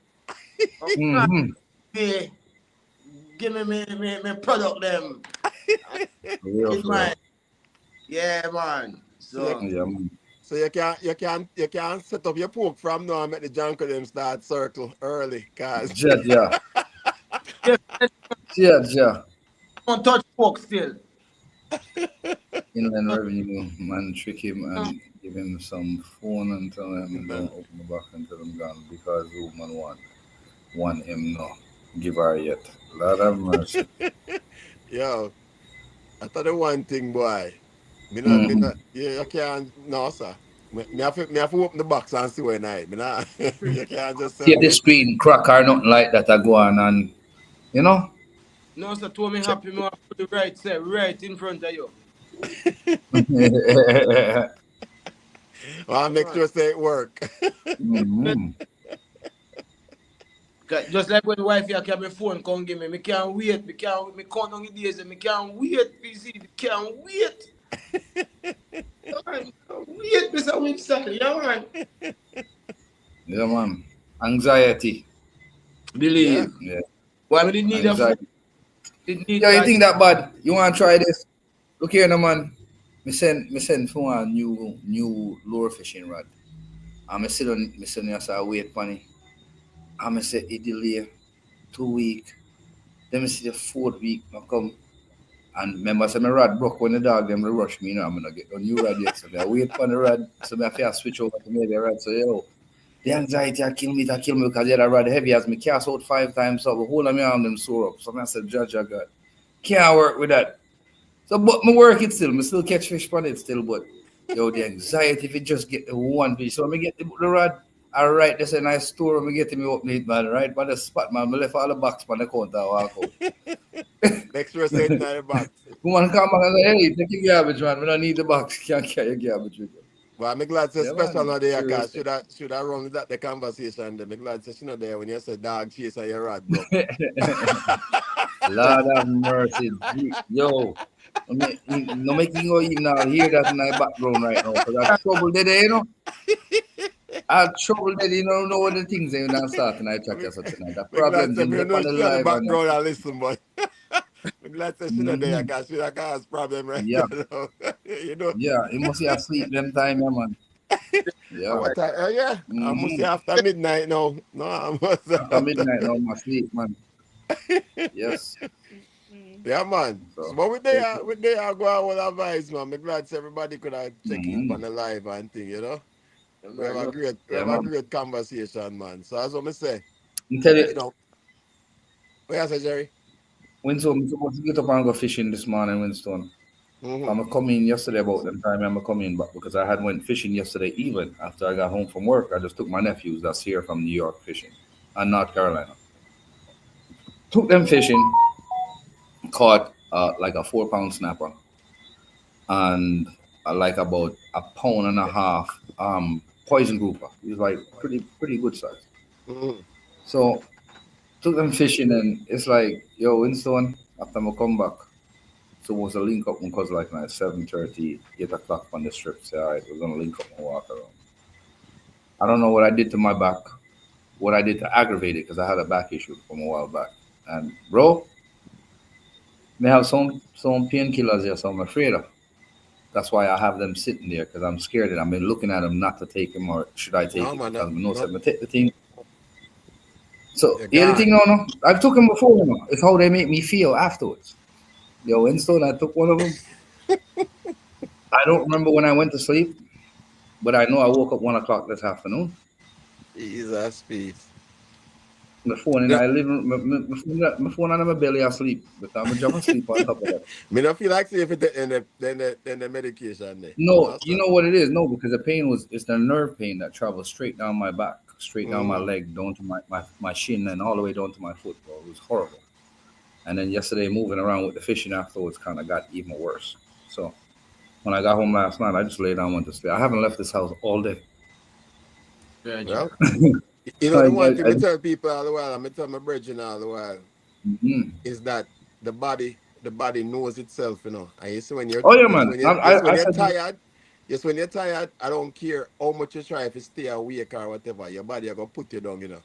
Give me product them. Yeah, man. So you can set up your pork from now and make the junk of them start circle early, cause yeah. Don't touch pork still. Inland Revenue man trick him and give him some phone and tell him don't open the back until I'm gone because woman want him no give her yet. Lord have mercy. Yo, I thought the one thing, boy. Me not, you can't, no, sir. Me have to open the box and see when I. You can't just say. The screen crack or nothing like that. I go on and, you know. No, sir, told me happy. Me want to put the right in front of you. Well, I'll make sure say it work. Just like when the wife here can my phone come give me. Me can't wait. Me count on the days and me can't wait. PC, me can't wait. Wait, Mr. Winston. Yeah, man. Yeah, man. Anxiety. Believe. Yeah. Why we didn't need anxiety. You think that bad? You want to try this? Look here, no, man. Me send for a new lure fishing rod. And I sit on I wait for it. And I say it delay 2 weeks. Then I see the 4th week I come. And remember, so my rod broke when the dog them rush me, you know, I'm gonna get a new rod yet. So I wait for the rod, so I have to switch over to maybe a rod. So the anxiety I kill me because the other rod heavy as me cast out 5 times, so the whole of me arm them sore up. So I said, Judge, I got can't work with that. So but me work it still, me still catch fish on it still, but the anxiety if it just get the one fish. So I get the rod. All right, there's a nice store. I'm getting me open it, man. Right, but the spot, man. I left all the box on the counter. Walk out. Make sure it's in the box. Woman come back and say, hey, take your garbage, man. We don't need the box. Can't carry your garbage with you. Well, I'm glad it's special now there, because should I run with that the conversation? I'm glad she's not there when you say dog chase or your rod, bro. Lord have mercy. Yo. No making you even now hear that in my background right now. Because I trouble there, you know. I trouble there, you know what the things they don't start tonight chat just tonight. The I'm glad problems to in you the know on the she on the live and background and listen, but I'm glad to she not there mm-hmm. because she not cause problem right Yeah, there. You know. yeah. You must be asleep them time, yeah, man. Yeah. What time? Yeah, I must say Mm-hmm. after midnight now. No, I must say After after. midnight now, I'm asleep, man. Yes. Yeah, man. So, So but with there, go out with advice, man. I'm glad everybody could have check in mm-hmm. on the live and thing, you know. We have Yeah, man. a great conversation, man. So as I say, I tell you, you know, what you say, Jerry? Winston, I'm supposed to get up and go fishing this morning, Winston. Mm-hmm. I'm coming yesterday about them time I'm coming back because I had went fishing yesterday even after I got home from work. I just took my nephews that's here from New York fishing and North Carolina. Took them fishing, caught like a 4 pound snapper and like about a pound and a half poison grouper. He was like pretty good size. Mm-hmm. So took them fishing and it's like, yo, Winston, after I come back, supposed to link up because like 7:30, 8 o'clock on the strip. Say, all right, we're gonna link up and walk around. I don't know what I did to my back, what I did to aggravate it because I had a back issue from a while back. And bro, may have some painkillers here, so I'm afraid of. That's why I have them sitting there because I'm scared that I've been looking at them not to take them or should I take No, it man, because I know no, said I take the thing. So you yeah, the gone. thing no, I've took them before. You know, it's how they make me feel afterwards. Yo, Winston, I took one of them. I don't remember when I went to sleep, but I know I woke up 1 o'clock this afternoon. Jesus, peace. My phone and No, I live my phone and my belly asleep, but I'm a jump asleep on top of that. me not feel like say if it then the medication there. No, No, you sir. know what it is? No, because the pain was it's the nerve pain that travels straight down my back, straight down my Mm-hmm. leg, down to my shin and all the way down to my foot, bro. It was horrible. And then yesterday moving around with the fishing afterwards kinda got even worse. So when I got home last night, I just laid down and went to sleep. I haven't left this house all day. Well, you know I, the one I, thing I me tell people all the while, I me tell my brethren all the while, mhm. is that the body knows itself, you know. And Oh yeah, man. I when you're said tired, yes, when you're tired, I don't care how much you try if you stay awake or whatever, your body are gonna put you down, you know.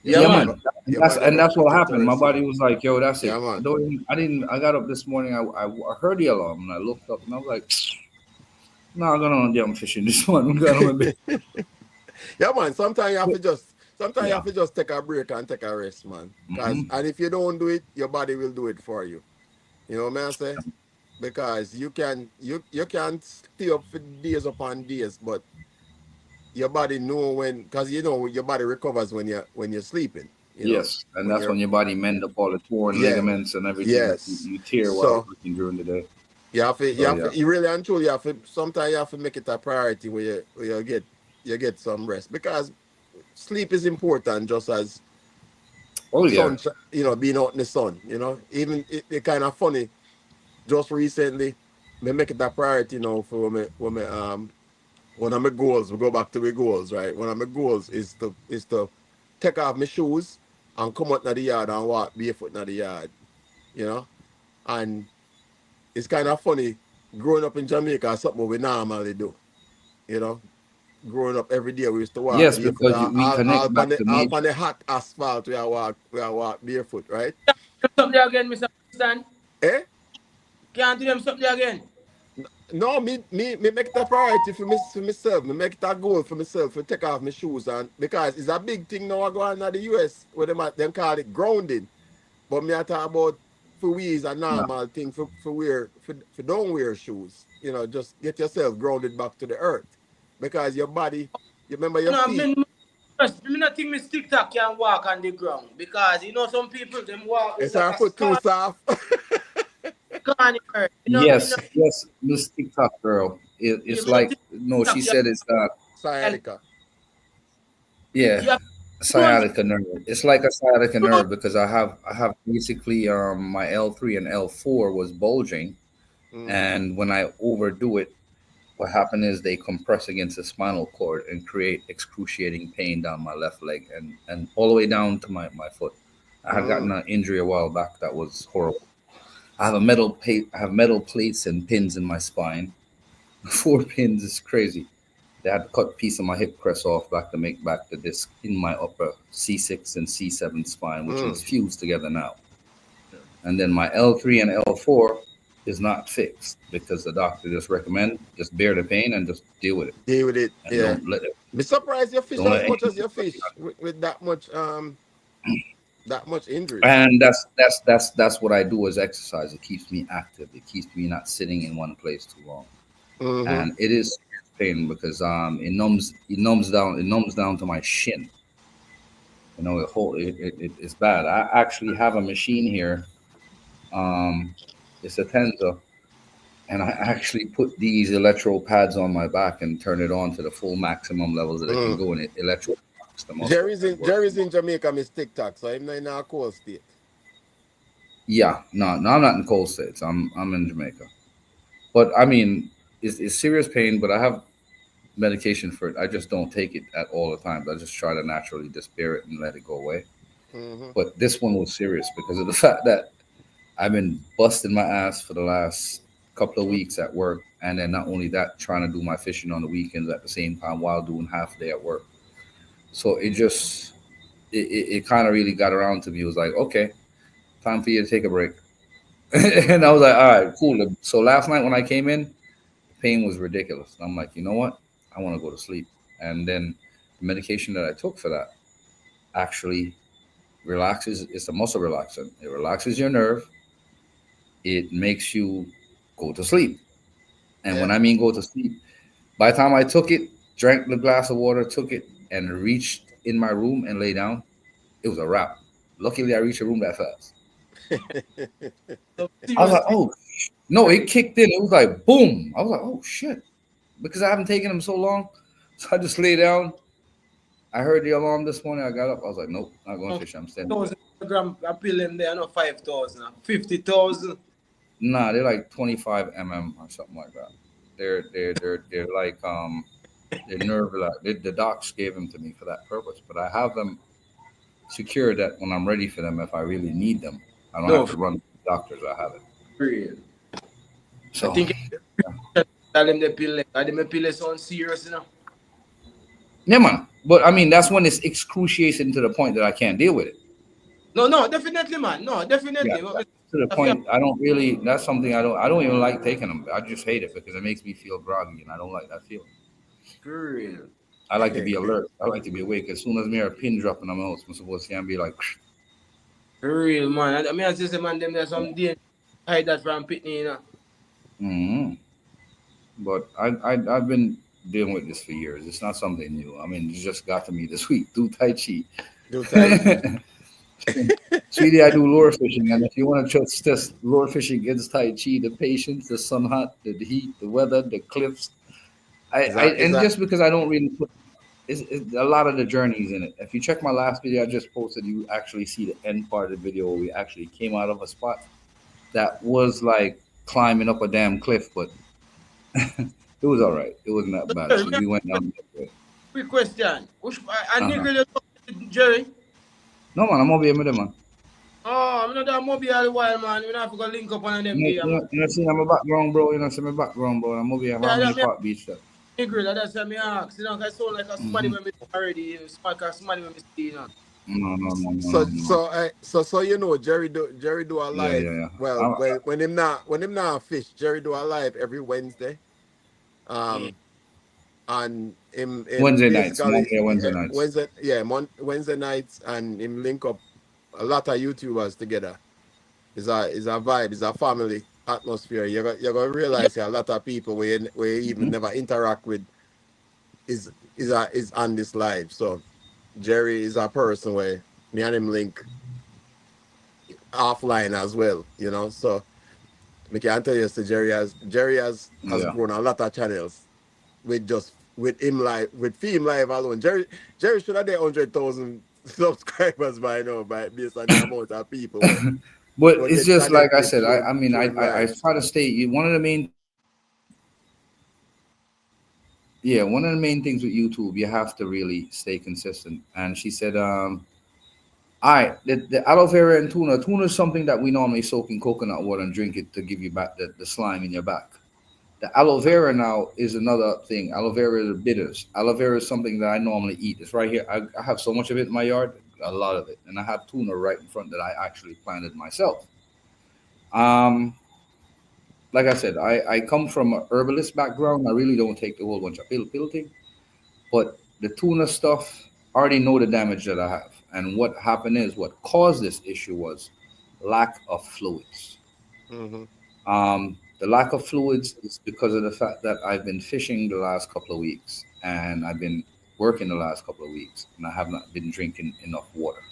yeah, man. Your body are And gonna that's put what you to happened. My rest, you body know. was like, "Yo, that's Yeah, it." man. I didn't. I got up this morning. I heard the alarm and I looked up and I was like, "No, I'm gonna do fishing this morning." I'm going to bed. Yeah, man. Sometimes you Yeah. have to just take a break and take a rest, man. Cause Hmm. and if you don't do it, your body will do it for you. You know what I say? Because you can stay up for days upon days, but your body know when because you know your body recovers when you're sleeping, you know. Yes, and When that's you're when your body mend up all the torn yeah, ligaments and everything that yes. you tear while So working during the day. you So have yeah. to you really and truly have to sometimes you have to make it a priority where you get some rest because sleep is important just as Oh yeah. you know, being out in the sun, you know. Even it kind of funny. Just recently, me make it a priority now for when me one of my goals, we go back to my goals, right? One of my goals is to take off my shoes and come out in the yard and walk barefoot in the yard, you know? And it's kind of funny growing up in Jamaica, something we normally do, you know? Growing up every day, we used to walk Yes, barefoot. because we connect back to All on nature. the hot asphalt, we are walk barefoot, right? Something again, Mr. Stan. Eh? Can't do them something again. No, me make it a priority for myself. Me make it a goal for myself to take off my shoes and because it's a big thing now I go on in the US where them call it grounding. But me I talk about for we is a Yeah. normal thing for wear for don't wear shoes. You know, just get yourself grounded back to the earth. Because your body, you remember your No, feet. me not think Miss TikTok can walk on the ground because you know some people them walk with Is like our a foot too scar soft? on the earth. Me Yes, not, yes, Miss TikTok girl. yeah, It's me not like think no, she TikTok said it's can Sciatica. yeah, you have to sciatica nerve. It's like a sciatica nerve because I have basically my L3 and L4 was bulging, Mm-hmm. and when I overdo it, what happened is they compress against the spinal cord and create excruciating pain down my left leg and all the way down to my foot. I had gotten an injury a while back that was horrible. I have a metal plate. I have metal plates and pins in my spine. 4 pins is crazy. They had to cut a piece of my hip crest off back to make back the disc in my upper C6 and C7 spine, which is fused together now. And then my L3 and L4 is not fixed because the doctor just recommend just bear the pain and just deal with it Deal with it. and Yeah. don't let it. Me surprised you fish Don't as let much anything. as you fish with that much injuries. And that's what I do as exercise. It keeps me active. It keeps me not sitting in one place too long. Mm-hmm. And it is pain because it numbs down to my shin. It's bad. I actually have a machine here. Um, it's a Tenza, and I actually put these electro pads on my back and turn it on to the full maximum levels that it can go, and it electro the muscle and works. Jerry's in Jamaica, Miss TikTok, so I'm not in our cold state. Yeah, no, I'm not in cold states. I'm in Jamaica, but I mean, it's serious pain. But I have medication for it. I just don't take it at all the times. I just try to naturally just bear it and let it go away. Mm-hmm. But this one was serious because of the fact that I've been busting my ass for the last couple of weeks at work, and then not only that, trying to do my fishing on the weekends at the same time while doing half a day at work. So it kind of really got around to me. It was like, okay, time for you to take a break. And I was like, all right, cool. So last night when I came in, the pain was ridiculous. And I'm like, you know what? I want to go to sleep. And then the medication that I took for that actually relaxes. It's a muscle relaxant. It relaxes your nerve. It makes you go to sleep. And when Yeah. I mean go to sleep, by the time I took it, drank the glass of water, took it, and reached in my room and lay down, it was a wrap. Luckily, I reached a room that fast. So I was serious like, thing. oh, no, it kicked in. It was like, boom. I was like, oh, shit. Because I haven't taken them so long. So I just lay down. I heard the alarm this morning. I got up. I was like, nope, not going fishing. I'm staying. 1,000 milligram a pill them there, not 5,000, 50,000. Nah, they're like 25 mm or something like that. They're like they're nerve like the docs gave them to me for that purpose. But I have them secured that when I'm ready for them, if I really need them, I don't No, have to for run to the doctors. I have it. real. I So think tell them the pill, I them pill sound serious, you know. yeah, man. But I mean, that's when it's excruciating to the point that I can't deal with it. No, no, definitely, man. No, Yeah, definitely. But to the point I don't really. That's something I don't even like taking them. I just hate it because it makes me feel groggy, and I don't like that feeling. for real. I like to be alert. I like to be awake. As soon as me hear a pin drop in my mouth, I'm supposed to be like, For real, man. I mean, I just say, man, them there's some day hide that from Pitney, you know. mm-hmm. But I've been dealing with this for years. It's not something new. I mean, it just got to me this week. Do Tai Chi. Do Tai Chi. Sweetie, I do lure fishing, and if you want to just test lure fishing against Tai Chi, the patience, the sun hot, the heat, the weather, the cliffs, Is and that just because I don't really put it's a lot of the journeys in it. If you check my last video I just posted, you actually see the end part of the video where we actually came out of a spot that was like climbing up a damn cliff, but it was all right. It wasn't that bad. Jerry, We went down. quick question. Which I Uh-huh. nigga you talk to Jerry? No man, I'm over here with them, man. Oh, I'm not that mobile all the while, man. We have to go link up on them there, man. You know, see my background, bro. You know, see my background, bro. I'm over here, Yeah, Harmony that me Park Beach. There. nigga, that's what me ask. You know, 'cause I sound like a somebody Mm-hmm. when me already, somebody when me see, you know. No, no, no, no, so no, no. so you know Jerry do a Yeah, live. yeah, yeah. Well, when him not fish, Jerry do a live every Wednesday. Yeah. And him Wednesday nights, basically Monday, Wednesday nights. Wednesday nights, and him link up a lot of YouTubers together. It's a vibe, it's a family atmosphere. You're gonna realize a lot of people we even Mm-hmm. never interact with is on this live. So Jerry is a person where me and him link offline as well, you know. So me can tell you, so Jerry has Yeah. grown a lot of channels with him live, with film live alone. Jerry should have 100,000 subscribers by now, based on the amount of people But where it's get just like I connected said. through I mean, him I live. try to stay. One of the main, one of the main things with YouTube, you have to really stay consistent. And she said, All right, the aloe vera and tuna. Tuna is something that we normally soak in coconut water and drink it to give you back the slime in your back. The aloe vera now is another thing. Aloe vera is bitters. Aloe vera is something that I normally eat. It's right here. I have so much of it in my yard, a lot of it, and I have tuna right in front that I actually planted myself. Um, like I said, I come from a herbalist background. I really don't take the whole bunch of pill thing, but the tuna stuff, I already know the damage that I have. And what happened is what caused this issue was lack of fluids. Mm-hmm. The lack of fluids is because of the fact that I've been fishing the last couple of weeks and I've been working the last couple of weeks and I have not been drinking enough water.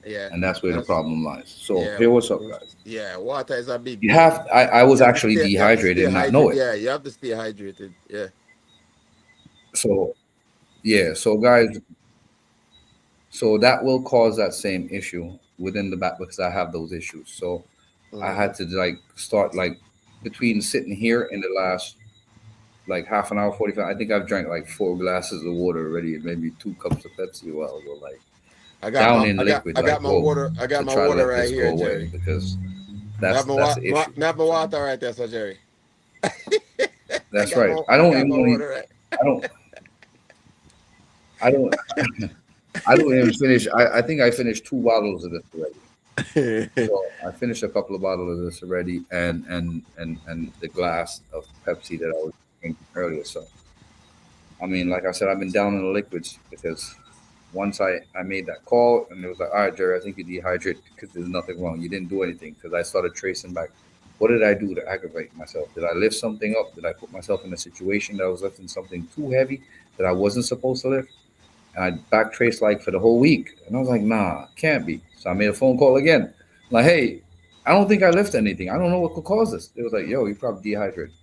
Yeah. And that's where the problem lies. So yeah. here, what's up, guys? Yeah, water is a big You deal. have. I was actually you have to dehydrated and not know it. Yeah, you have to stay hydrated. Yeah. So yeah. So guys. So that will cause that same issue within the back because I have those issues. So I had to like start like between sitting here in the last like half an hour, 45. I think I've drank like 4 glasses of water already and maybe 2 cups of Pepsi while I was like I got my water. I got my water right here, Jerry. Because that's the issue. I have my water right there, so Jerry. That's right. I don't even finish. I think I finished 2 bottles of this already. So I finished a couple of bottles of this already, and the glass of Pepsi that I was drinking earlier. So, I mean, like I said, I've been down in the liquids because once I made that call and it was like, all right, Jerry, I think you're dehydrated because there's nothing wrong. You didn't do anything because I started tracing back. What did I do to aggravate myself? Did I lift something up? Did I put myself in a situation that I was lifting something too heavy that I wasn't supposed to lift? And I backtraced like for the whole week. And I was like, nah, can't be. So I made a phone call again. Like, hey, I don't think I lift anything. I don't know what could cause this. It was like, yo, you probably dehydrated.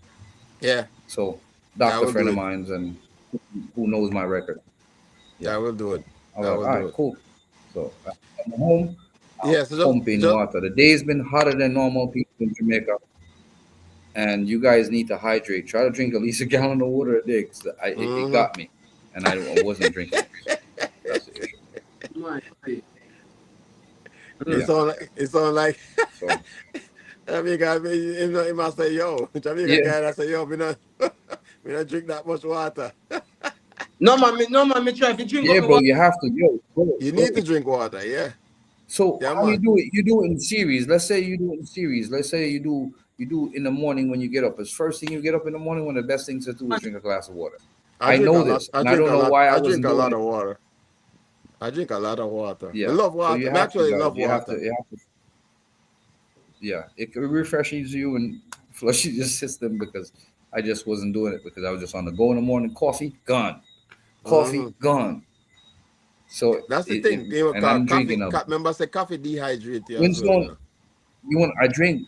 Yeah. So doctor friend of mine's and who knows my record. Yeah, I will do it. I was like, all right, cool. So I'm home. Yeah, so pumping water. The day's been hotter than normal people in Jamaica. And you guys need to hydrate. Try to drink at least a gallon of water a day. It got me. And I wasn't drinking. So that's the issue. It's on like so. Jamaica, he must say, yo. Jamaica guy that say, yo, we not drink that much water. No man, me try to drink. Yeah, bro, you have to. You need to drink water, yeah. So how you do it? You do it in series. Let's say you do it in series. Let's say you do in the morning when you get up. It's first thing you get up in the morning. One of the best things to do is drink a glass of water. I know this. I don't know why I drink a lot of water. I drink a lot of water. Yeah. I love water. So I actually love water. Yeah, it refreshes you and flushes your system because I just wasn't doing it because I was just on the go in the morning. Coffee gone, gone. So that's the thing. And I'm drinking. Remember, say coffee dehydrates you.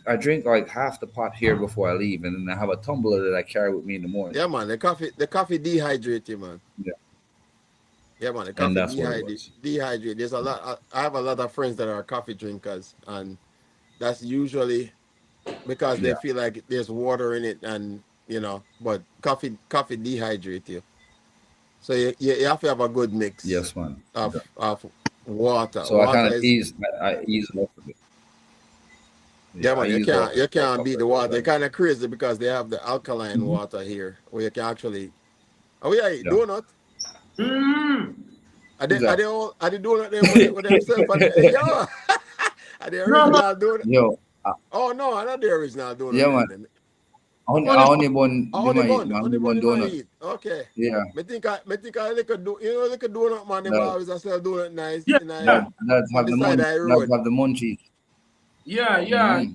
I drink like half the pot here before I leave, and then I have a tumbler that I carry with me in the morning. Yeah, man. The coffee dehydrates you, man. Yeah, man. The coffee dehydrates. There's a lot. I have a lot of friends that are coffee drinkers, and that's usually because they feel like there's water in it, and but coffee dehydrates you. So you have to have a good mix. Yes, man. Of water. So water I kind of ease off of it. Yeah, man, you can't beat the water. They're kind of crazy because they have the alkaline water here where you can actually. Oh yeah, donut. Are they donut there with themselves? Yo, are they original donut? Yo. Oh no, I'm not the original donut. Yeah, man. Only one donut. Okay. Yeah. Me think I like a donut man. They always sell donut nice. Yeah. That's have the munchies. Yeah.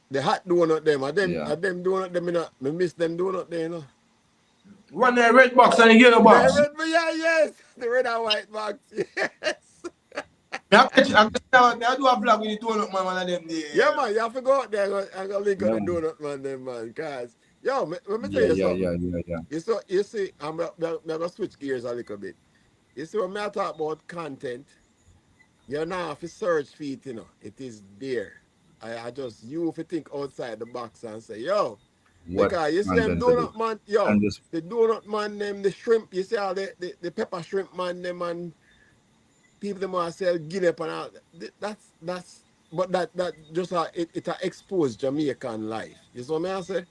The hot donut them. Them donut them. Me miss them donut there. One the red box and the yellow box. Yes. The red and white box. Yes. I do a vlog with the donut man one of them there. Yeah, man, you have to go out there and go link on the donut man them, man. Cause let me tell you something. Yeah. You see, I'm gonna switch gears a little bit. You see, when I talk about content, you're not have to search for it, it is there. I just you if you think outside the box and say, yo, because you see them donut man, the donut man them, the shrimp, you see all the pepper shrimp man them and people them want to sell Guinea and all. That's but that just it expose Jamaican life. You see what I say?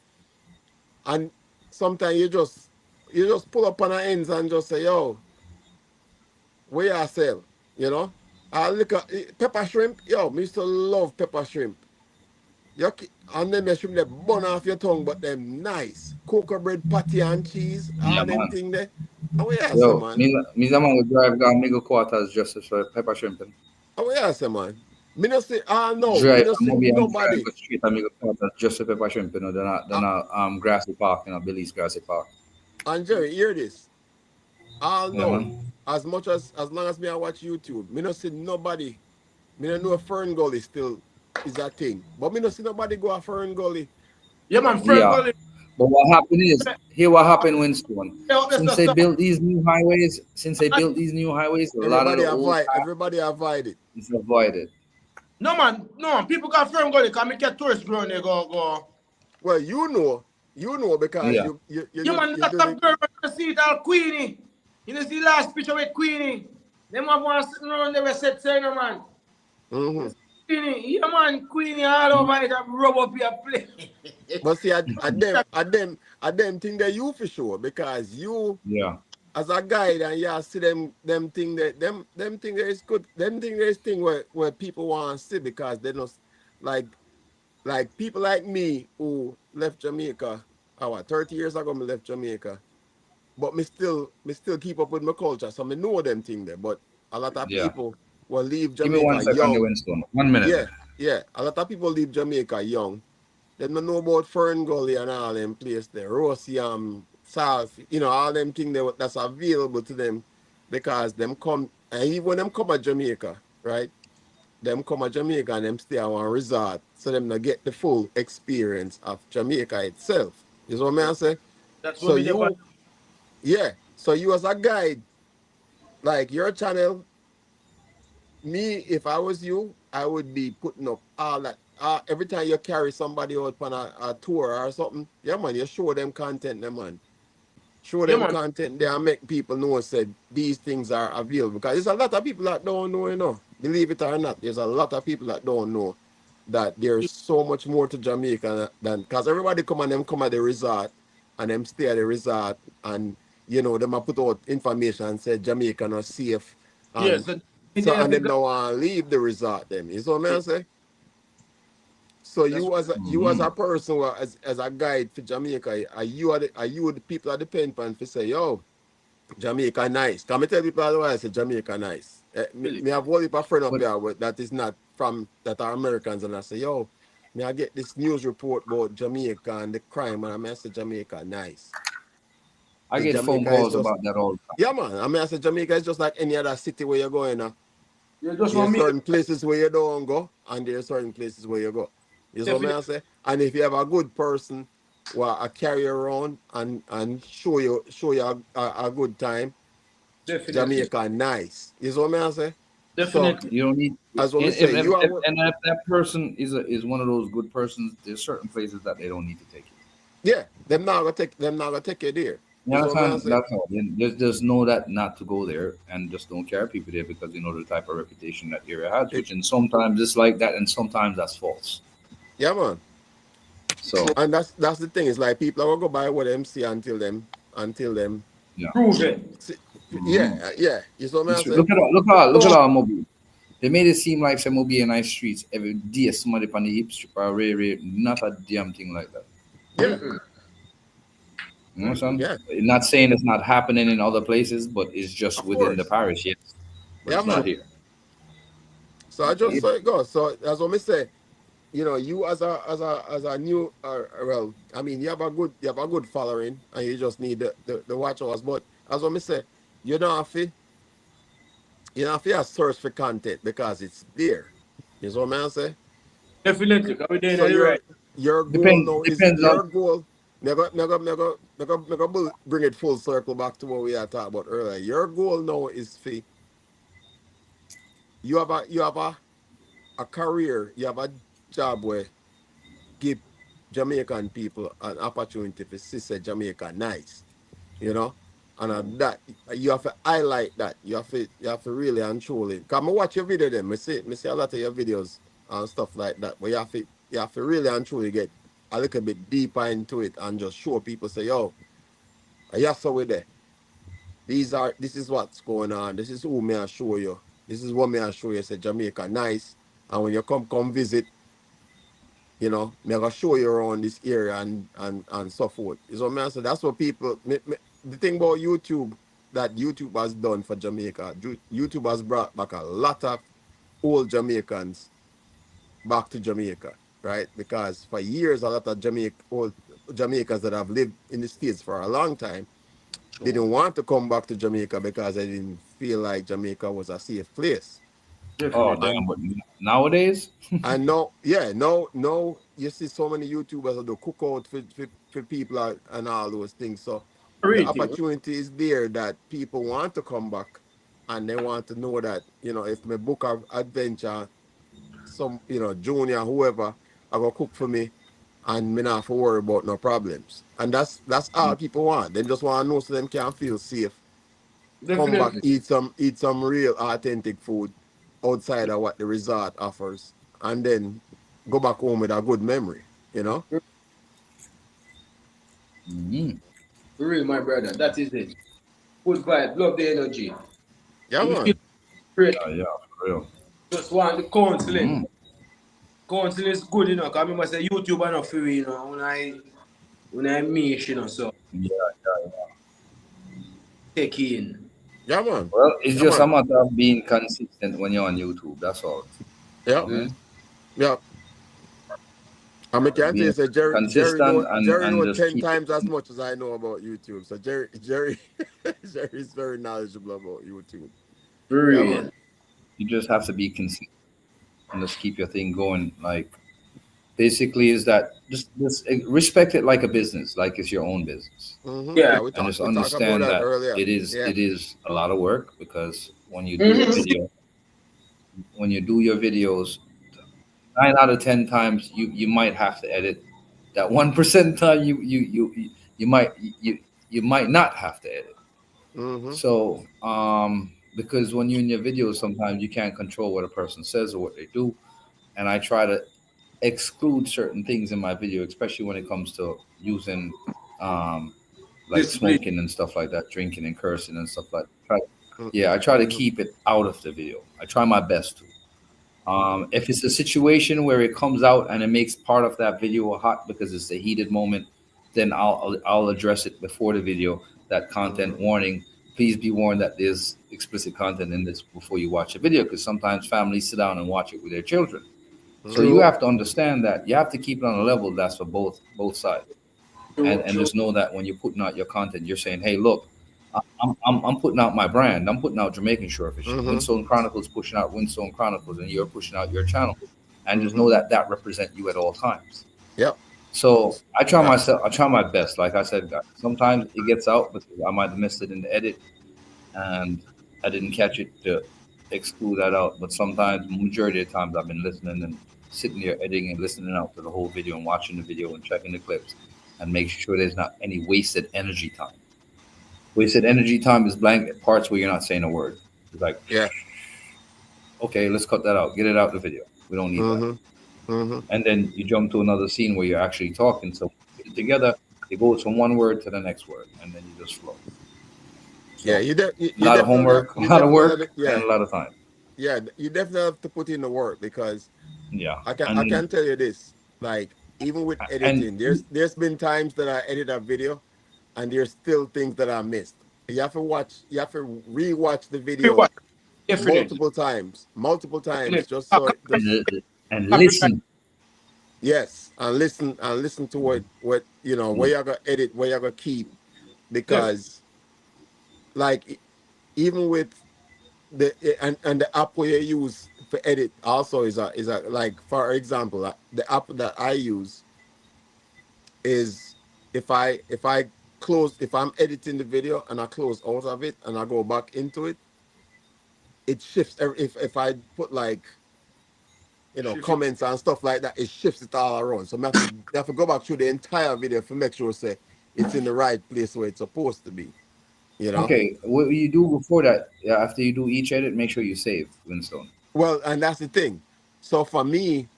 And sometimes you just pull up on the ends and just say, yo, where you sell? You know? I look at pepper shrimp, yo, me used to love pepper shrimp. And then the shrimp they burn off your tongue, but them nice. Cocoa bread, patty and cheese, Yeah, all them man. thing there. And we say, Yo, man. me the man will drive down Middle Quarters just for pepper shrimp. And we say, man. Me no see, no, me Drive no from see Moby and drive nobody. go straight to Middle Quarters just for pepper shrimp. They're Uh, not Grassy Park, Billy's Grassy Park. and Jerry, hear this. I'll Yeah, know. man. As long as me I watch YouTube, me no see nobody. Me no know Fern Gully still is a thing. But me no see nobody go a Fern Gully. Yeah, man, Fern Yeah. Gully. But what happened is, here what happened, Winston. Yeah, that's Since the they stuff. built these new highways, a lot of the old paths Everybody avoid it. is avoided. No, man, no, man. People got Fern Gully because me get tourists around there go. Well, you know because Yeah. you Yeah, man, you lots do of the girls see it all Queenie. You know, see last picture with Queenie. Them have one sitting around there with said saying, man. mm-hmm. Queenie, yeah, man, Queenie all over it and rub up your plate. But see, I them think that you for sure because you Yeah. as a guide and you see them thing that them thing that is good. Them thing that is thing where people want to see because they know like people like me who left Jamaica. 30 years ago me left Jamaica. But me still keep up with my culture. So me know them thing there. But a lot of Yeah. people will leave Give me 1 Jamaica second, young. Winston. 1 minute. Yeah, yeah. A lot of people leave Jamaica young. They don't know about Fern Gully and all them place there. Rosiam, South, all them things that's available to them because them come and even when them come to Jamaica, right? Them come to Jamaica and them stay at one resort. So them not get the full experience of Jamaica itself. You know what I say? That's what So me never. you yeah. So you as a guide, like your channel, me, if I was you, I would be putting up all that. Every time you carry somebody out on a tour or something, yeah, man, you show them content, them man. Show Yeah, them man. content there and make people know said these things are available. Because there's a lot of people that don't know, Believe it or not, there's a lot of people that don't know that there's so much more to Jamaica than because everybody come at the resort and them stay at the resort and them a put out information and say Jamaica not safe Yes, and they have and to them go. now want to leave the resort them. You know what I say? So That's you as a person as a guide for Jamaica, are you the people that depend on to say, yo, Jamaica nice. Can me tell people otherwise say Jamaica nice. really. Me have one a friend up But here that is not from that are Americans and I say, yo, me I get this news report about Jamaica and the crime and I say Jamaica nice. I The get phone Jamaica is calls just about that all the time. yeah man. I say Jamaica is just like any other city where you're going now. You just want There's me to certain places where you don't go, and there's certain places where you go. You know what definitely, I say? And if you have a good person who I carry around and show you a good time, definitely, Jamaica nice. You know what I say? So definitely. You don't need, as what me if, say, if, you are if and if that person is one of those good persons, there's certain places that they don't need to take you. yeah, them not gonna take you there. You You know what I understand? say? That's all. Then just know that not to go there and just don't carry people there because you know the type of reputation that area has, It, which and sometimes it's like that and sometimes that's false. yeah man. So And that's the thing. It's like people are gonna go by what them see until them yeah. Prove it. see, Hmm. yeah. You know what I It's true. say? Look at our mobile. They made it seem like some mobile in nice streets every day somebody on the hip strip or ray, not a damn thing like that. Yeah, Mm-mm. You know what I'm saying? yeah. Not saying it's not happening in other places, but it's just Of within the course. parish, yes. But Yeah it's True. not man. here. So I just Yeah. saw it go. So that's what me say. You as a new well, I mean you have a good following and you just need the watchers. But as what me say, you don't have to search for content because it's there. You know what I say? Definitely. Because we're doing So it right. your goal Depend now is depends on your goal. Bring it full circle back to what we had talked about earlier. Your goal now is for you have a career, you have a job where give Jamaican people an opportunity to see say Jamaica nice, you know? And that you have to highlight that. You have to really and truly. Come and watch your video then. Me see a lot of your videos and stuff like that. But you have to really and truly get a little bit deeper into it and just show people say, yo, yes, so we're there. This is what's going on. This is who may I show you. This is what may I show you. Say Jamaica nice. And when you come visit, me gonna show you around this area and so forth. You know what I mean? So that's what people the thing about YouTube that YouTube has done for Jamaica. YouTube has brought back a lot of old Jamaicans back to Jamaica, right? Because for years a lot of old Jamaicans that have lived in the States for a long time didn't want to come back to Jamaica because they didn't feel like Jamaica was a safe place. Oh Definitely. damn! But nowadays, And no, yeah, no, you see so many YouTubers that do cookout for people and all those things. So the Real thing. opportunity is there that people want to come back and they want to know that, if my book of adventure, some, junior, whoever, I go cook for me and me not have to worry about no problems. And that's all people want. They just want to know so them can feel safe. Come back, Definitely. eat some real authentic food outside of what the resort offers, and then go back home with a good memory. mm, Real, my brother. That is it. Good vibe. Love the energy. Yeah, When you feel man. great, yeah, for real. just want the counseling. Mm, Counseling is good, Cause I remember say YouTube are not free, when I miss, so yeah. take in. Yeah, man. Well, it's Yeah, just a man. matter of being consistent when you're on YouTube. That's all. Yeah, Mm. Okay, yeah. I mean, can't being say Jerry consistent know and Jerry know just 10 keep it. times as much as I know about YouTube. So Jerry Jerry is very knowledgeable about YouTube. Yeah, man. Real. You just have to be consistent and just keep your thing going. Like basically, is that just respect it like a business, like it's your own business, Yeah, Yeah. we and talked just we talked about understand that that earlier. it is Yeah. it is a lot of work because Mm-hmm. when you do your videos, 9 out of 10 times you might have to edit. That 1% time you might you might not have to edit. Mm-hmm. So because when you're in your videos, sometimes you can't control what a person says or what they do, and I try to exclude certain things in my video, especially when it comes to using um, like Discipline. smoking and stuff like that, drinking and cursing and stuff like that. Yeah, I try to Mm-hmm. keep it out of the video. I try my best to. If it's a situation where it comes out and it makes part of that video hot because it's a heated moment, then I'll address it before the video. That Mm-hmm. content warning. Please be warned that there's explicit content in this before you watch a video, because sometimes families sit down and watch it with their children. So you Mm-hmm. True. have to understand that you have to keep it on a level that's for both sides, and True. and True. just know that when you're putting out your content, you're saying, hey, look, I'm putting out my brand. I'm putting out Jamaican Shore Fishing. Mm-hmm. Windstone Chronicles pushing out Windstone Chronicles, and you're pushing out your channel, and just Mm-hmm. know that that represent you at all times. Yep. So Yeah. I try my best. Like I said, guys, sometimes it gets out because I might have missed it in the edit, and I didn't catch it to exclude that out. But sometimes, majority of the times, I've been listening and sitting there editing and listening out to the whole video and watching the video and checking the clips and make sure there's not any wasted energy time. Wasted energy time is blank parts where you're not saying a word. It's like, Yeah. okay, let's cut that out. Get it out the video. We don't need that. Mm-hmm. Mm-hmm. And then you jump to another scene where you're actually talking. So put it together, it goes from one word to the next word, and then you just flow. Yeah, So a you lot of definitely homework, a you lot of definitely work, yeah, and a lot of time. yeah, you definitely have to put in the work because Yeah, I can tell you this, like even with and editing, there's been times that I edit a video and there's still things that I missed. You have to rewatch the video Rewatch. Definitely. multiple times, Definitely. just so it and, just Copyright. listen. yes, and listen to what where you're gonna edit, where you're gonna keep, Definitely. because like even with and the app where you use for edit also is a like, for example, the app that I use is, if I'm editing the video and I close out of it and I go back into it, it shifts if I put like Shift it. comments and stuff like that, it shifts it all around. So I have to go back through the entire video to make sure say it's in the right place where it's supposed to be. You know. Okay, what you do before that? Yeah, after you do each edit, make sure you save Winstone. Well, and that's the thing. So for me,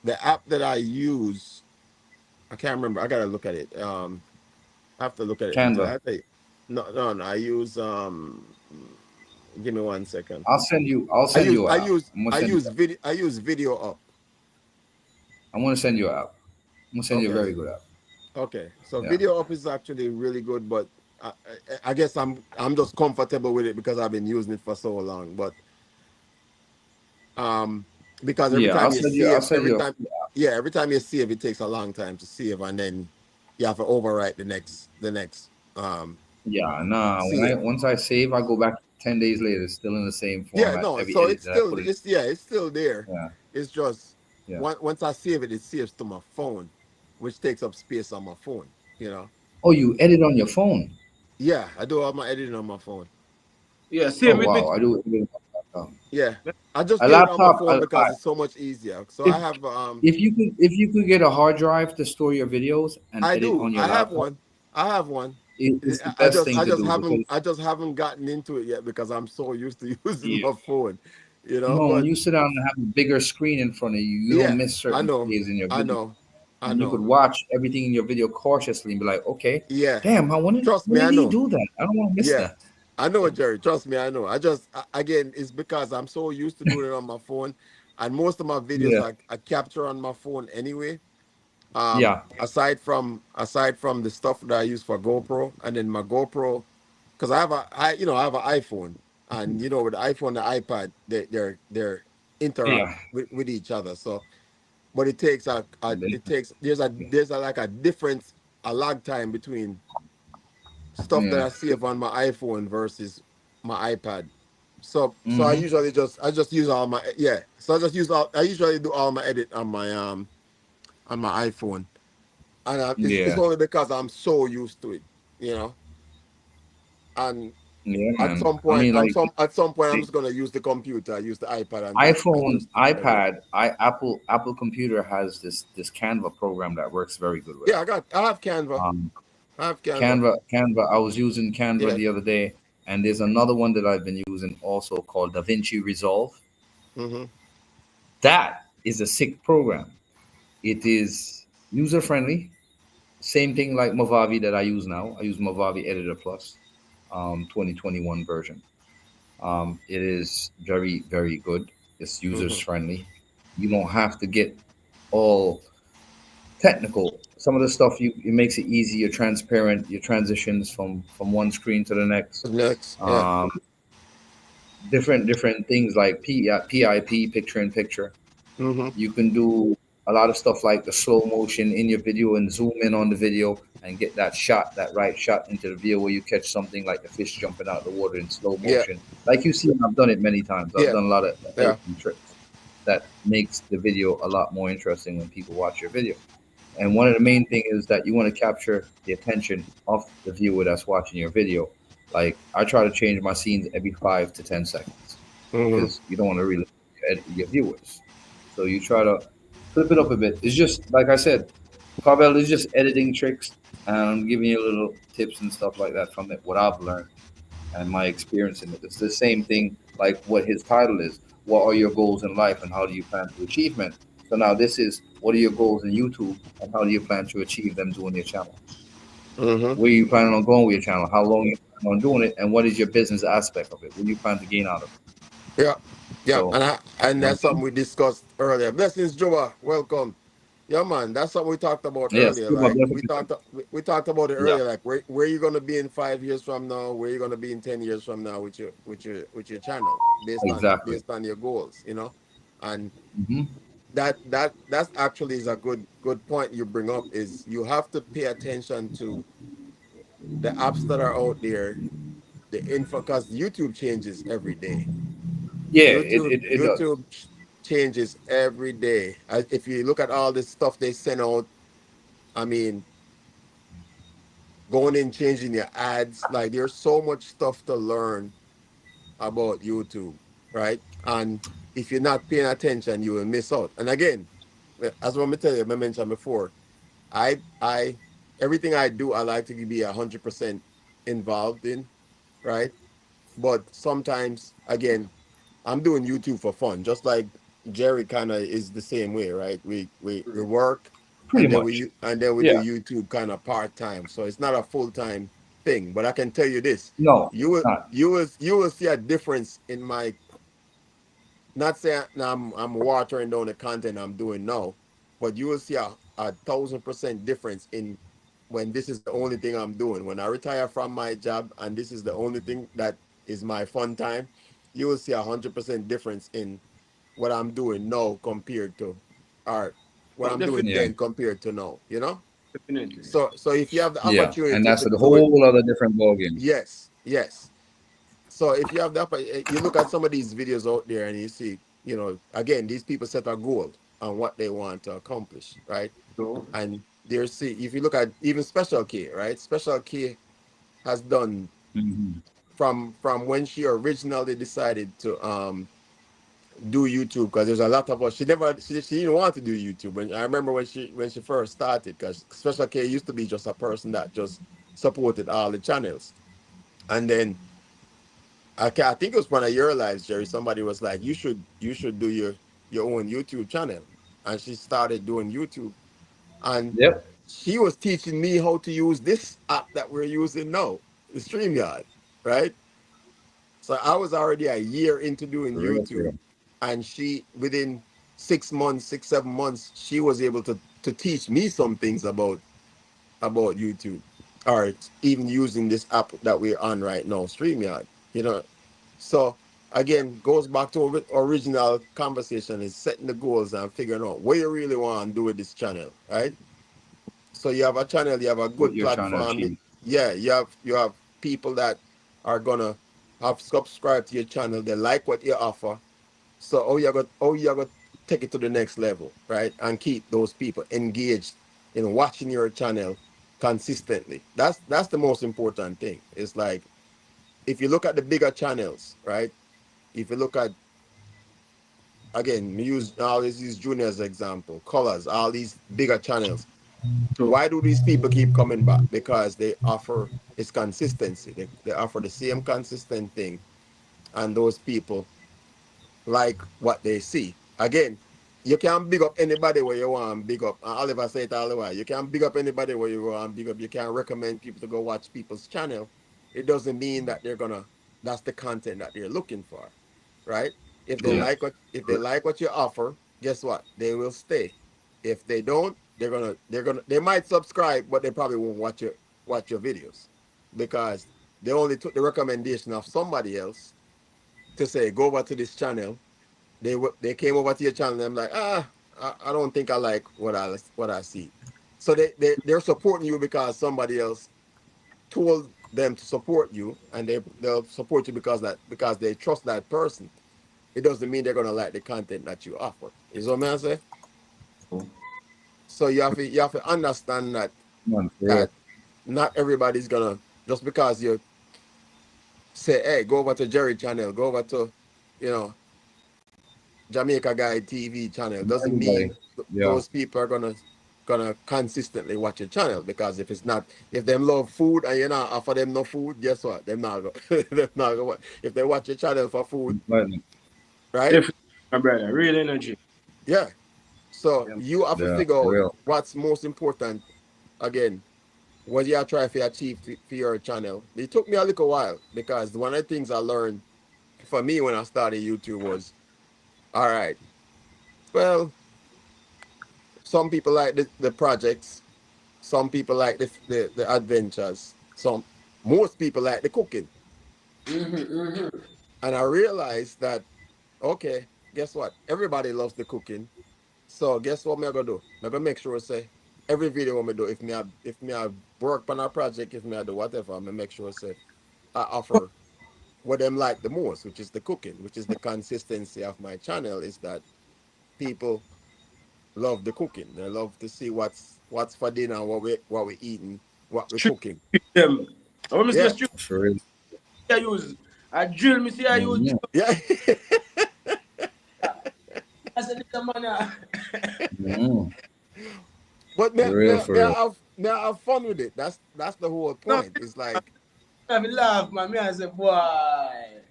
the app that I use, I can't remember. I gotta look at it. I have to look at it and tell. Canva. No. I use Give me 1 second. I'll send you. I'll I send use you I an app. use I'm gonna I send you. use video I use video up. I'm gonna send you an app. I'm gonna send you a Okay. very good app. Okay. So Yeah. video up is actually really good, but I guess I'm just comfortable with it because I've been using it for so long. But um because every Yeah. time you I'll save, send you. every time you save, it takes a long time to save, and then you have to overwrite the next Yeah. Nah. save. Once I save, I go back 10 days later, it's still in the same Yeah, format. no, Every so edit it's that I still put in. it's still there. Yeah. It's just Yeah. once I save it, it saves to my phone, which takes up space on my phone, you know. Oh, you edit on your phone? Yeah, I do all my editing on my phone. Yeah, Oh same with me. wow, I do it on my laptop. Yeah. I just A do it on my laptop. phone because it's so much easier. So I If have if you could get a hard drive to store your videos and I edit do. on your I have laptop, one. I have one. it's the best thing to do because I just haven't gotten into it yet because I'm so used to using yeah, my phone, you know. no, when But you sit down and have a bigger screen in front of you, you don't yeah, miss I certain know. plays in your I video, know. I and you could know. watch everything in your video cautiously and be like, okay, Yeah. damn, Trust me, when I did he know. do that? I don't want to miss Yeah. that. I know it, Jerry. Trust me, I know. Again, it's because I'm so used to doing it on my phone, and most of my videos Yeah, I capture on my phone anyway. yeah, Aside from the stuff that I use for GoPro, and then my GoPro, because I have an iPhone, and with the iPhone, the iPad, they're interact yeah, with each other. So, but it takes it takes there's a like a difference, a lag time between stuff that yeah. I save on my iPhone versus my iPad. So Mm-hmm. I just use all my yeah. So I usually do all my edit on my iPhone, and it's Yeah, only because I'm so used to it, you know. And yeah, at man. some I point, mean, like I'm just gonna use the computer, use the iPad, and iPhone, just edit. iPad, Apple computer has this Canva program that works very good with Yeah, it. I have Canva. Um, I have Canva. Canva. I was using Canva Yeah. the other day, and there's another one that I've been using also called DaVinci Resolve. Mm-hmm. That is a sick program. It is user friendly. Same thing like Movavi that I use now. I use Movavi Editor Plus, 2021 version. It is very, very good. It's users Mm-hmm. friendly. You don't have to get all technical. Some of the stuff it makes it easy. You're transparent. Your transitions from one screen to the next. Next, yeah. Um, different things like PIP, picture in picture. Mm-hmm. You can do a lot of stuff like the slow motion in your video and zoom in on the video and get that shot, that right shot into the video where you catch something like the fish jumping out of the water in slow Yeah. motion. Like you see, I've done it many times. I've Yeah. done a lot of Yeah. editing tricks that makes the video a lot more interesting when people watch your video. And one of the main thing is that you want to capture the attention of the viewer that's watching your video. Like I try to change my scenes every 5 to 10 seconds Mm-hmm. because you don't want to really edit your viewers. So you try to flip it up a bit. It's just like I said, Pavel is just editing tricks and I'm giving you little tips and stuff like that from it, what I've learned and my experience in it. It's the same thing like what his title is. What are your goals in life and how do you plan to achieve them? So now this is what are your goals in YouTube and how do you plan to achieve them doing your channel? Mm-hmm. Where you planning on going with your channel? How long you plan on doing it? And what is your business aspect of it? What do you plan to gain out of it? Yeah. Yeah. So, And you know what that's I'm saying? something we discussed earlier. Blessings, Joa. Welcome. Yeah, man. That's something we talked about Yes, earlier. super Like blessed. we talked about it Yeah, earlier. Like where you gonna be in 5 years from now? Where you gonna be in 10 years from now with your channel exactly. based on your goals, and Hmm. that's actually is a good point you bring up. Is you have to pay attention to the apps that are out there, the info, because YouTube changes every day. Yeah, it does. YouTube changes every day. If you look at all the stuff they send out, I mean, going in, changing your ads, like there's so much stuff to learn about YouTube, right? And if you're not paying attention, you will miss out. And again, as what I tell you, I mentioned before, I everything I do, I like to be 100% involved in. right? But sometimes, again, I'm doing YouTube for fun, just like Jerry kind of is the same way, right? We work, Pretty much. and then we do Yeah. YouTube kind of part time, so it's not a full time thing. But I can tell you this: No, it's not. you will see a difference in my, not saying I'm watering down the content I'm doing now, but you will see a 1,000% difference in when this is the only thing I'm doing. When I retire from my job and this is the only thing that is my fun time, you will see 100% difference in what I'm doing now compared to, or what Oh, I'm doing Yeah. then compared to now, you know? definitely. So if you have the Yeah. And opportunity that's to a do it, whole other different ballgame. yes, yes. So if you have that, you look at some of these videos out there and you see, again, these people set a goal on what they want to accomplish, right? So, And there's, see, if you look at even Special K, right? Special K has done Hmm. from when she originally decided to do YouTube, because there's a lot of us. She didn't want to do YouTube. When I remember when she first started, because Special K used to be just a person that just supported all the channels, and then I think it was one of your lives, Jerry. Somebody was like, you should do your own YouTube channel, and she started doing YouTube, and Yep. she was teaching me how to use this app that we're using now, the StreamYard, right? So I was already a year into doing For real. YouTube, and she within 6 months, 7 months, she was able to teach me some things about YouTube, or even using this app that we're on right now, StreamYard. You know, so again, goes back to original conversation, is setting the goals and figuring out what you really want to do with this channel, right? So you have a channel, you have a What good you're trying to platform. achieve. Yeah, you have people that are gonna have subscribed to your channel. They like what you offer. So oh you got take it to the next level, right? And keep those people engaged in watching your channel consistently. That's the most important thing. It's like, if you look at the bigger channels, right? If you look at, again, I always use Junior as an example, Colors, all these bigger channels. so Why do these people keep coming back? Because they offer its consistency. They offer the same consistent thing, and those people like what they see. Again, you can't big up anybody where you want to big up. And Oliver say it all the while. You can't big up anybody where you want to big up. You can't recommend people to go watch people's channel. It doesn't mean that that's the content that they're looking for, right? If they Yeah. like what you offer, guess what? They will stay. If they don't, they might subscribe, but they probably won't watch your videos, because they only took the recommendation of somebody else to say go over to this channel. They came over to your channel and I'm like, I don't think I like what I see. So they're supporting you because somebody else told them to support you, and they'll support you because they trust that person. It doesn't mean they're gonna like the content that you offer. Is what I'm saying? So you have to understand that Man, for real. that not everybody's gonna, just because you say, hey, go over to Jerry channel, go over to, you know, Jamaica Guy TV channel, doesn't Everybody. mean Yeah. those people are gonna consistently watch your channel, because if them love food and you're not offer them no food, guess what? Them not go them not go watch. If they watch your channel for food, Lightning. right? definitely, my brother. Real energy. Yeah. So you have to Yeah. figure For out real. what's most important. Again, what you are trying to achieve for your channel. It took me a little while, because one of the things I learned for me when I started YouTube was, all right, well, some people like the projects. Some people like the adventures. Most people like the cooking. And I realized that, okay, guess what? Everybody loves the cooking. So guess what I'm gonna do? I'm gonna make sure, say, every video I'm gonna do, if me I work on a project, if me I do whatever, I'm gonna make sure, say, I offer what them like the most, which is the cooking, which is the consistency of my channel, is that people love the cooking. They love to see what's for dinner, what we eating, what we're Street cooking. them. I want to see a Yeah. street For real. I use. I drill me see I use Mm-hmm. drill. Yeah. I said this man. Mm-hmm. But For real. For real. may I have fun with it. That's the whole No, point. It's like, have to laugh, man. Me I say, boy.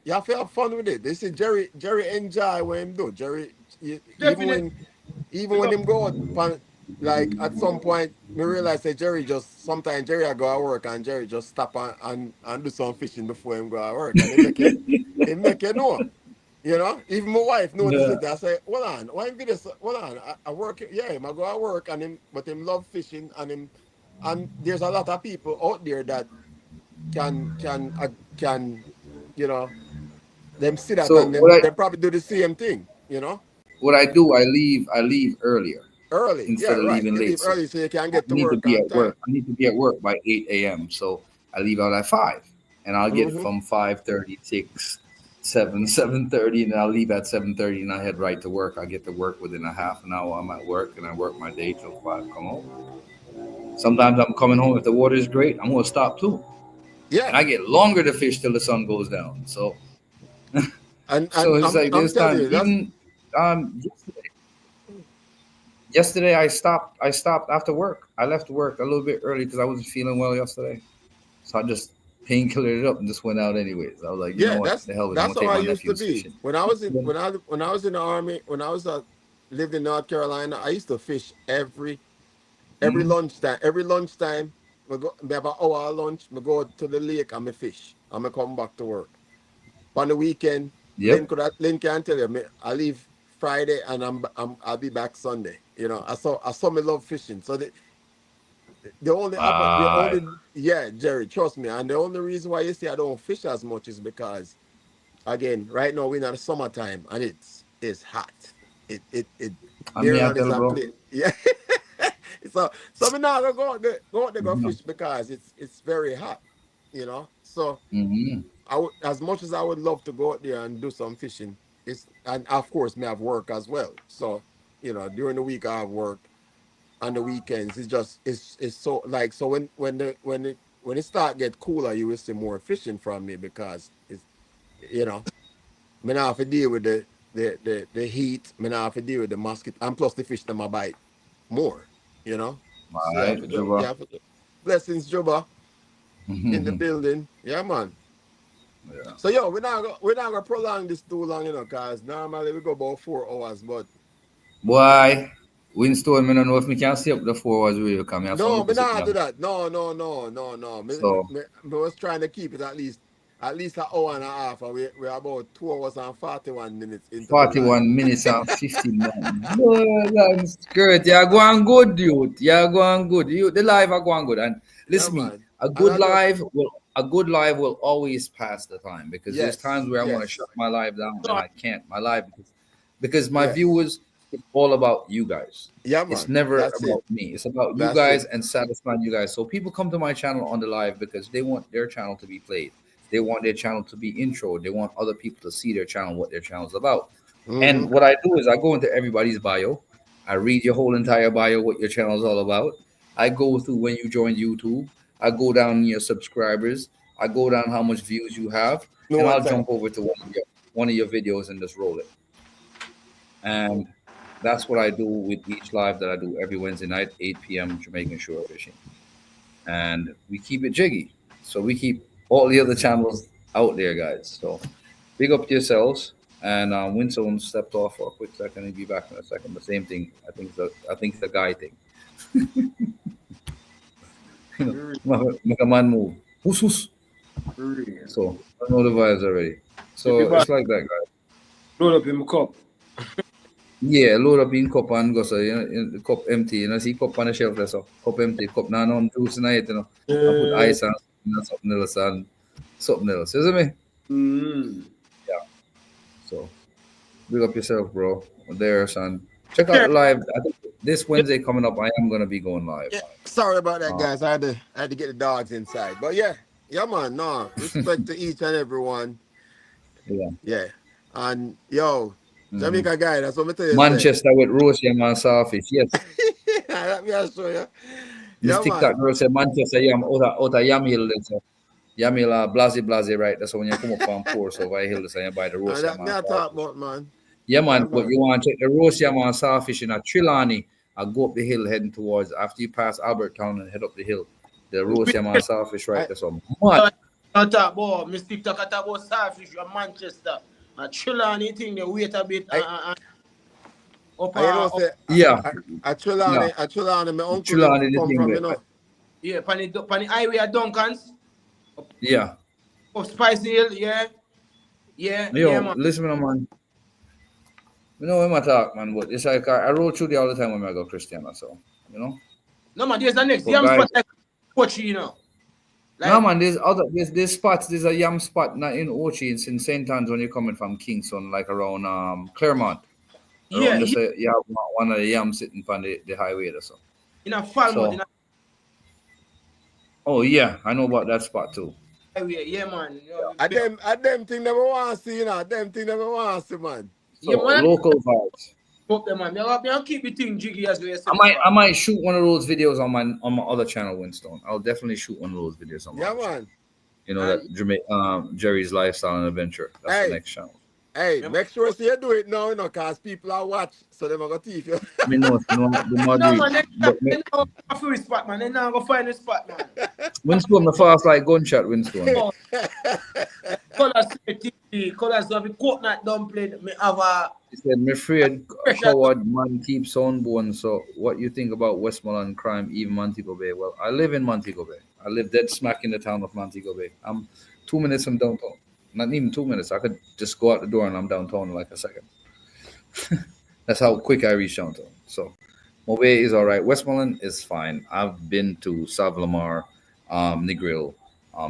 You have to have fun with it. They say Jerry enjoy what him do. Jerry, Definitely. even when him go out, like at some point, me realize that Jerry just sometimes Jerry I go to work and Jerry just stop and do some fishing before him go to work, and it make you know. You know, even my wife noticed Yeah. it. I say, hold on, why him do this? Hold on, I work. Yeah, him I go to work and but him love fishing and there's a lot of people out there that can you know them see that So and they probably do the same thing. You know, what I do, I leave earlier early. Yeah, instead of right. leaving You leave late. So early so you can I get to need to work be on at work. time. I need to be at work by 8 a.m. So I leave out at 5, and I'll get Hmm. from 5:36, 7:30, and I'll leave at 7:30, and I head right to work. I get to work within a half an hour. I'm at work, and I work my day till 5. Come home. Sometimes I'm coming home if the water is great. I'm gonna stop too, Yeah, and I get longer to fish till the sun goes down. So and so it's like I'm there's telling time. you that's Even yesterday I stopped after work. I left work a little bit early because I wasn't feeling well yesterday. So I just painkillered it up and just went out anyways. I was like, you know yeah what? The hell with it. I'm that's gonna how take I my used to nephews be fishing. when I was in when I was in the army when I was lived in North Carolina. I used to fish every Hmm. lunchtime. Every lunchtime, me have an hour of lunch. Me go to the lake and me fish. And me come back to work. On the weekend, Yep. Lynn can tell you. I leave Friday and I'll be back Sunday. You know, I saw me love fishing. So the Aye. only yeah, Jerry, trust me. And the only reason why you see I don't fish as much is because again, right now we're in the summertime and it's hot. It I mean, I Maryland is tell a bro. place. Yeah. So me not gonna go out there go Mhm. fish because it's very hot, you know. So Mhm. I would as much as I would love to go out there and do some fishing, it's and of course me have work as well. So, you know, during the week I have work on the weekends. It's just it's so like so when it start get cooler, you will see more fishing from me because it's you know, me not have to deal with the heat, me not have to deal with the mosquito, and plus the fish them I bite more, you know. All So right, you Juba. have to blessings, Juba, in the Yeah. building. Yeah, man. So yo, we're not gonna prolong this too long, you know, cause normally we go about 4 hours, but Boy, Winston, I don't know if me can stay up the 4 hours with you. Come, I have some no, little me something not do on. that. No. So, Me was trying to keep it at least an hour and a half, and we're about 2 hours and 41 minutes into the live. 41 minutes and 15 minutes. Well, that's great. You're going good, dude. You're going good. The live are going good. And Yeah, listen me, man. And I just a good live will always pass the time because there's times where I want to shut yes. my live down and I can't. My live because my Yes. viewers, it's all about you guys. Yeah, It's man. never That's it. about me. It's about you That's guys it. and satisfying you guys. So people come to my channel on the live because they want their channel to be played. They want their channel to be intro. They want other people to see their channel, what their channel is about. Mm-hmm. And what I do is I go into everybody's bio. I read your whole entire bio, what your channel is all about. I go through when you joined YouTube. I go down your subscribers. I go down how much views you have, No and one I'll time. jump over to one of your videos and just roll it. And that's what I do with each live that I do every Wednesday night, 8 p.m. Jamaican Shore Fishing. And we keep it jiggy. So we keep all the other channels out there, guys. So big up to yourselves. And Winston stepped off for a quick second. He'll be back in a second. The same thing. I think it's a guy thing. Make a man move. Who's who's? Real. So I know the vibes already. Tiki So Bar, it's like that, guys. load up in my cup. Yeah, load up in cup and go so the cup empty. See cup on the shelf there, so cup empty, cup no juice in it, I put Uh, ice and something else and something else. You see me? mm. Yeah. So big up yourself, bro. There, son. Check out the live. I think this Wednesday coming up, I am gonna be going live. Yeah. Sorry about that, Uh, guys. I had to get the dogs inside. But yeah, man. No respect to each and everyone. yeah. Yeah, and yo, Mhm. Jamaica guy. That's what me tell you. Say, Manchester with roast yam and sawfish. Yes. let me show you. This Yeah, TikTok man. girl said Manchester yam out of Yam Hill. So Yam Hill, Blase Blase, right? That's when you come up from poor. So I hill, so you buy the roast And yam that me and I talk sawfish. about, man. Yeah, Yeah, man. But man. you want to check the roast yam and sawfish in a Trelawney. I go up the hill heading towards after you pass Albert Town and head up the hill. The roast yam and sawfish right I there. So mad. I talk about, Miss TikTok, I talk about Starfish from Manchester. Chill on anything, they wait a bit up, I you know up say Yeah, I chill yeah. on it. My uncle Chill on live the come thing from, there. you know. yeah, pan the highway at Duncan's, Yeah. up Spicy Hill, yeah. Yeah, Yo, man. listen, man. You know when I talk, man, but it's like I roll through there all the time when I go Christiana, so you know. No, man, there's the next But yam guys, spot like Pochi, you know. no Like, man, there's spots. There's a yam spot not in Ochi. It's in St. Anne's when you're coming from Kingston, like around Claremont. yeah, Around this, yeah, you have one of the yams sitting on the highway or so. in a Falmouth, in So, a oh yeah, I know about that spot too. highway, yeah, man. You know, I them thing never want to see, you know. Them thing never want to see, man. So yeah, man, local vibes. up there, man. You keep the thing jiggy as we say I before. might shoot one of those videos on my other channel, Winstone. I'll definitely shoot one of those videos on my Yeah, other channel. man. You know And, that Jerry's Lifestyle and Adventure. That's the Hey, next channel. hey, yeah, make sure you do it now, you know, cause people are watch, so they gonna teeth you. I mean, no, the more no, do man, it. But they know a free spot, man. They now go find the spot, man. Winstone, the fast like gunshot, Winstone. Oh, colors TV, colors of the coconut dumpling. Me have a He said, "Me afraid pressure. coward man keeps on born. So, what you think about Westmoreland crime, even Montego Bay?" Well, I live in Montego Bay. I live dead smack in the town of Montego Bay. I'm 2 minutes from downtown. Not even 2 minutes. I could just go out the door and I'm downtown in like a second. That's how quick I reach downtown. So, Mobay is all right. Westmoreland is fine. I've been to Savlamar, Negril,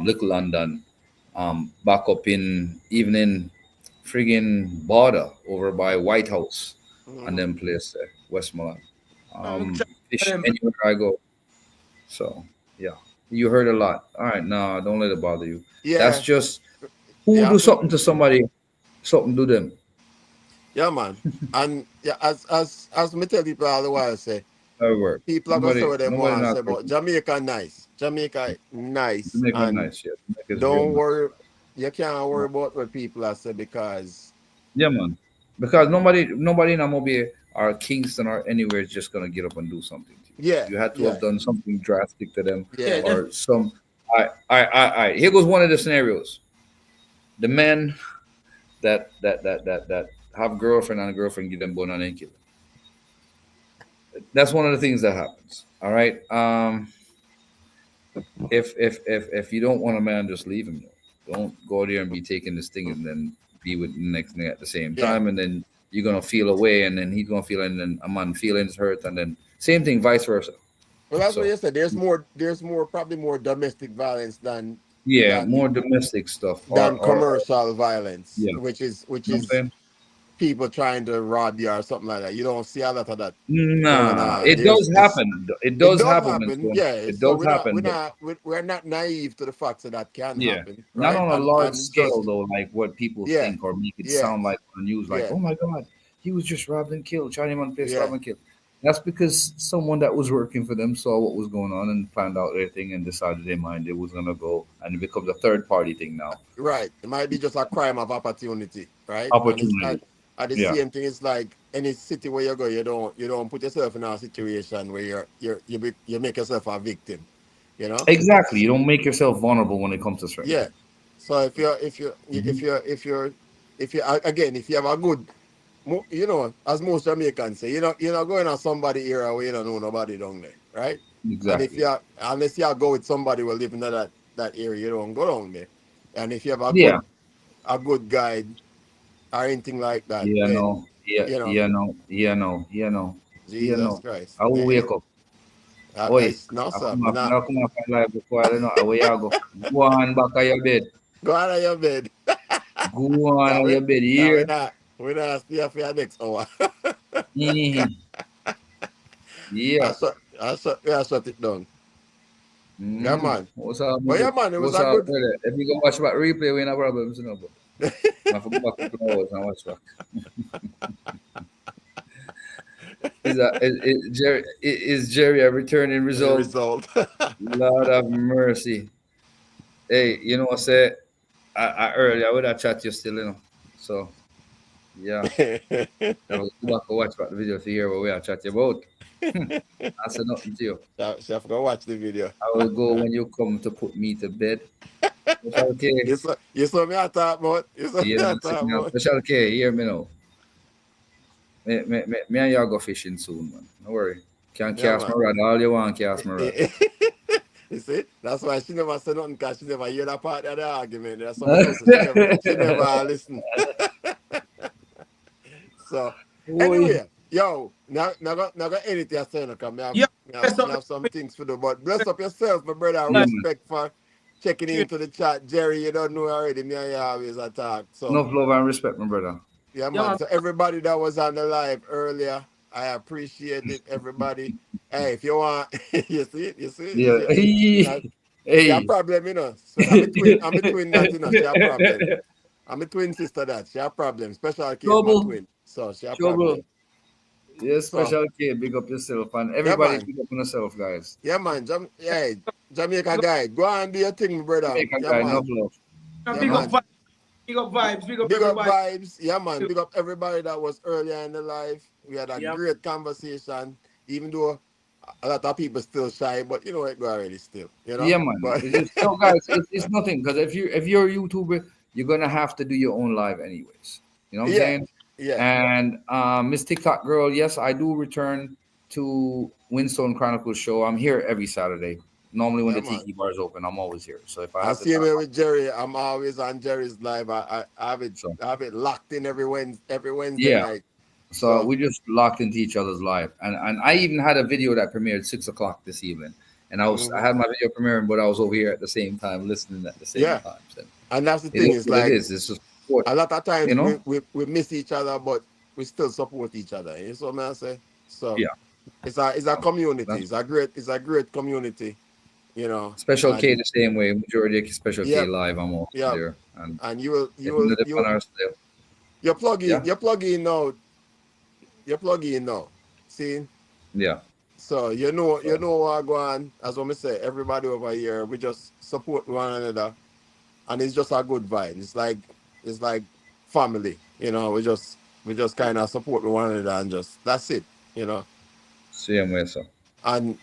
Little London, back up in even in friggin' border over by White House and then place there, Westmoreland. Fish Them. anywhere I go. So yeah, you heard a lot. All right, no, don't let it bother you. That's Yeah, just who yeah, do something to somebody, something do them. yeah, man. And yeah, as me tell people all the while, say That work. people are gonna say what they Nobody want to not say, but working. Jamaica nice, Jamaica nice, Jamaica and nice, yeah. Jamaica's real don't nice. worry, you can't worry No. about what people are say because Yeah, man. Because nobody in Amobi or Kingston or anywhere is just gonna get up and do something to you. yeah, You had to yeah, have done something drastic to them Yeah, yeah, or some. I. Here goes one of the scenarios. The men that have girlfriend and a girlfriend get them born and then kill them. That's one of the things that happens. All right. If you don't want a man, just leave him. Don't go there and be taking this thing and then be with the next thing at the same yeah. time, and then you're gonna feel away, and then he's gonna feel, and then a man feelings hurt, and then same thing, vice versa. Well, that's what So you said. There's more, probably more domestic violence yeah, than more domestic stuff, or commercial violence, yeah, which you know what I'm is saying? people trying to rob you or something like that. You don't see a lot of that going Nah, on. it does happen. It It does does happen, happen, Winston. yeah. It So does happen, but we're not naive to the fact that can yeah, happen, not right? on a large And scale just though, like what people yeah, think or make it yeah, sound like on the news, like, yeah, oh my God, he was just robbed and killed, Chinese man place yeah, robbed and killed. That's because someone that was working for them saw what was going on and planned out their thing and decided in their mind it was gonna go, and it becomes a third party thing now. right. It might be just a crime of opportunity, right? And it's Opportunity. the Yeah. same thing. It's like any city where you go, you don't put yourself in a situation where you make yourself a victim, you know? Exactly. You don't make yourself vulnerable when it comes to certain Yeah. things. So Mhm. again, if you have a good, you know, as most Jamaicans say, you're not going on somebody era where you don't know nobody down there, right? And if Exactly. unless you go with somebody who live in that area, you don't go down there. And if you have Yeah. a good guide or anything like that, Yeah, then no. Yeah, you know, yeah, no. Yeah, no. Yeah, no. Yeah, Jesus no. Christ, I will man, wake up. Oi, no I sir, come me up, not I come up and live before I don't know where you go. Go on back of your bed. go out of your bed. Go on Can of we, your bed can here. we not stay for your next hour. Mhm. Yeah. I shut it down. Yeah, Mm-hmm. man. What's up, But yeah, brother? man, it was What's a up, good. brother? If you go watch back replay, we no problems, you know. But I forgot back a couple hours and watch back. Is Jerry a returning The result? result. Lord have mercy. Hey, you know what I said? I earlier I would have chat you still, you know. So yeah, I will go back and watch back the video to hear what we are chatting about. I said nothing to you. So I forgot to watch the video. I will go when you come to put me to bed. Special K. You saw me I talk about. You saw me Yeah, I man, talk signal. about. Special K, hear me now. Me and you go fishing soon, man. No worry. Can Yeah, cast my man. rod. All you want, cast my rod. You see, that's why she never said nothing because she never hear that part of the argument. That's something else. She never listen. So Oi. anyway, yo, now got anything I say. Come, me have, Yeah, me have, that's me have some things to do. But bless up yourself, my brother. Yeah, man. Respect for checking into the chat, Jerry. You don't know already. Me and you always attack. So Enough love and respect, my brother. yeah, yeah, man. man. So everybody that was on the live earlier, I appreciate it. Everybody. Hey, if you want, you Yeah. see that. She a Hey. problem, you know. So I'm a twin that, you know, she a problem. I'm a twin sister that, she a problem. Special case, my Trouble. twin. So she a Trouble. problem. Yeah, So, Special K, big up yourself. And yeah, everybody man. big up on yourself, guys. Yeah, man. Jamaica guy. Go and do your thing, brother. Jamaican Yeah, guy, enough man. love. Yeah, Big up man. vibes, big up vibes, big up Big up everybody. vibes. Yeah, man. Big up everybody that was earlier in the live. We had a Yeah, great conversation, even though a lot of people still shy, but you know it go already still, you know? Yeah, man. But It's just no, guys. It's nothing because if you're a YouTuber, you're gonna have to do your own live anyways. You know what I'm yeah, saying? yeah. And Miss TikTok girl, yes, I do return to Winstone Chronicles show. I'm here every Saturday. Normally when Yeah, the man. Tiki Bar is open, I'm always here. So if I I have the see time, me with Jerry. I'm always on Jerry's live. I have it so I have it locked in every Wednesday yeah. night. So So we just locked into each other's live, and I even had a video that premiered 6 o'clock this evening, and I mhm. had my video premiering, but I was over here at the same time listening at the same Yeah. time. So And that's the it thing, is it's what it like is. It's just sport, a lot of you times know. we miss each other, but we still support each other. You know what I say? So Yeah, it's a community. that's It's a great community, you know. Special K And the same way. Majority of Special K yeah, live. I'm also yeah. there, and And you will you if will not you on will our still, you're plugging yeah, you're plugging now. You're plugging now. See? yeah. So you So know what go on. As what I say, everybody over here, we just support one another, and it's just a good vibe. It's like family, you know. We just kind of support one another, and just that's it, you know. same way. So And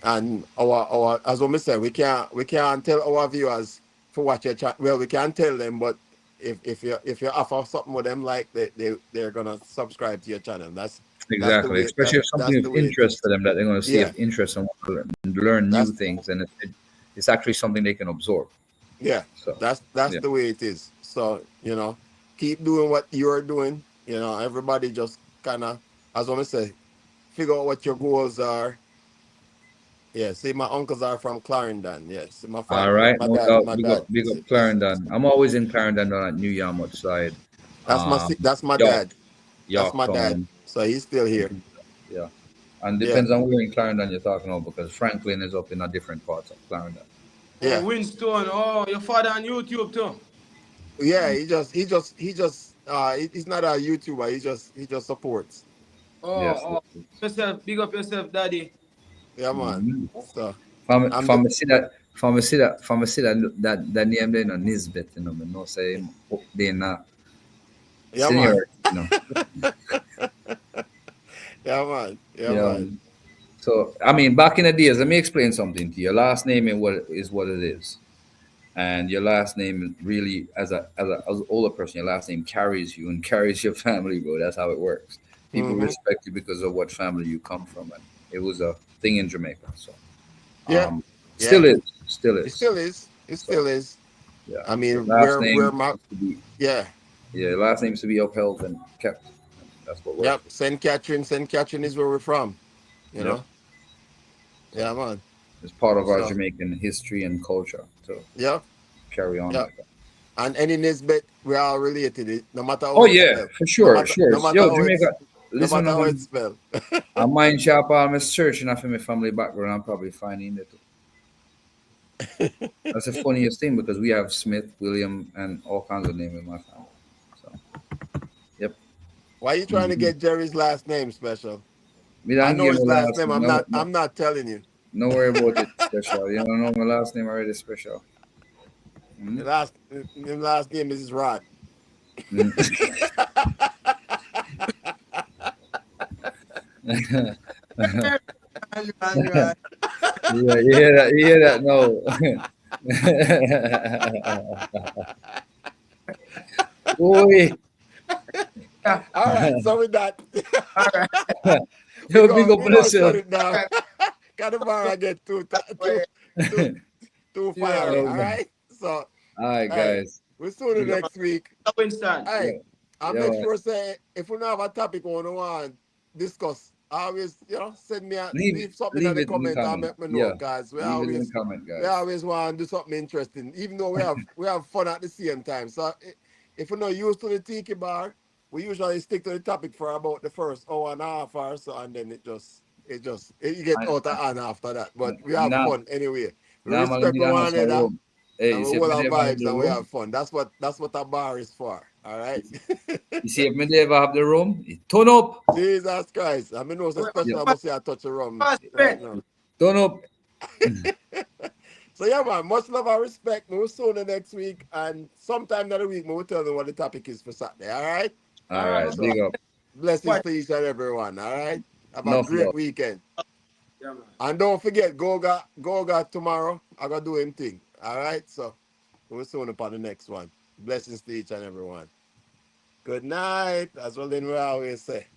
our as what I say, we can't tell our viewers for what your chat. Well, we can tell them, but if you offer something with them, like they're gonna subscribe to your channel. That's the exactly, way especially if that's something of the way it interest is. to them that they're going to see Yeah, of interest and want to learn new that's things, and it's actually something they can absorb. Yeah, So that's yeah. the way it is. So, keep doing what you're doing. Everybody just kind of, as I say, figure out what your goals are. Yeah, see, my uncles are from Clarendon. Yes, my All family, right, my no dad, doubt. my dad Big up is Clarendon. I'm always in Clarendon down at New Yarmouth side, that's my York, dad. That's my dad. Yorktown. So he's still here. Yeah, and Yeah, depends on where in Clarendon you're talking about because Franklin is up in a different parts of Clarendon. oh yeah, Winstone, oh your father on YouTube too. yeah. He's not a YouTuber. He just supports. Oh, Yes. oh, yourself, big up yourself, daddy. Yeah, man. Mm-hmm. So I'm From just me see that that name there, no Nisbet, me no say him up there na yeah, man. senior, Yeah, man. Yeah, Yeah. man. So I mean, back in the days, let me explain something to you. Your last name is what it is, and your last name really, as an older person, your last name carries you and carries your family, bro. That's how it works. People Hmm. respect you because of what family you come from, and it was a thing in Jamaica. So, Yeah, still yeah. is, still It is. still is. It So, still is. yeah, I your mean, last we're name my is to be, yeah. yeah, your last name is to be upheld and kept. That's what works. Yep. St. Catherine is where we're from. You Yep. know. So Yeah, man. it's part of our So Jamaican history and culture to yep, carry on yep. like that. And any Nisbet, we're all related. No matter how Oh it's yeah, spelled. for No sure, matter sure. no matter Yo, how it's Jamaica, no listen, matter how it's man. spelled. I mind sharp all my searching after my family background. I'm probably finding it. That's the funniest thing because we have Smith, William, and all kinds of names in my family. So, yep. Why are you trying to Mm-hmm. get Jerry's last name special? Me I don't know give his my last last name. name. I'm No, not. no, I'm not telling you. no worry about it special. You don't know my last name already special. The Mm? last name is Rod. Mm. And Yeah, you hear that? You hear that? No. Boy. All right, so with that, All right. Yo, big up we on gonna shut yourself. it down. Got the bar get too fiery. Oh, All man. right, so All right, hey, guys. we'll see you Big up. next week. Winston. Hey, Yo, I'll yo, make sure say if we don't have a topic we want to discuss, always send me leave something in leave the it in the comment and comment. make me know, Yeah. cause Leave it in the comment, we guys. always want to do something interesting, even though we have fun at the same time. So if we're not used to the Tiki Bar, we usually stick to the topic for about the first hour and a half or so, and then you get And, out of hand after that. But we have now, fun anyway. We normally respect me one announce my another room. Hey, and you we see if hold me our never have vibes the and we room. have fun. That's what a bar is for. All right. You see if me never have the room, it turn up. Jesus Christ. I mean, especially Yeah. I must say I touch a rum Pass right it. now. Turn up. So yeah, man, much love and respect. We'll see you next week. And sometime in the week, we'll tell you what the topic is for Saturday. All right. All right, So big up. blessings What? to each and everyone. All right. Have a Enough great love. weekend. Yeah, man. And don't forget, Goga tomorrow. I gotta do him thing. All right. So we'll see you upon the next one. Blessings to each and everyone. Good night. That's what we always say.